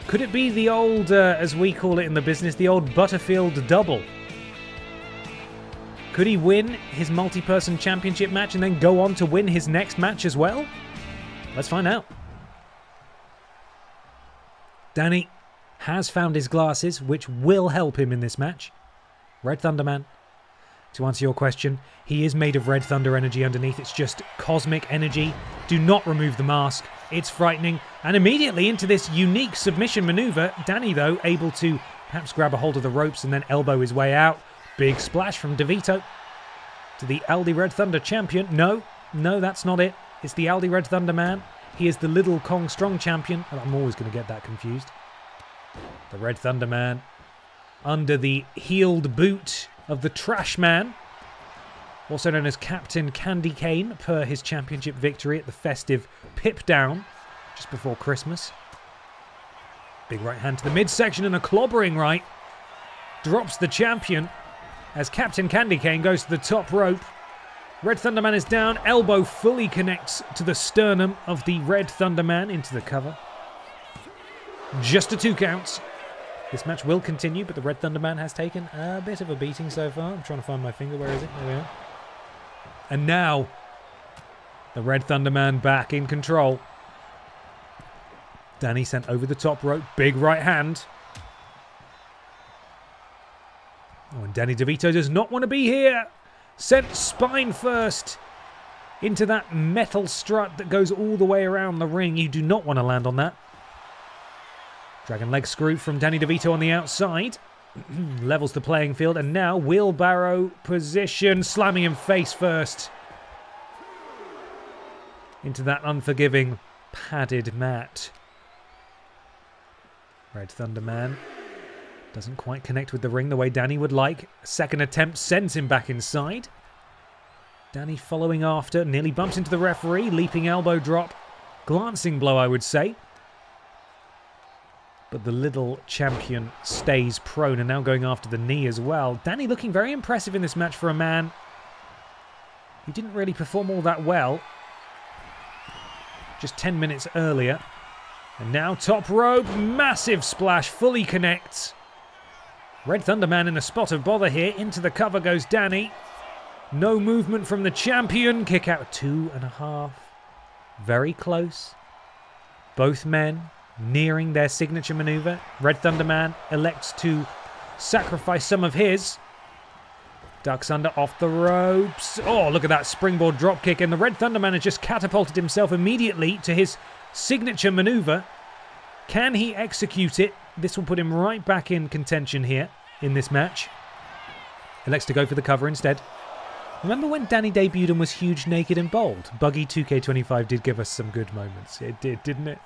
Could it be the old, as we call it in the business, the old Butterfield double? Could he win his multi-person championship match and then go on to win his next match as well? Let's find out. Danny has found his glasses, which will help him in this match. Red Thunder Man. To answer your question, he is made of Red Thunder energy underneath. It's just cosmic energy. Do not remove the mask. It's frightening. And immediately into this unique submission maneuver. Danny, though, able to perhaps grab a hold of the ropes and then elbow his way out. Big splash from DeVito to the Aldi Red Thunder champion. No, that's not it. It's the Aldi Red Thunder Man. He is the Little Kong Strong champion. And I'm always going to get that confused. The Red Thunder Man under the heeled boot of the Trash Man, also known as Captain Candy Cane, per his championship victory at the festive Pip Down just before Christmas. Big right hand to the midsection and a clobbering right. Drops the champion as Captain Candy Cane goes to the top rope. Red Thunder Man is down. Elbow fully connects to the sternum of the Red Thunder Man into the cover. Just a 2 counts. This match will continue, but the Red Thunder Man has taken a bit of a beating so far. I'm trying to find my finger. Where is it? There we are. And now, the Red Thunder Man back in control. Danny sent over the top rope. Big right hand. Oh, and Danny DeVito does not want to be here. Sent spine first into that metal strut that goes all the way around the ring. You do not want to land on that. Dragon leg screw from Danny DeVito on the outside. Levels the playing field. And now wheelbarrow position. Slamming him face first into that unforgiving padded mat. Red Thunder Man doesn't quite connect with the ring the way Danny would like. Second attempt sends him back inside. Danny following after. Nearly bumps into the referee. Leaping elbow drop. Glancing blow, I would say. But the little champion stays prone and now going after the knee as well. Danny looking very impressive in this match for a man who didn't really perform all that well just 10 minutes earlier. And now top rope, massive splash, fully connects. Red Thunder Man in a spot of bother here. Into the cover goes Danny. No movement from the champion. Kick out 2.5. Very close. Both men nearing their signature maneuver. Red Thunder Man elects to sacrifice some of his. Ducks under off the ropes. Oh, look at that springboard drop kick. And the Red Thunder Man has just catapulted himself immediately to his signature maneuver. Can he execute it? This will put him right back in contention here in this match. Elects to go for the cover instead. Remember when Danny debuted and was huge, naked and bold? Buggy 2K25 did give us some good moments. It did, didn't it?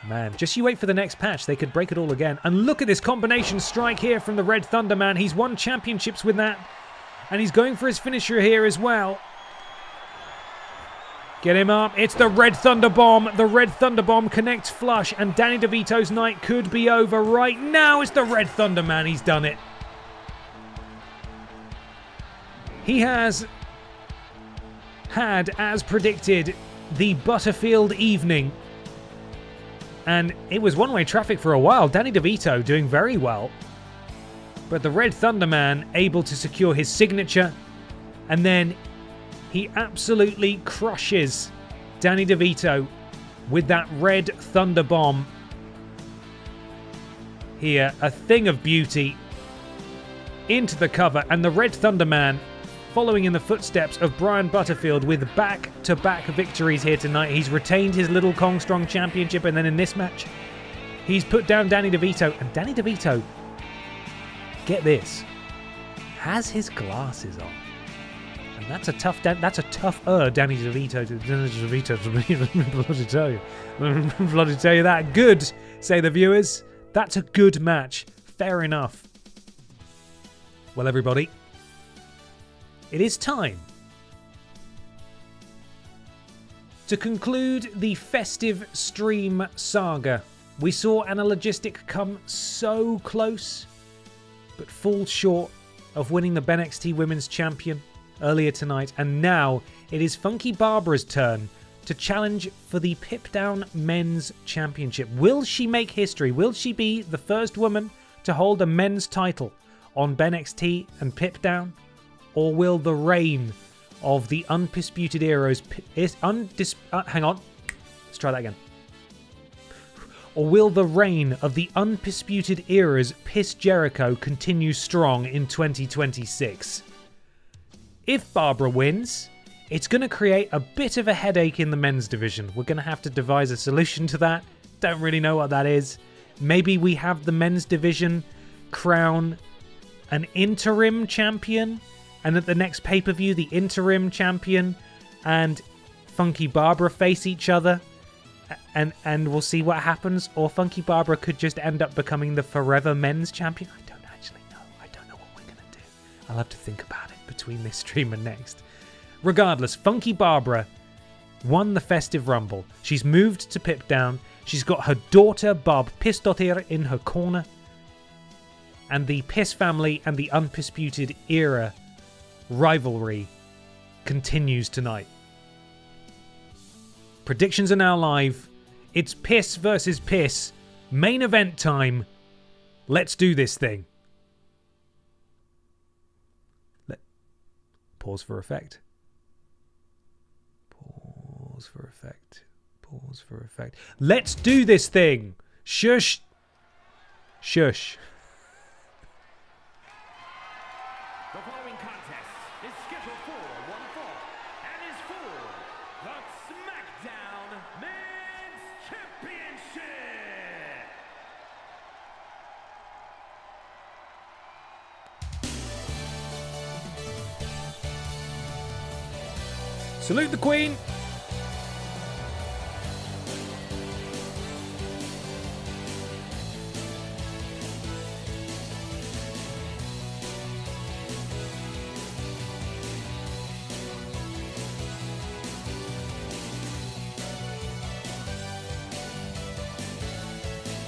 Man, just you wait for the next patch. They could break it all again. And look at this combination strike here from the Red Thunder Man. He's won championships with that. And he's going for his finisher here as well. Get him up. It's the Red Thunder Bomb. The Red Thunder Bomb connects flush. And Danny DeVito's night could be over right now. It's the Red Thunder Man. He's done it. He has had, as predicted, the Butterfield evening. And it was one-way traffic for a while. Danny DeVito doing very well. But the Red Thunder Man able to secure his signature. And then he absolutely crushes Danny DeVito with that Red Thunder Bomb. Here, a thing of beauty. Into the cover. And the Red Thunder Man following in the footsteps of Brian Butterfield with back-to-back victories here tonight. He's retained his Little Kong Strong Championship, and then in this match, he's put down Danny DeVito. And Danny DeVito, get this, has his glasses on. And that's a tougher Danny DeVito to bloody tell you. Bloody tell you that. Good, say the viewers. That's a good match. Fair enough. Well, everybody, it is time to conclude the festive stream saga We saw Anna Logistic come so close, but fall short of winning the BENXT Women's Champion earlier tonight. And now it is Funky Barbara's turn to challenge for the Pip Down Men's Championship. Will she make history? Will she be the first woman to hold a men's title on BENXT and Pip Down? Or will the reign of the undisputed eras hang on, let's try that again. Or will the reign of the undisputed eras Piss Jericho continue strong in 2026? If Barbara wins, it's going to create a bit of a headache in the men's division. We're going to have to devise a solution to that. Don't really know what that is. Maybe we have the men's division crown an interim champion, and at the next pay-per-view, the interim champion and Funky Barbara face each other, and we'll see what happens. Or Funky Barbara could just end up becoming the forever men's champion. I don't actually know. I don't know what we're going to do. I'll have to think about it between this stream and next. Regardless, Funky Barbara won the Festive Rumble. She's moved to Pip Down. She's got her daughter, Barb Pissdottir, in her corner. And the Piss family and the Undisputed Era rivalry continues tonight. Predictions are now live. It's Piss versus Piss. Main event time. Let's do this thing. Pause for effect. Pause for effect. Pause for effect. Let's do this thing. Shush. Shush. The following contest is scheduled for one fall and is for the SmackDown Men's Championship. Salute the Queen.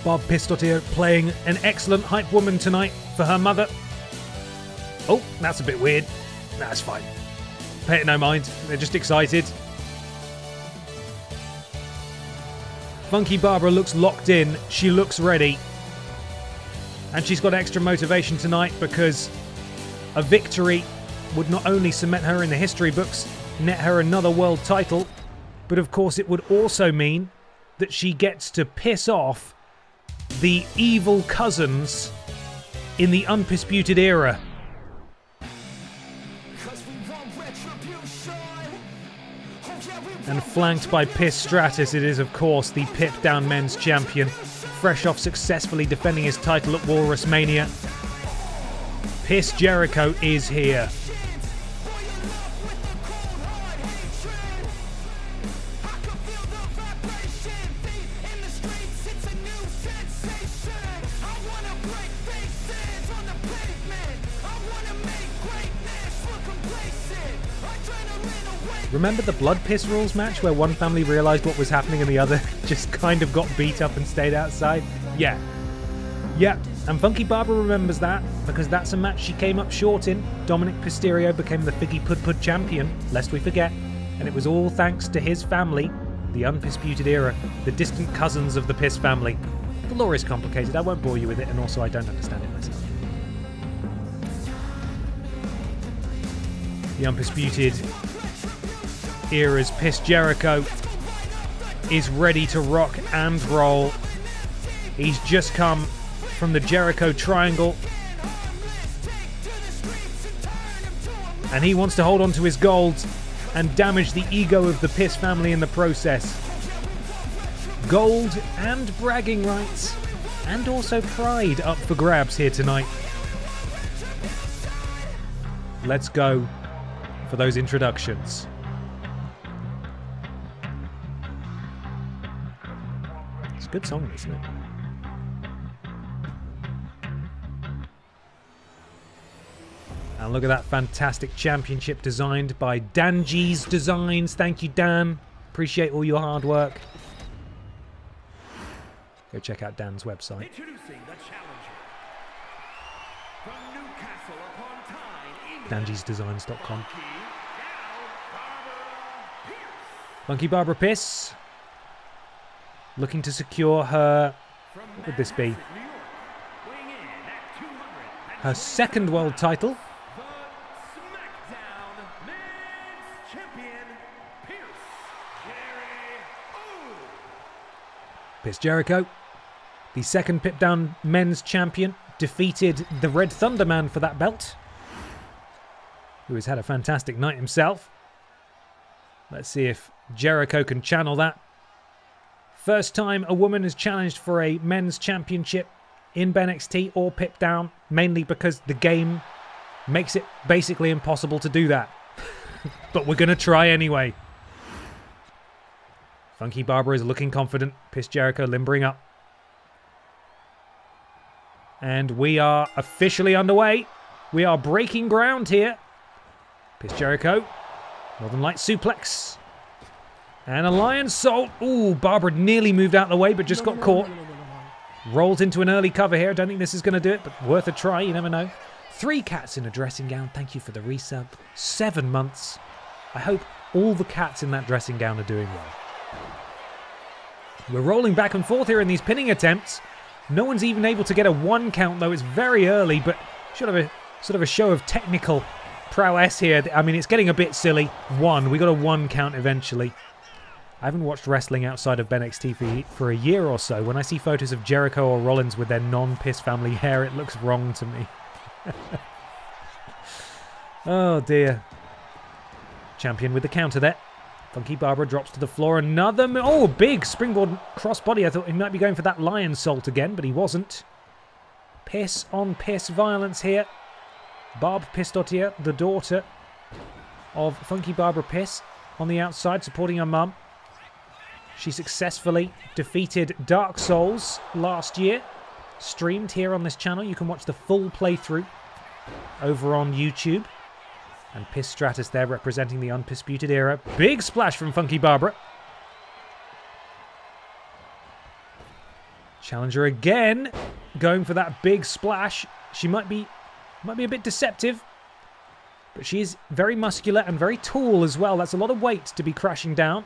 Barb Pissdottir playing an excellent hype woman tonight for her mother. Oh, that's a bit weird. That's fine. Pay it no mind. They're just excited. Funky Barbara looks locked in. She looks ready. And she's got extra motivation tonight because a victory would not only cement her in the history books, net her another world title, but of course it would also mean that she gets to piss off the evil cousins in the Undisputed Era. And flanked by Piss Stratus, it is of course the Pip Down Men's Champion, fresh off successfully defending his title at Walrus Mania. Piss Jericho is here. Remember the Blood Piss Rules match where one family realised what was happening and the other just kind of got beat up and stayed outside? Yeah. Yeah, and Funky Barbara remembers that because that's a match she came up short in. Dominic Mysterio became the Figgy Pud Pud champion, lest we forget, and it was all thanks to his family, the Undisputed Era, the distant cousins of the Piss family. The lore is complicated, I won't bore you with it, and also I don't understand it myself. The Undisputed Era's Piss Jericho is ready to rock and roll. He's just come from the Jericho Triangle and he wants to hold on to his gold and damage the ego of the Piss family in the process. Gold and bragging rights and also pride up for grabs here tonight. Let's go for those introductions. It's a good song, isn't it? And look at that fantastic championship designed by Danji's Designs. Thank you, Dan. Appreciate all your hard work. Go check out Dan's website. Introducing the challenger from Newcastle upon Tyne, England, danjiesdesigns.com. Barbara Pierce. Funky Barbara Pierce looking to secure her, what would this be? New York, weighing in at 200. Her second world title. The SmackDown Men's Champion, Pierce Chris Jericho, the second Pip Down Men's Champion, defeated the Red Thunder Man for that belt, who has had a fantastic night himself. Let's see if Jericho can channel that. First time a woman has challenged for a men's championship in BENXT or Pip Down, mainly because the game makes it basically impossible to do that. But we're going to try anyway. Funky Barbara is looking confident. Piss Jericho limbering up. And we are officially underway. We are breaking ground here. Piss Jericho. Northern Light suplex. And a Lion Salt. Ooh, Barbara nearly moved out of the way, but just got caught. Rolls into an early cover here. I don't think this is going to do it, but worth a try. You never know. 3 cats in a dressing gown. Thank you for the resub. 7 months. I hope all the cats in that dressing gown are doing well. We're rolling back and forth here in these pinning attempts. No one's even able to get a 1 count, though. It's very early, but should have a sort of a show of technical prowess here. I mean, it's getting a bit silly. 1. We got a 1 count eventually. I haven't watched wrestling outside of BENXT for a year or so. When I see photos of Jericho or Rollins with their non-Piss family hair, it looks wrong to me. Oh, dear. Champion with the counter there. Funky Barbara drops to the floor. Another... Oh, big springboard crossbody. I thought he might be going for that Lion Salt again, but he wasn't. Piss on piss violence here. Barb Pistotier, the daughter of Funky Barbara Piss, on the outside, supporting her mum. She successfully defeated Dark Souls last year. Streamed here on this channel. You can watch the full playthrough over on YouTube. And Piss Stratus there representing the Undisputed Era. Big splash from Funky Barbara. Challenger again going for that big splash. She might be a bit deceptive. But she is very muscular and very tall as well. That's a lot of weight to be crashing down.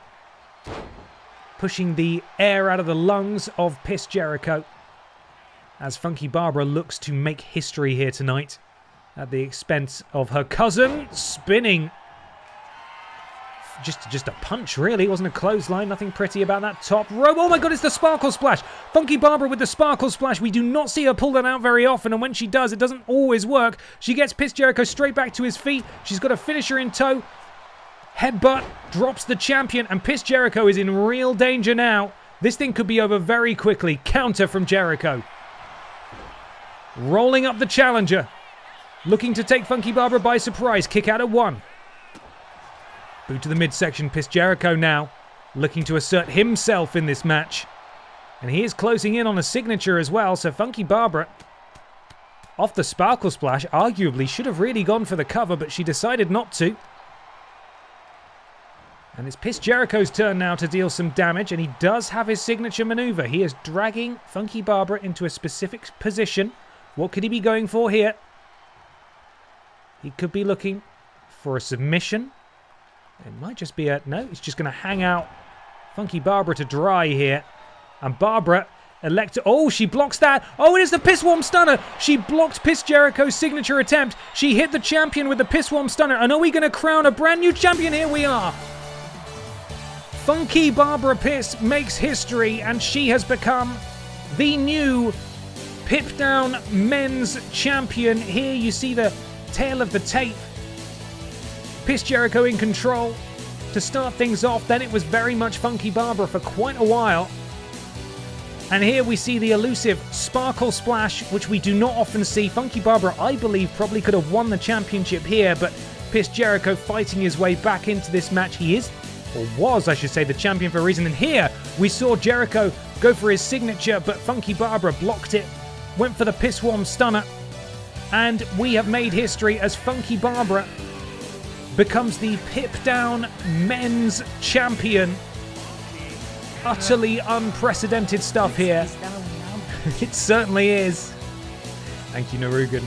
Pushing the air out of the lungs of Piss Jericho. As Funky Barbara looks to make history here tonight. At the expense of her cousin. Spinning. Just a punch, really. It wasn't a clothesline. Nothing pretty about that top rope. Oh my god, it's the Sparkle Splash. Funky Barbara with the Sparkle Splash. We do not see her pull that out very often. And when she does, it doesn't always work. She gets Piss Jericho straight back to his feet. She's got a finisher in tow. Headbutt. Drops the champion. And Piss Jericho is in real danger now. This thing could be over very quickly. Counter from Jericho. Rolling up the challenger. Looking to take Funky Barbara by surprise. Kick out at 1. Boot to the midsection. Piss Jericho now. Looking to assert himself in this match. And he is closing in on a signature as well. So Funky Barbara, off the Sparkle Splash, arguably should have really gone for the cover, but she decided not to. And it's Piss Jericho's turn now to deal some damage, and he does have his signature maneuver. He is dragging Funky Barbara into a specific position. What could he be going for here? He could be looking for a submission. It might just be a... No, he's just going to hang out Funky Barbara to dry here. And Barbara Oh, she blocks that. Oh, it is the Pissworm Stunner. She blocked Piss Jericho's signature attempt. She hit the champion with the Pissworm Stunner. And are we going to crown a brand new champion? Here we are. Funky Barbara Piss makes history, and she has become the new Pip Down Men's Champion. Here you see the tail of the tape. Piss Jericho in control to start things off. Then it was very much Funky Barbara for quite a while. And here we see the elusive Sparkle Splash, which we do not often see. Funky Barbara, I believe, probably could have won the championship here, but Piss Jericho fighting his way back into this match. He is, or was, I should say, the champion for a reason. And here we saw Jericho go for his signature, but Funky Barbara blocked it, went for the Pissworm Stunner. And we have made history as Funky Barbara becomes the Pip Down Men's Champion. Utterly unprecedented stuff here. It certainly is. Thank you, Narugan.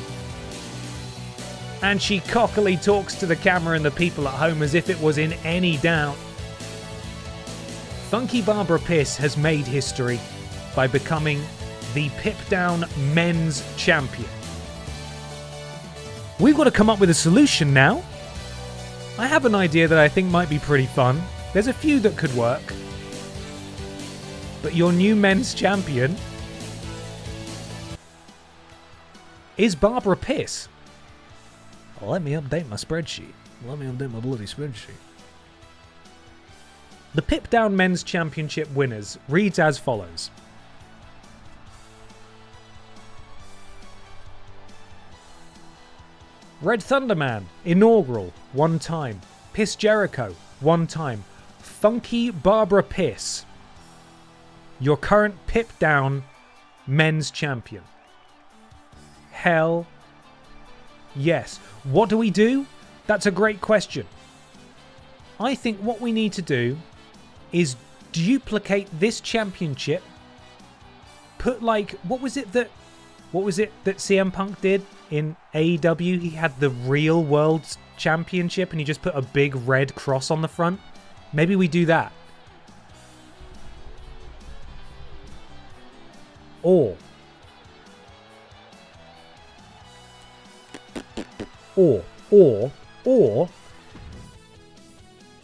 And she cockily talks to the camera and the people at home as if it was in any doubt. Funky Barbara Piss has made history by becoming the Pip Down Men's Champion. We've got to come up with a solution now. I have an idea that I think might be pretty fun. There's a few that could work. But your new men's champion is Barbara Piss. Let me update my spreadsheet. Let me update my bloody spreadsheet. The Pip Down Men's Championship winners reads as follows. Red Thunderman, inaugural, 1 time. Piss Jericho, 1 time. Funky Barbara Piss, your current Pip Down Men's Champion. Hell yes. What do we do? That's a great question. I think what we need to do is duplicate this championship. Put what was it that CM Punk did in AEW? He had the real World Championship and he just put a big red cross on the front. Maybe we do that. Or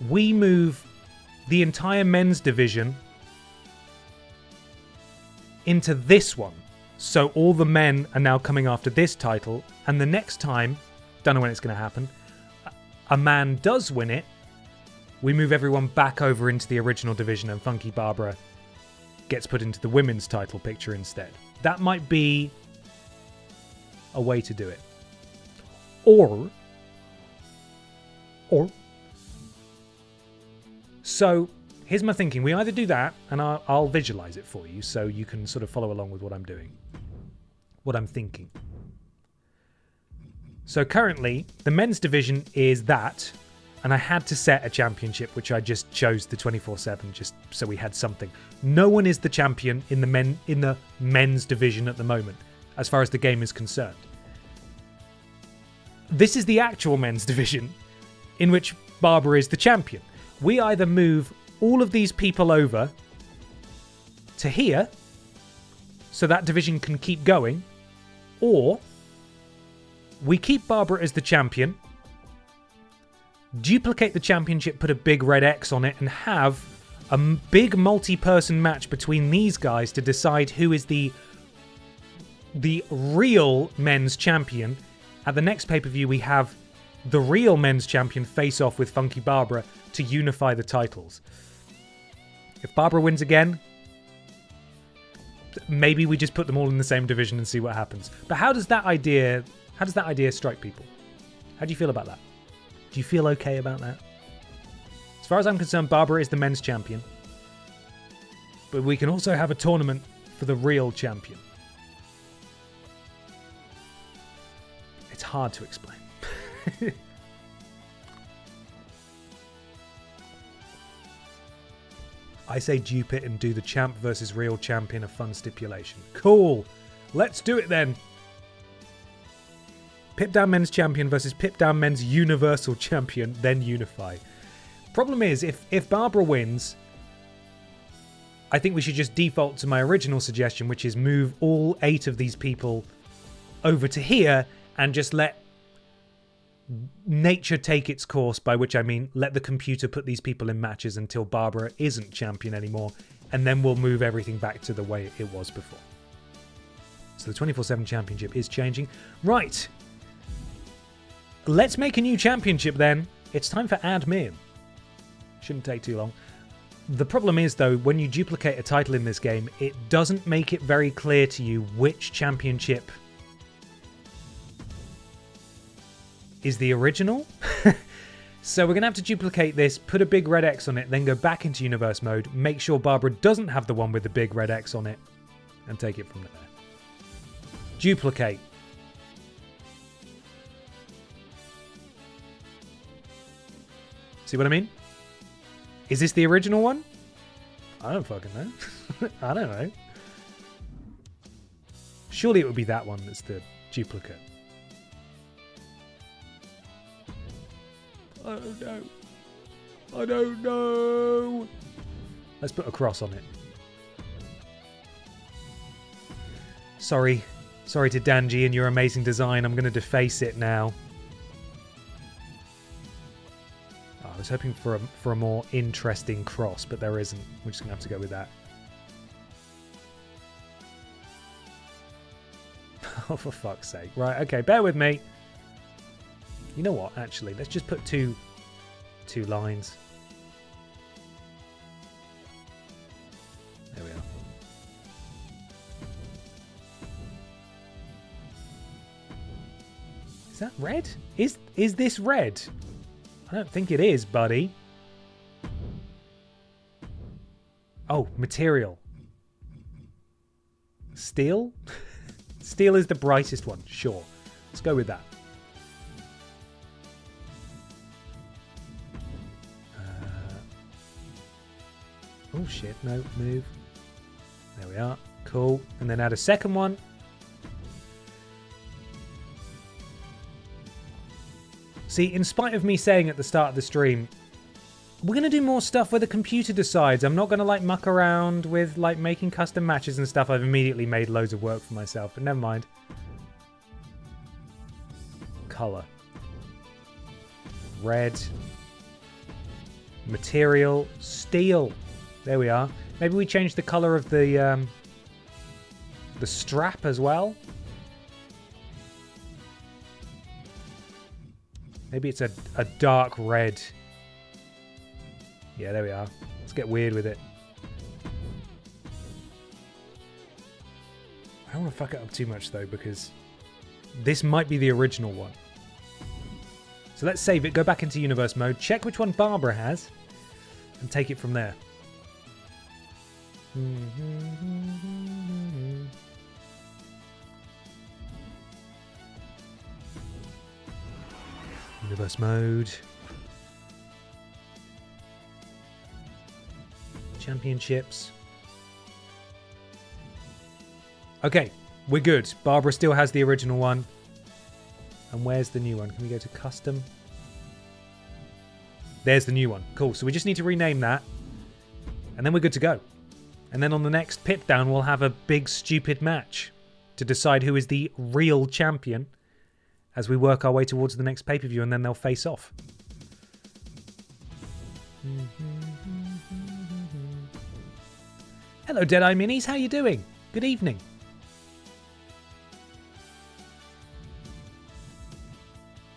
we move the entire men's division into this one. So all the men are now coming after this title, and the next time, don't know when it's going to happen, a man does win it, we move everyone back over into the original division and Funky Barbara gets put into the women's title picture instead. That might be a way to do it. Or so here's my thinking. We either do that, and I'll visualize it for you so you can sort of follow along with what I'm doing, what I'm thinking. So currently, the men's division is that, and I had to set a championship, which I just chose the 24/7 just so we had something. No one is the champion in the men's division at the moment, as far as the game is concerned. This is the actual men's division, in which Barbara is the champion. We either move all of these people over to here, so that division can keep going, or we keep Barbara as the champion, duplicate the championship, put a big red X on it, and have a big multi-person match between these guys to decide who is the real men's champion. At the next pay-per-view, we have the real men's champion face off with Funky Barbara to unify the titles. If Barbara wins again, maybe we just put them all in the same division and see what happens. But how does that idea strike people? How do you feel about that? Do you feel okay about that? As far as I'm concerned, Barbara is the men's champion. But we can also have a tournament for the real champion. It's hard to explain. I say dupe it and do the champ versus real champion, a fun stipulation. Cool. Let's do it then. Pip Down Men's Champion versus Pip Down Men's Universal Champion, then unify. Problem is, if Barbara wins, I think we should just default to my original suggestion, which is move all 8 of these people over to here and just let nature take its course, by which I mean let the computer put these people in matches until Barbara isn't champion anymore, and then we'll move everything back to the way it was before. So the 24/7 championship is changing. Right. Let's make a new championship then. It's time for admin. Shouldn't take too long. The problem is, though, when you duplicate a title in this game, it doesn't make it very clear to you which championship is the original. So we're going to have to duplicate this, put a big red X on it, then go back into universe mode, make sure Barbara doesn't have the one with the big red X on it, and take it from there. Duplicate. See what I mean? Is this the original one? I don't fucking know. I don't know. Surely it would be that one that's the duplicate. I don't know. I don't know. Let's put a cross on it. Sorry. Sorry to Danji and your amazing design. I'm going to deface it now. Oh, I was hoping for a more interesting cross, but there isn't. We're just going to have to go with that. Oh, for fuck's sake. Right, okay, bear with me. You know what, actually, let's just put two lines. There we are. Is that red? Is this red? I don't think it is, buddy. Oh, material. Steel? Steel is the brightest one, sure. Let's go with that. Oh shit, no, move. There we are, cool. And then add a second one. See, in spite of me saying at the start of the stream, we're going to do more stuff where the computer decides. I'm not going to like muck around with like making custom matches and stuff. I've immediately made loads of work for myself, but never mind. Color. Red. Material. Steel. There we are. Maybe we change the color of the strap as well. Maybe it's a dark red. Yeah, there we are. Let's get weird with it. I don't want to fuck it up too much though, because this might be the original one. So let's save it, go back into universe mode, check which one Barbara has, and take it from there. Universe mode. Championships. Okay, we're good. Barbara still has the original one. And where's the new one? Can we go to custom? There's the new one. Cool. So we just need to rename that. And then we're good to go. And then on the next pip down, we'll have a big stupid match to decide who is the real champion as we work our way towards the next pay-per-view, and then they'll face off. Hello, Deadeye Minis. How you doing? Good evening.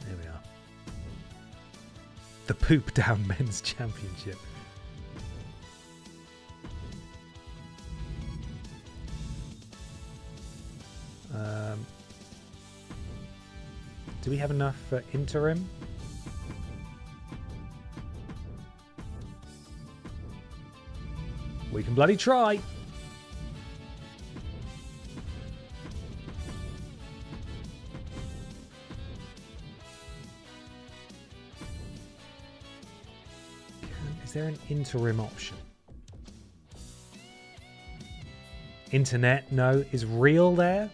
There we are. The Poop Down Men's Championship. Do we have enough for interim? We can bloody try. Is there an interim option? Internet, no. Is real there?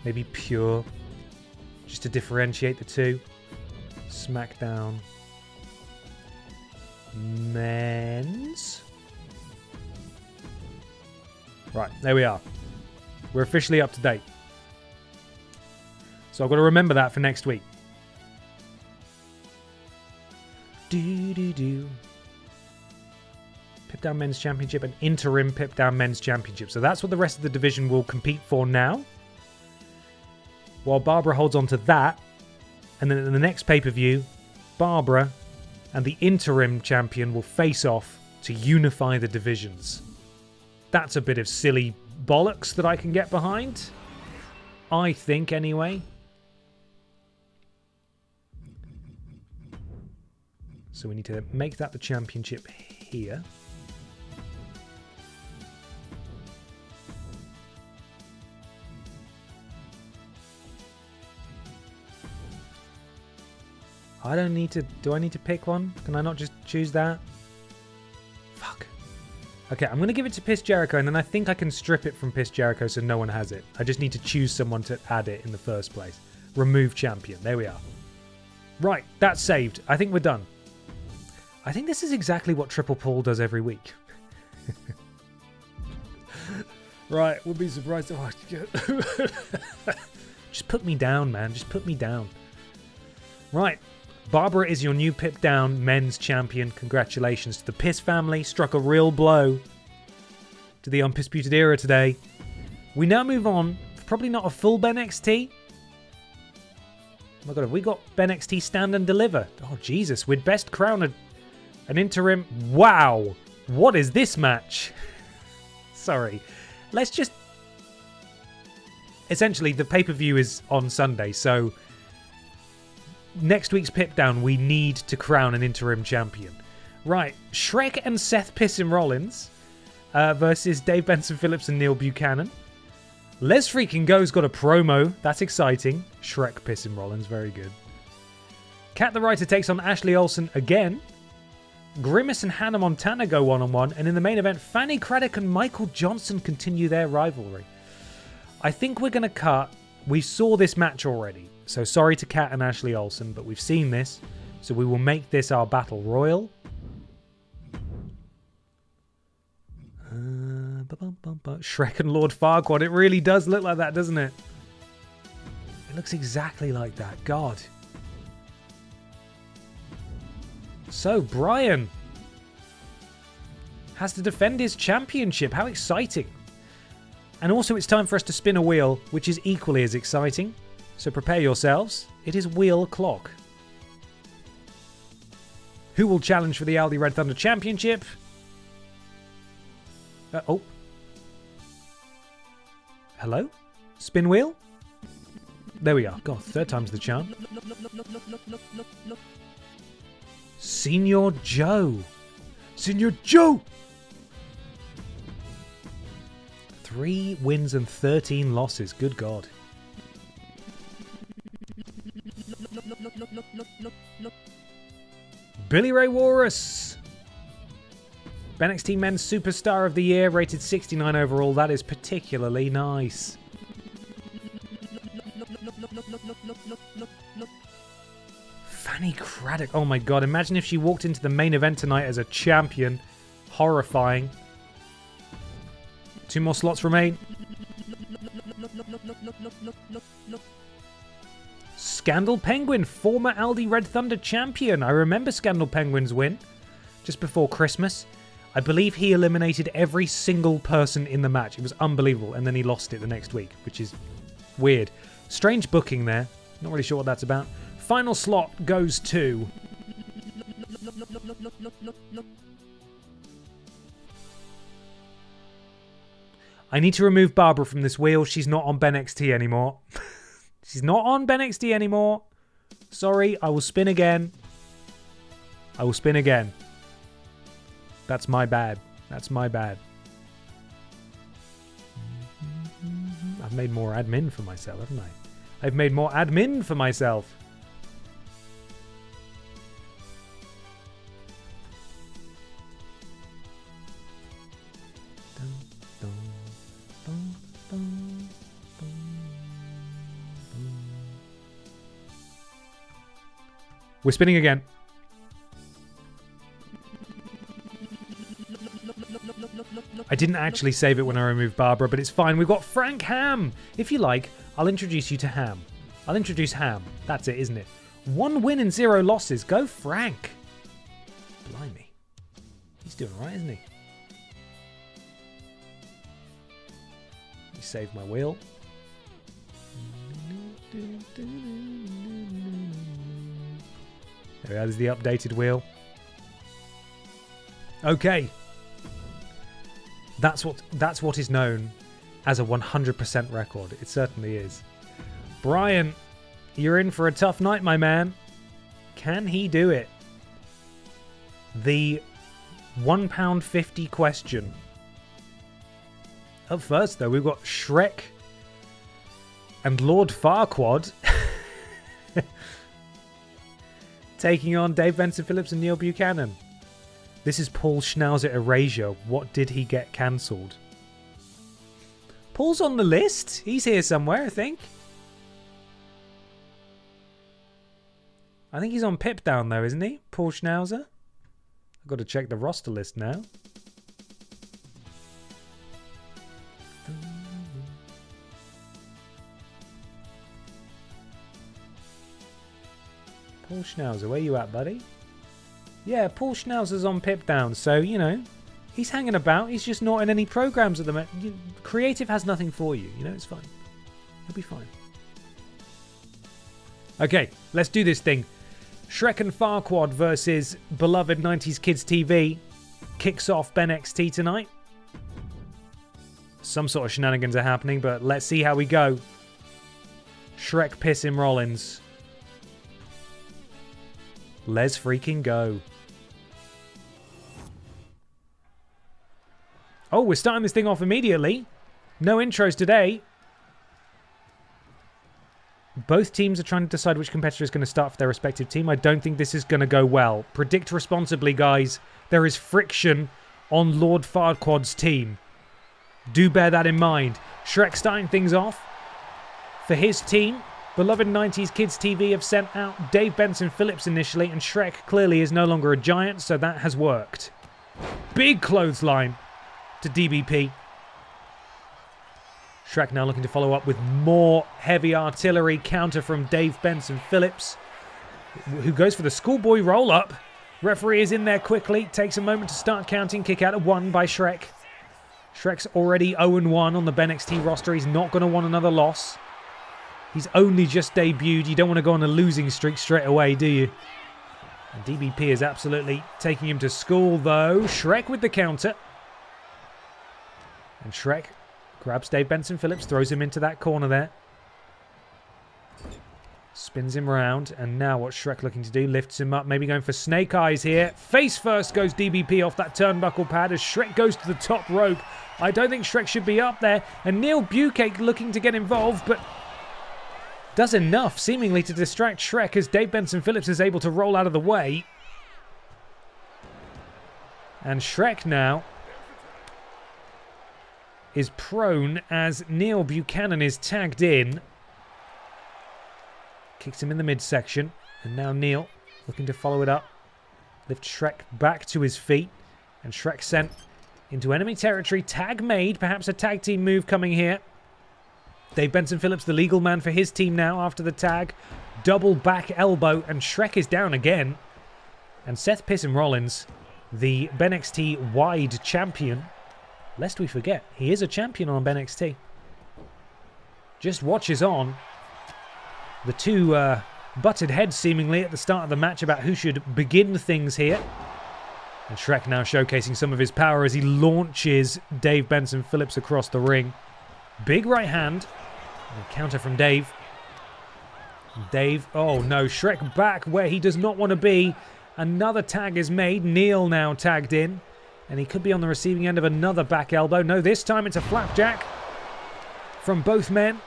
Maybe pure, just to differentiate the two. SmackDown. Men's. Right, there we are. We're officially up to date. So I've got to remember that for next week. Pip Down Men's Championship and interim Pip Down Men's Championship. So that's what the rest of the division will compete for now. While Barbara holds on to that. And then in the next pay-per-view, Barbara and the interim champion will face off to unify the divisions. That's a bit of silly bollocks that I can get behind. I think, anyway. So we need to make that the championship here. I don't need to... Do I need to pick one? Can I not just choose that? Fuck. Okay, I'm going to give it to Piss Jericho, and then I think I can strip it from Piss Jericho so no one has it. I just need to choose someone to add it in the first place. Remove champion. There we are. Right, that's saved. I think we're done. I think this is exactly what Triple Paul does every week. Right, we'll be surprised. Oh, just put me down, man. Just put me down. Right. Barbara is your new Pip Down men's champion. Congratulations to the Piss family. Struck a real blow to the Undisputed Era today. We now move on. Probably not a full BENXT. Oh my god, have we got BENXT Stand and Deliver? Oh, Jesus. We'd best crown an interim. Wow. What is this match? Sorry. Let's just... Essentially, the pay-per-view is on Sunday, so... Next week's Pip Down, we need to crown an interim champion. Right, Shrek and Seth Pissin Rollins versus Dave Benson Phillips and Neil Buchanan. Les Freaking Go's got a promo. That's exciting. Shrek Pissin Rollins, very good. Kat the Writer takes on Ashley Olsen again. Grimace and Hannah Montana go one-on-one. And in the main event, Fanny Craddock and Michael Johnson continue their rivalry. I think we're going to cut. We saw this match already. So sorry to Kat and Ashley Olsen, but we've seen this. So we will make this our battle royal. Shrek and Lord Farquaad. It really does look like that, doesn't it? It looks exactly like that. God. So Brian has to defend his championship. How exciting. And also it's time for us to spin a wheel, which is equally as exciting. So prepare yourselves. It is wheel clock. Who will challenge for the Aldi Red Thunder Championship? Oh. Hello? Spin wheel? There we are. God, third time's the charm. Senior Joe. Senior Joe! 3 wins and 13 losses. Good God. Billy Ray Walrus. BENXT Men's Superstar of the Year, rated 69 overall. That is particularly nice. Fanny Craddock. Oh my god, imagine if she walked into the main event tonight as a champion. Horrifying. 2 more slots remain. Scandal Penguin, former Aldi Red Thunder champion. I remember Scandal Penguin's win just before Christmas. I believe he eliminated every single person in the match. It was unbelievable. And then he lost it the next week, which is weird. Strange booking there. Not really sure what that's about. Final slot goes to... I need to remove Barbara from this wheel. She's not on BENXT anymore. She's not on BENXT anymore. Sorry, I will spin again. I will spin again. That's my bad. That's my bad. I've made more admin for myself, haven't I? I've made more admin for myself. We're spinning again. I didn't actually save it when I removed Barbara, but it's fine. We've got Frank Ham. If you like, I'll introduce you to Ham. I'll introduce Ham. That's it, isn't it? 1 win and 0 losses. Go Frank. Blimey. He's doing all right, isn't he? Let me save my wheel. There is the updated wheel. Okay. That's what is known as a 100% record. It certainly is. Brian, you're in for a tough night, my man. Can he do it? The £1.50 question. Up first, though, we've got Shrek and Lord Farquaad taking on Dave Benson Phillips and Neil Buchanan. This is Paul Schnauzer Erasure. What did he get cancelled? Paul's on the list. He's here somewhere, I think. I think he's on Pip Down though, isn't he? Paul Schnauzer. I've got to check the roster list now. Paul Schnauzer, where you at, buddy? Yeah, Paul Schnauzer's on Pip Down, so, you know, he's hanging about. He's just not in any programs at the moment. Creative has nothing for you, you know, it's fine. He'll be fine. Okay, let's do this thing. Shrek and Farquaad versus beloved 90s Kids TV kicks off BENXT tonight. Some sort of shenanigans are happening, but let's see how we go. Shrek piss him Rollins. Let's freaking go. Oh, we're starting this thing off immediately. No intros today. Both teams are trying to decide which competitor is going to start for their respective team. I don't think this is going to go well. Predict responsibly, guys. There is friction on Lord Farquaad's team. Do bear that in mind. Shrek starting things off for his team. Beloved 90s Kids TV have sent out Dave Benson Phillips initially, and Shrek clearly is no longer a giant, so that has worked. Big clothesline to DBP. Shrek now looking to follow up with more heavy artillery counter from Dave Benson Phillips, who goes for the schoolboy roll-up. Referee is in there quickly, takes a moment to start counting, kick out at 1 by Shrek. Shrek's already 0-1 on the BENXT roster. He's not going to want another loss. He's only just debuted. You don't want to go on a losing streak straight away, do you? And DBP is absolutely taking him to school, though. Shrek with the counter. And Shrek grabs Dave Benson Phillips, throws him into that corner there. Spins him round. And now what's Shrek looking to do? Lifts him up, maybe going for snake eyes here. Face first goes DBP off that turnbuckle pad as Shrek goes to the top rope. I don't think Shrek should be up there. And Neil Bucake looking to get involved, but does enough seemingly to distract Shrek as Dave Benson Phillips is able to roll out of the way. And Shrek now is prone as Neil Buchanan is tagged in. Kicks him in the midsection. And now Neil looking to follow it up. Lift Shrek back to his feet. And Shrek sent into enemy territory. Tag made. Perhaps a tag team move coming here. Dave Benson Phillips, the legal man for his team now after the tag. Double back elbow. And Shrek is down again. And Seth Pisson Rollins, the BENXT wide champion. Lest we forget, he is a champion on BENXT. Just watches on. The two butted heads seemingly at the start of the match about who should begin things here. And Shrek now showcasing some of his power as he launches Dave Benson Phillips across the ring. Big right hand. And a counter from Dave. Dave, oh no, Shrek back where he does not want to be. Another tag is made. Neil now tagged in. And he could be on the receiving end of another back elbow. No, this time it's a flapjack from both men.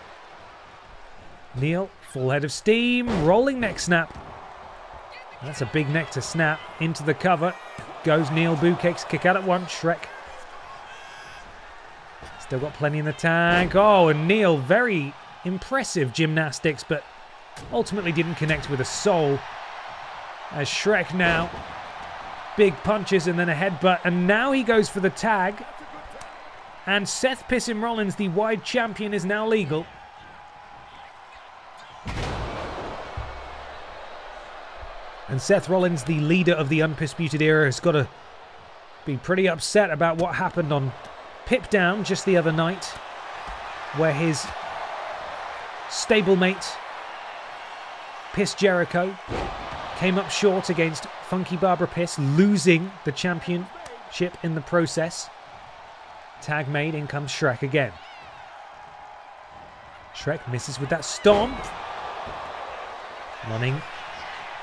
Neil, full head of steam, rolling neck snap. That's a big neck to snap. Into the cover goes Neil. Bucake's kick out at 1. Shrek still got plenty in the tank. Oh, and Neil, very impressive gymnastics, but ultimately didn't connect with a soul. As Shrek now, big punches and then a headbutt, and now he goes for the tag. And Seth Pisson Rollins, the wide champion, is now legal. And Seth Rollins, the leader of the Undisputed Era, has got to be pretty upset about what happened on Pip Down just the other night, where his stablemate, Piss Jericho, came up short against Funky Barbara Piss, losing the championship in the process. Tag made, in comes Shrek again. Shrek misses with that stomp. Running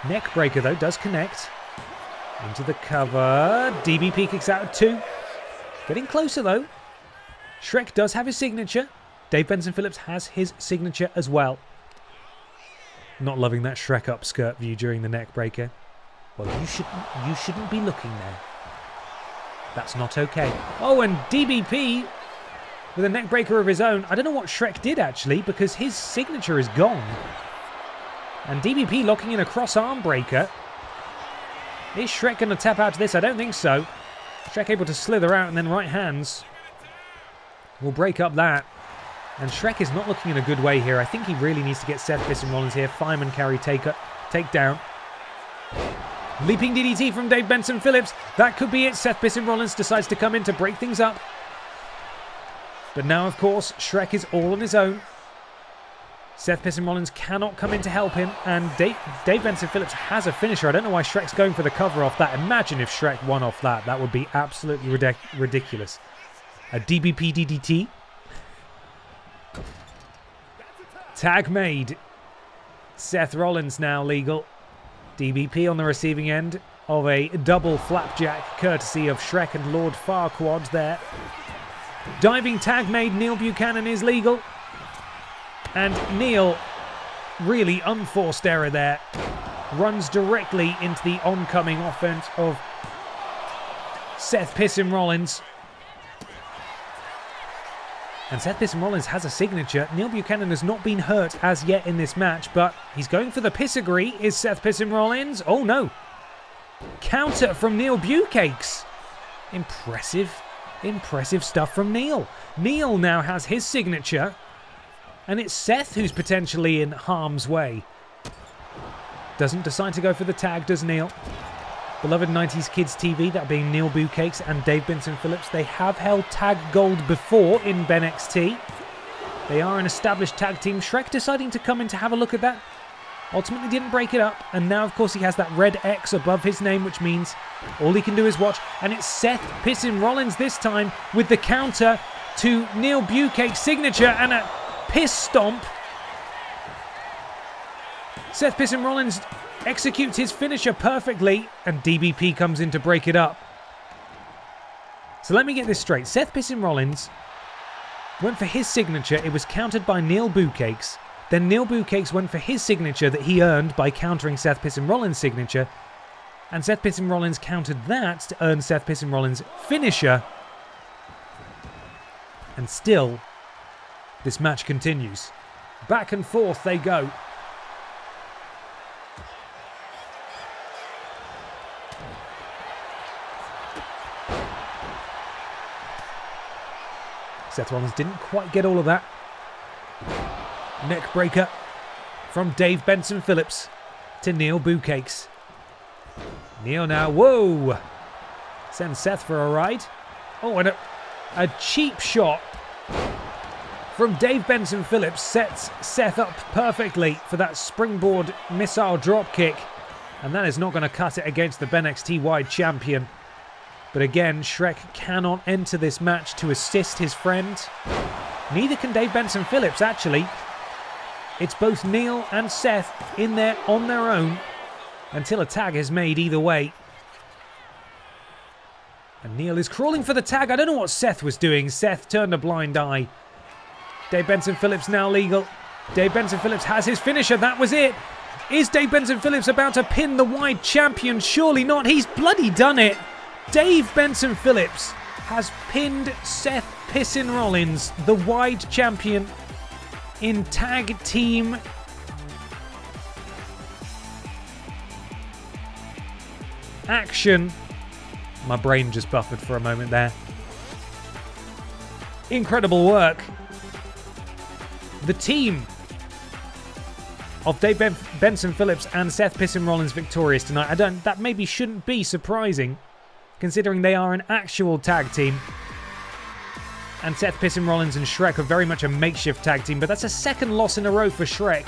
neck breaker though, does connect. Into the cover. DBP kicks out at 2. Getting closer though. Shrek does have his signature. Dave Benson Phillips has his signature as well. Not loving that Shrek upskirt view during the neck breaker. Well, you shouldn't be looking there. That's not okay. Oh, and DBP with a neckbreaker of his own. I don't know what Shrek did, actually, because his signature is gone. And DBP locking in a cross arm breaker. Is Shrek going to tap out to this? I don't think so. Shrek able to slither out, and then right hands will break up that. And Shrek is not looking in a good way here. I think he really needs to get Seth Piston Rollins here. Fireman carry takedown. Leaping DDT from Dave Benson Phillips. That could be it. Seth Piston Rollins decides to come in to break things up. But now, of course, Shrek is all on his own. Seth Piston Rollins cannot come in to help him. And Dave Benson Phillips has a finisher. I don't know why Shrek's going for the cover off that. Imagine if Shrek won off that. That would be absolutely ridiculous. A DBP DDT. Tag made. Seth Rollins now legal. DBP on the receiving end of a double flapjack courtesy of Shrek and Lord Farquaad there. Diving tag made. Neil Buchanan is legal. And Neil, really unforced error there, runs directly into the oncoming offense of Seth Piston Rollins. And Seth Piston Rollins has a signature. Neil Buchanan has not been hurt as yet in this match, but he's going for the pissagree. Is Seth Piston Rollins? Oh no. Counter from Neil Bucakes. Impressive stuff from Neil. Neil now has his signature. And it's Seth who's potentially in harm's way. Doesn't decide to go for the tag, does Neil? Beloved 90s Kids TV, that being Neil Bucakes and Dave Benson Phillips. They have held tag gold before in BENXT. They are an established tag team. Shrek deciding to come in to have a look at that. Ultimately didn't break it up. And now, of course, he has that red X above his name, which means all he can do is watch. And it's Seth Piston Rollins this time with the counter to Neil Bucakes' signature and a piss stomp. Seth Piston Rollins executes his finisher perfectly, and DBP comes in to break it up. So let me get this straight. Seth Piston Rollins went for his signature. It was countered by Neil Bucakes. Then Neil Bucakes went for his signature that he earned by countering Seth Piston Rollins' signature. And Seth Piston Rollins countered that to earn Seth Piston Rollins' finisher. And still, this match continues. Back and forth they go. Seth Rollins didn't quite get all of that. Neck breaker from Dave Benson Phillips to Neil Bucakes. Neil now, whoa! Sends Seth for a ride. Oh, and a cheap shot from Dave Benson Phillips sets Seth up perfectly for that springboard missile drop kick. And that is not going to cut it against the BENXT Wide Champion. But again, Shrek cannot enter this match to assist his friend. Neither can Dave Benson Phillips, actually. It's both Neil and Seth in there on their own until a tag is made either way. And Neil is crawling for the tag. I don't know what Seth was doing. Seth turned a blind eye. Dave Benson Phillips now legal. Dave Benson Phillips has his finisher. That was it. Is Dave Benson Phillips about to pin the Wide Champion? Surely not. He's bloody done it. Dave Benson Phillips has pinned Seth Piston Rollins, the Wide Champion, in tag team action. My brain just buffered for a moment there. Incredible work. The team of Dave Benson Phillips and Seth Piston Rollins victorious tonight. That maybe shouldn't be surprising, considering they are an actual tag team. And Seth Piston Rollins and Shrek are very much a makeshift tag team, but that's a second loss in a row for Shrek.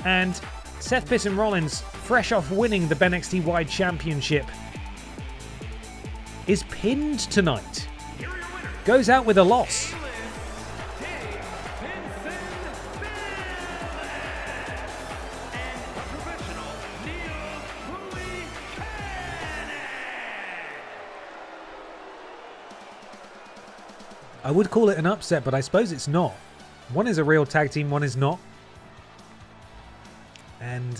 And Seth Piston Rollins, fresh off winning the BENXT Wide Championship, is pinned tonight. Goes out with a loss. I would call it an upset, but I suppose it's not. One is a real tag team, one is not. And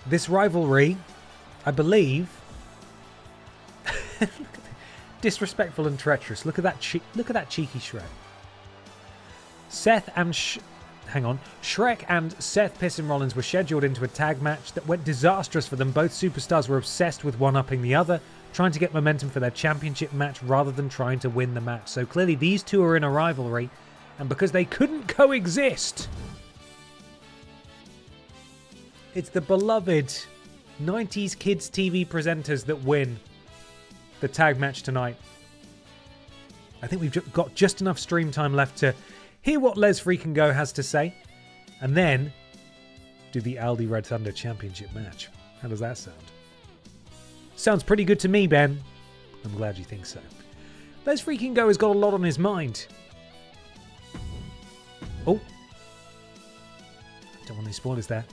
this rivalry, I believe... Look at disrespectful and treacherous. Look at that cheeky Shrek. Shrek and Seth Pissin Rollins were scheduled into a tag match that went disastrous for them. Both superstars were obsessed with one-upping the other, trying to get momentum for their championship match rather than trying to win the match. So clearly these two are in a rivalry, and because they couldn't coexist, it's the beloved 90s kids TV presenters that win the tag match tonight. I think we've got just enough stream time left to hear what Les Freaking Go has to say, and then do the Aldi Red Thunder Championship match. How does that sound? Sounds pretty good to me, Ben. I'm glad you think so. Les Freaking Go has got a lot on his mind. Oh. Don't want any spoilers there.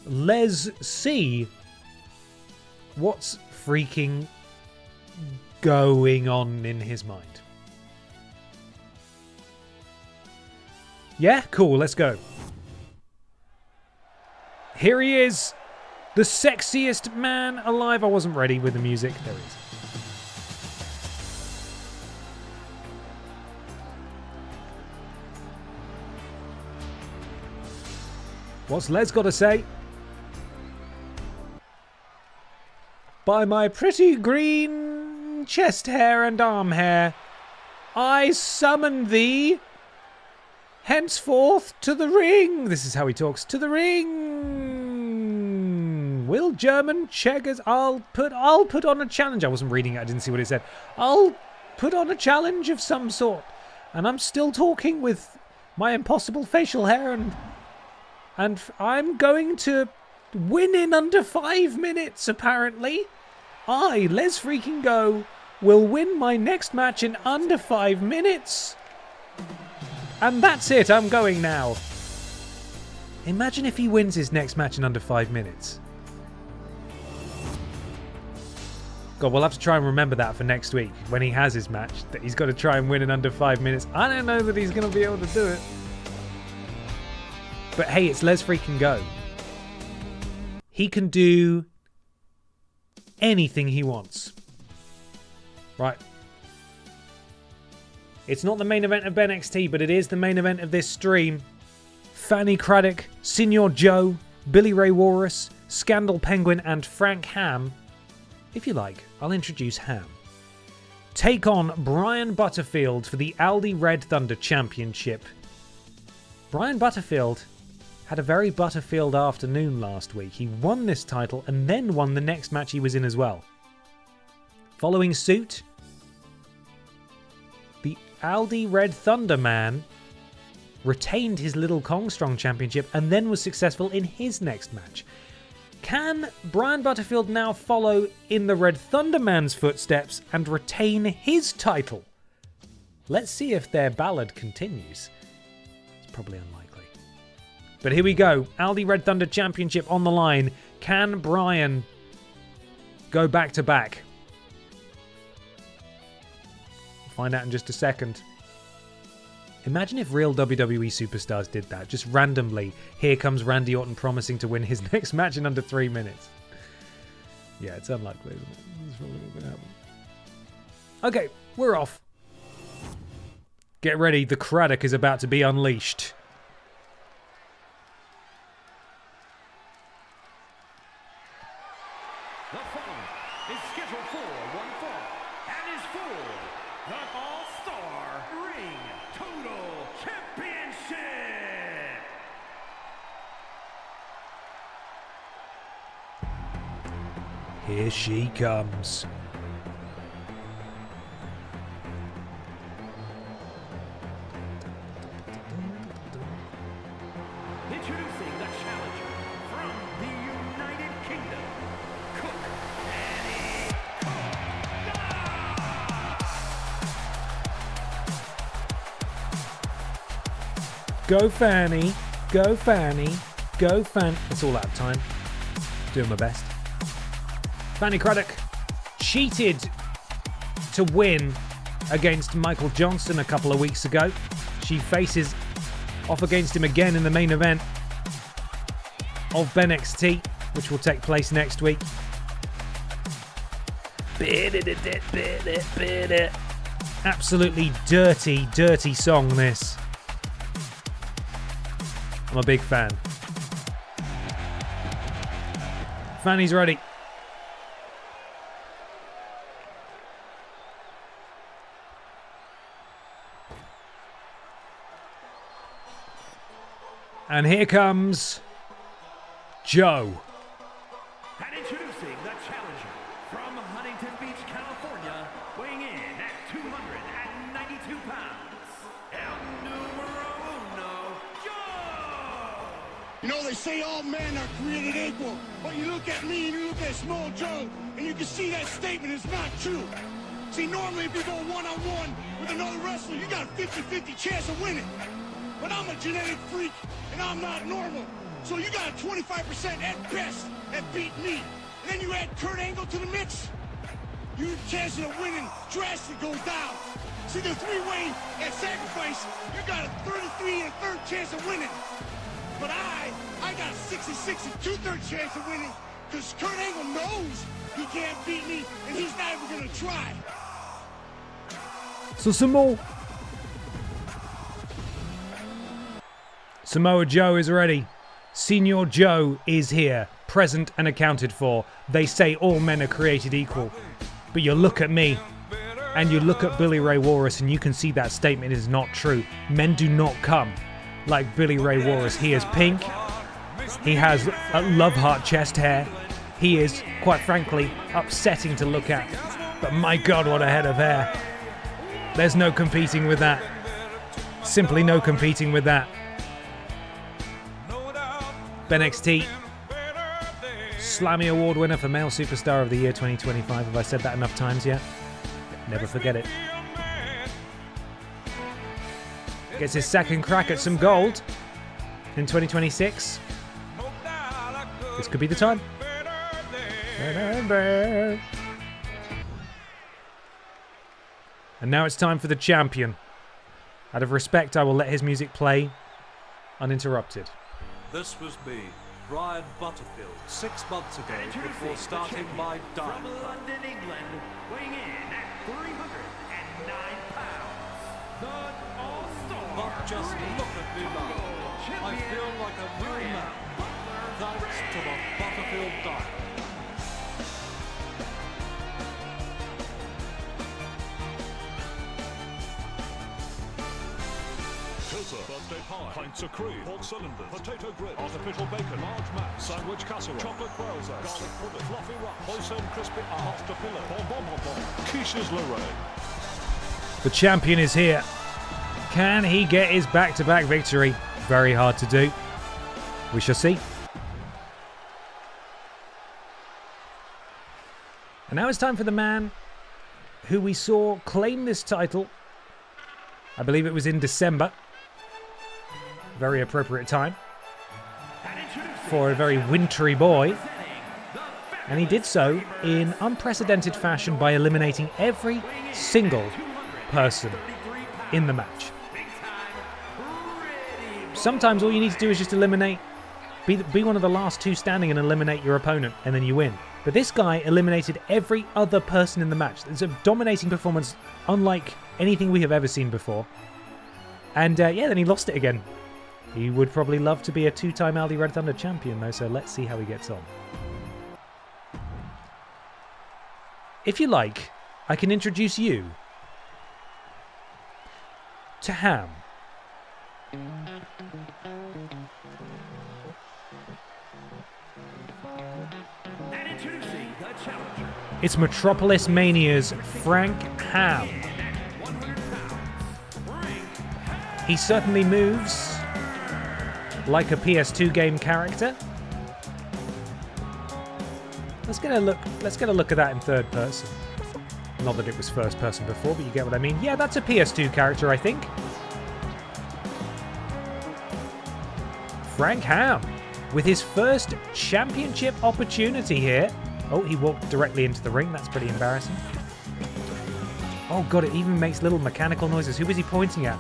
Les see what's freaking going on in his mind. Yeah, cool, let's go. Here he is, the sexiest man alive. I wasn't ready with the music. There he is. What's Les got to say? By my pretty green chest hair and arm hair, I summon thee henceforth to the ring. This is how he talks. To the ring. Will German Cheggers? I'll put on a challenge. I wasn't reading it. I didn't see what it said. I'll put on a challenge of some sort. And I'm still talking with my impossible facial hair, and I'm going to win in under 5 minutes, apparently. I, Les Freaking Go, will win my next match in under 5 minutes. And that's it, I'm going now. Imagine if he wins his next match in under 5 minutes. God, we'll have to try and remember that for next week, when he has his match, that he's got to try and win in under 5 minutes. I don't know that he's going to be able to do it. But hey, it's Les Freaking Go. He can do anything he wants. Right. It's not the main event of BENXT, but it is the main event of this stream. Fanny Craddock, Senor Joe, Billy Ray Walrus, Scandal Penguin, and Frank Ham. If you like, I'll introduce Ham. Take on Brian Butterfield for the Aldi Red Thunder Championship. Brian Butterfield had a very Butterfield afternoon last week. He won this title and then won the next match he was in as well. Following suit, the Aldi Red Thunder man retained his Little Kong Strong Championship and then was successful in his next match. Can Brian Butterfield now follow in the Red Thunder man's footsteps and retain his title? Let's see if their ballad continues. It's probably unlikely. But here we go. Aldi Red Thunder Championship on the line. Can Brian go back to back? We'll find out in just a second. Imagine if real WWE superstars did that. Just randomly. Here comes Randy Orton promising to win his next match in under 3 minutes. Yeah, it's unlikely, isn't it? It's probably not going to happen. Okay, we're off. Get ready. The Craddock is about to be unleashed. The following is scheduled for one fall and is for the All-Star Ring Total Championship. Here she comes. Introducing the challenger from the United Kingdom, Cook Fanny Go Fanny, go Fanny, go Fan. It's all out of time. Doing my best. Fanny Craddock cheated to win against Michael Johnson a couple of weeks ago. She faces off against him again in the main event of BENXT, which will take place next week. Absolutely dirty, dirty song, this. I'm a big fan. Fanny's ready. And here comes Joe. And introducing the challenger from Huntington Beach, California, weighing in at 292 pounds, El Numero Uno, Joe! You know, they say all men are created equal, but you look at me and you look at small Joe, and you can see that statement is not true. See, normally if you go one-on-one with another wrestler, you got a 50-50 chance of winning. But I'm a genetic freak, and I'm not normal. So you got a 25% at best at beating me. And then you add Kurt Angle to the mix, your chances of winning drastically go down. See, the three-way at sacrifice, you got a 33 and a third chance of winning. But I got a 66 and two-thirds chance of winning, because Kurt Angle knows he can't beat me, and he's not even gonna try. So some more. Samoa Joe is ready. Senior Joe is here, present and accounted for. They say all men are created equal. But you look at me, and you look at Billy Ray Walrus, and you can see that statement is not true. Men do not come like Billy Ray Walrus. He is pink. He has a love heart chest hair. He is, quite frankly, upsetting to look at. But my God, what a head of hair. There's no competing with that. Simply no competing with that. BENXT Slammy Award winner for Male Superstar of the Year 2025. Have I said that enough times yet? Never forget it. Gets his second crack at some gold in 2026. This could be the time. And now it's time for the champion. Out of respect, I will let his music play uninterrupted. This was me, Brian Butterfield, 6 months ago before starting my diet. From London, England, weighing in at 309 pounds, the All-Star. But just look at me now. I feel like a real man, thanks to the Butterfield diet. Birthday pie, pints of cream, pork cylinders, potato grid, artificial bacon, large mass, sandwich casserole, chocolate quails, garlic pudding, fluffy wrap, hoisin crispy, hot pillow, bon, quiches Lorraine. The champion is here. Can he get his back-to-back victory? Very hard to do. We shall see. And now it's time for the man who we saw claim this title. I believe it was in December. Very appropriate time for a very wintry boy. And he did so in unprecedented fashion by eliminating every single person in the match. Sometimes all you need to do is just eliminate, be one of the last two standing and eliminate your opponent, and then you win. But this guy eliminated every other person in the match. It's a dominating performance unlike anything we have ever seen before. And yeah, then he lost it again. He would probably love to be a two-time Aldi Red Thunder champion, though, so let's see how he gets on. If you like, I can introduce you to Ham. And introducing the challenger. It's Metropolis Mania's Frank Ham. He certainly moves like a PS2 game character. Let's get a look at that in third person. Not that it was first person before, but you get what I mean. Yeah, that's a PS2 character, I think. Frank Ham with his first championship opportunity here. Oh, he walked directly into the ring. That's pretty embarrassing. Oh god, it even makes little mechanical noises. Who was he pointing at?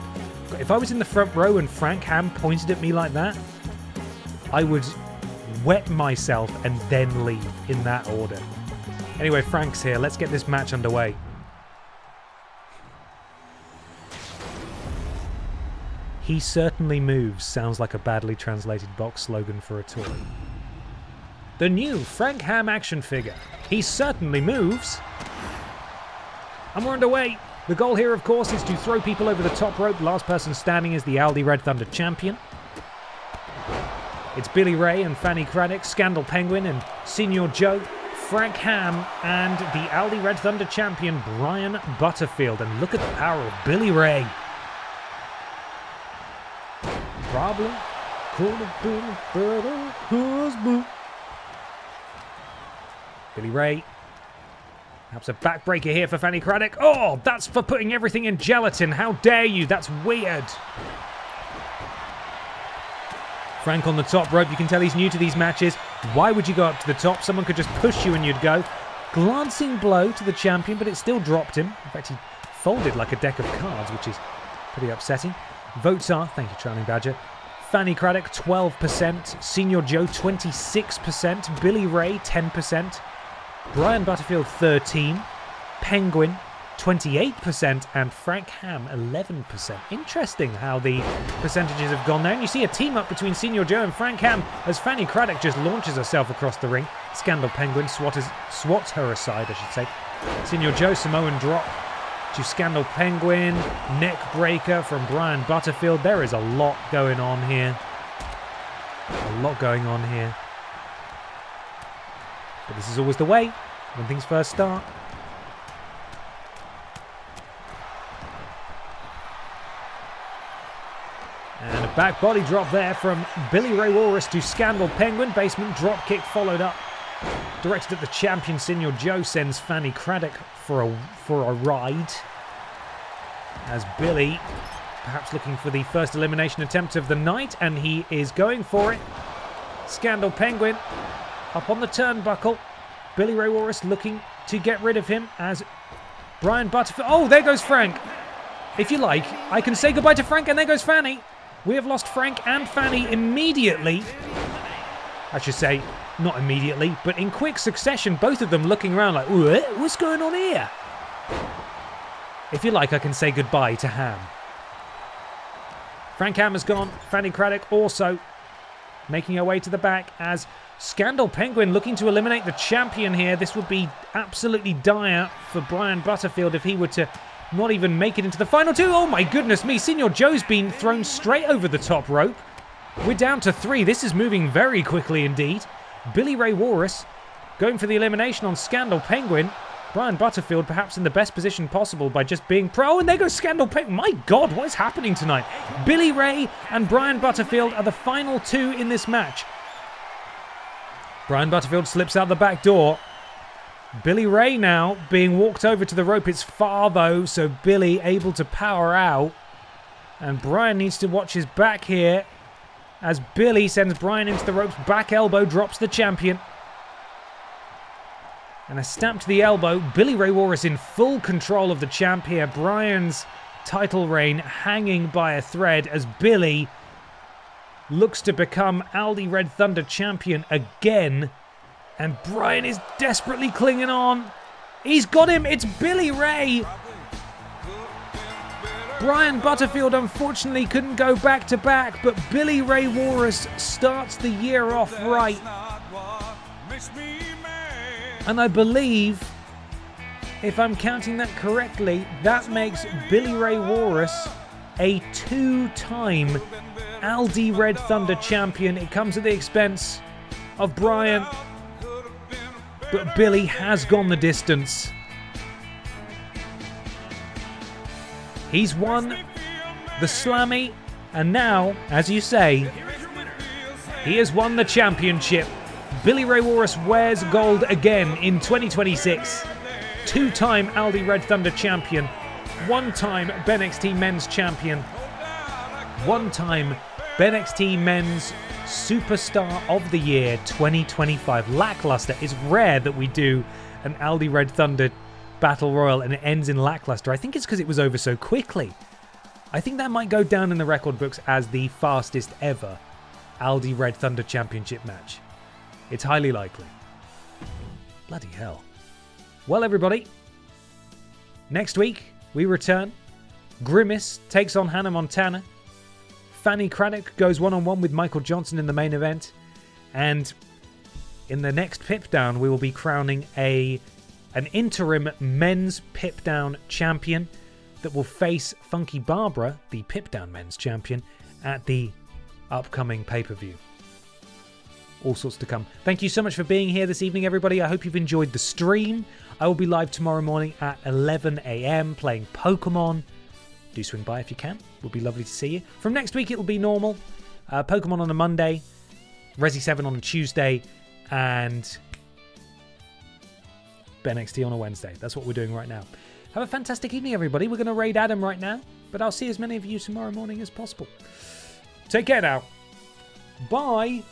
If I was in the front row and Frank Ham pointed at me like that, I would wet myself and then leave in that order. Anyway, Frank's here. Let's get this match underway. He certainly moves sounds like a badly translated box slogan for a toy. The new Frank Ham action figure. He certainly moves. And we're underway. The goal here, of course, is to throw people over the top rope. Last person standing is the Aldi Red Thunder champion. It's Billy Ray and Fanny Craddock, Scandal Penguin and Senior Joe, Frank Ham, and the Aldi Red Thunder champion, Brian Butterfield. And look at the power of Billy Ray. Problem could have been a better husband. Billy Ray. Perhaps a backbreaker here for Fanny Craddock. Oh, that's for putting everything in gelatin. How dare you? That's weird. Frank on the top rope. You can tell he's new to these matches. Why would you go up to the top? Someone could just push you and you'd go. Glancing blow to the champion, but it still dropped him. In fact, he folded like a deck of cards, which is pretty upsetting. Votes are, thank you, Trailing Badger. Fanny Craddock, 12%. Senior Joe, 26%. Billy Ray, 10%. Brian Butterfield, 13%. Penguin, 28%. And Frank Ham, 11%. Interesting how the percentages have gone there. And you see a team up between Senior Joe and Frank Ham as Fanny Craddock just launches herself across the ring. Scandal Penguin swats her aside, I should say. Senior Joe, Samoan drop to Scandal Penguin, neck breaker from Brian Butterfield. There is a lot going on here. A lot going on here. But this is always the way when things first start. And a back body drop there from Billy Ray Walrus to Scandal Penguin. Basement drop kick followed up. Directed at the champion, Senior Joe sends Fanny Craddock for a ride. As Billy, perhaps looking for the first elimination attempt of the night, and he is going for it. Scandal Penguin up on the turnbuckle. Billy Ray Walrus looking to get rid of him as Brian Butterfield. Oh, there goes Frank. If you like, I can say goodbye to Frank, and there goes Fanny. We have lost Frank and Fanny immediately. I should say, not immediately, but in quick succession, both of them looking around like, what's going on here? If you like, I can say goodbye to Ham. Frank Ham has gone. Fanny Craddock also making her way to the back as Scandal Penguin looking to eliminate the champion here. This would be absolutely dire for Brian Butterfield if he were to not even make it into the final two. Oh my goodness me, Senior Joe's been thrown straight over the top rope. We're down to 3. This is moving very quickly indeed. Billy Ray Walrus going for the elimination on Scandal Penguin. Brian Butterfield perhaps in the best position possible by just being pro. And there goes Scandal Penguin. My God, what is happening tonight? Billy Ray and Brian Butterfield are the final 2 in this match. Brian Butterfield slips out the back door. Billy Ray now being walked over to the rope. It's far though, so Billy able to power out. And Brian needs to watch his back here as Billy sends Brian into the ropes. Back elbow drops the champion. And a stamp to the elbow. Billy Ray Walrus in full control of the champ here. Brian's title reign hanging by a thread as Billy looks to become Aldi Red Thunder champion again. And Brian is desperately clinging on. He's got him. It's Billy Ray. Brian Butterfield unfortunately couldn't go back to back, but Billy Ray Walrus starts the year off right. And I believe, if I'm counting that correctly, that makes Billy Ray Walrus a 2-time Aldi Red Thunder champion. It comes at the expense of Brian, but Billy has gone the distance. He's won the Slammy, and now, as you say, he has won the championship. Billy Ray Walrus wears gold again in 2026. 2-time Aldi Red Thunder champion. 1-time BENXT Men's champion. 1-time BENXT Men's Superstar of the Year 2025. Lackluster. It's rare that we do an Aldi Red Thunder Battle Royal and it ends in lackluster. I think it's because it was over so quickly. I think that might go down in the record books as the fastest ever Aldi Red Thunder Championship match. It's highly likely. Bloody hell. Well, everybody, next week we return. Grimace takes on Hannah Montana. Fanny Craddock goes one-on-one with Michael Johnson in the main event. And in the next Pip Down, we will be crowning an interim men's Pip Down champion that will face Funky Barbara, the Pip Down men's champion, at the upcoming pay-per-view. All sorts to come. Thank you so much for being here this evening, everybody. I hope you've enjoyed the stream. I will be live tomorrow morning at 11 a.m. playing Pokémon. Do swing by if you can. It would be lovely to see you. From next week, it will be normal. Pokémon on a Monday, Resi 7 on a Tuesday, and BENXT on a Wednesday. That's what we're doing right now. Have a fantastic evening, everybody. We're going to raid Adam right now, but I'll see as many of you tomorrow morning as possible. Take care now. Bye.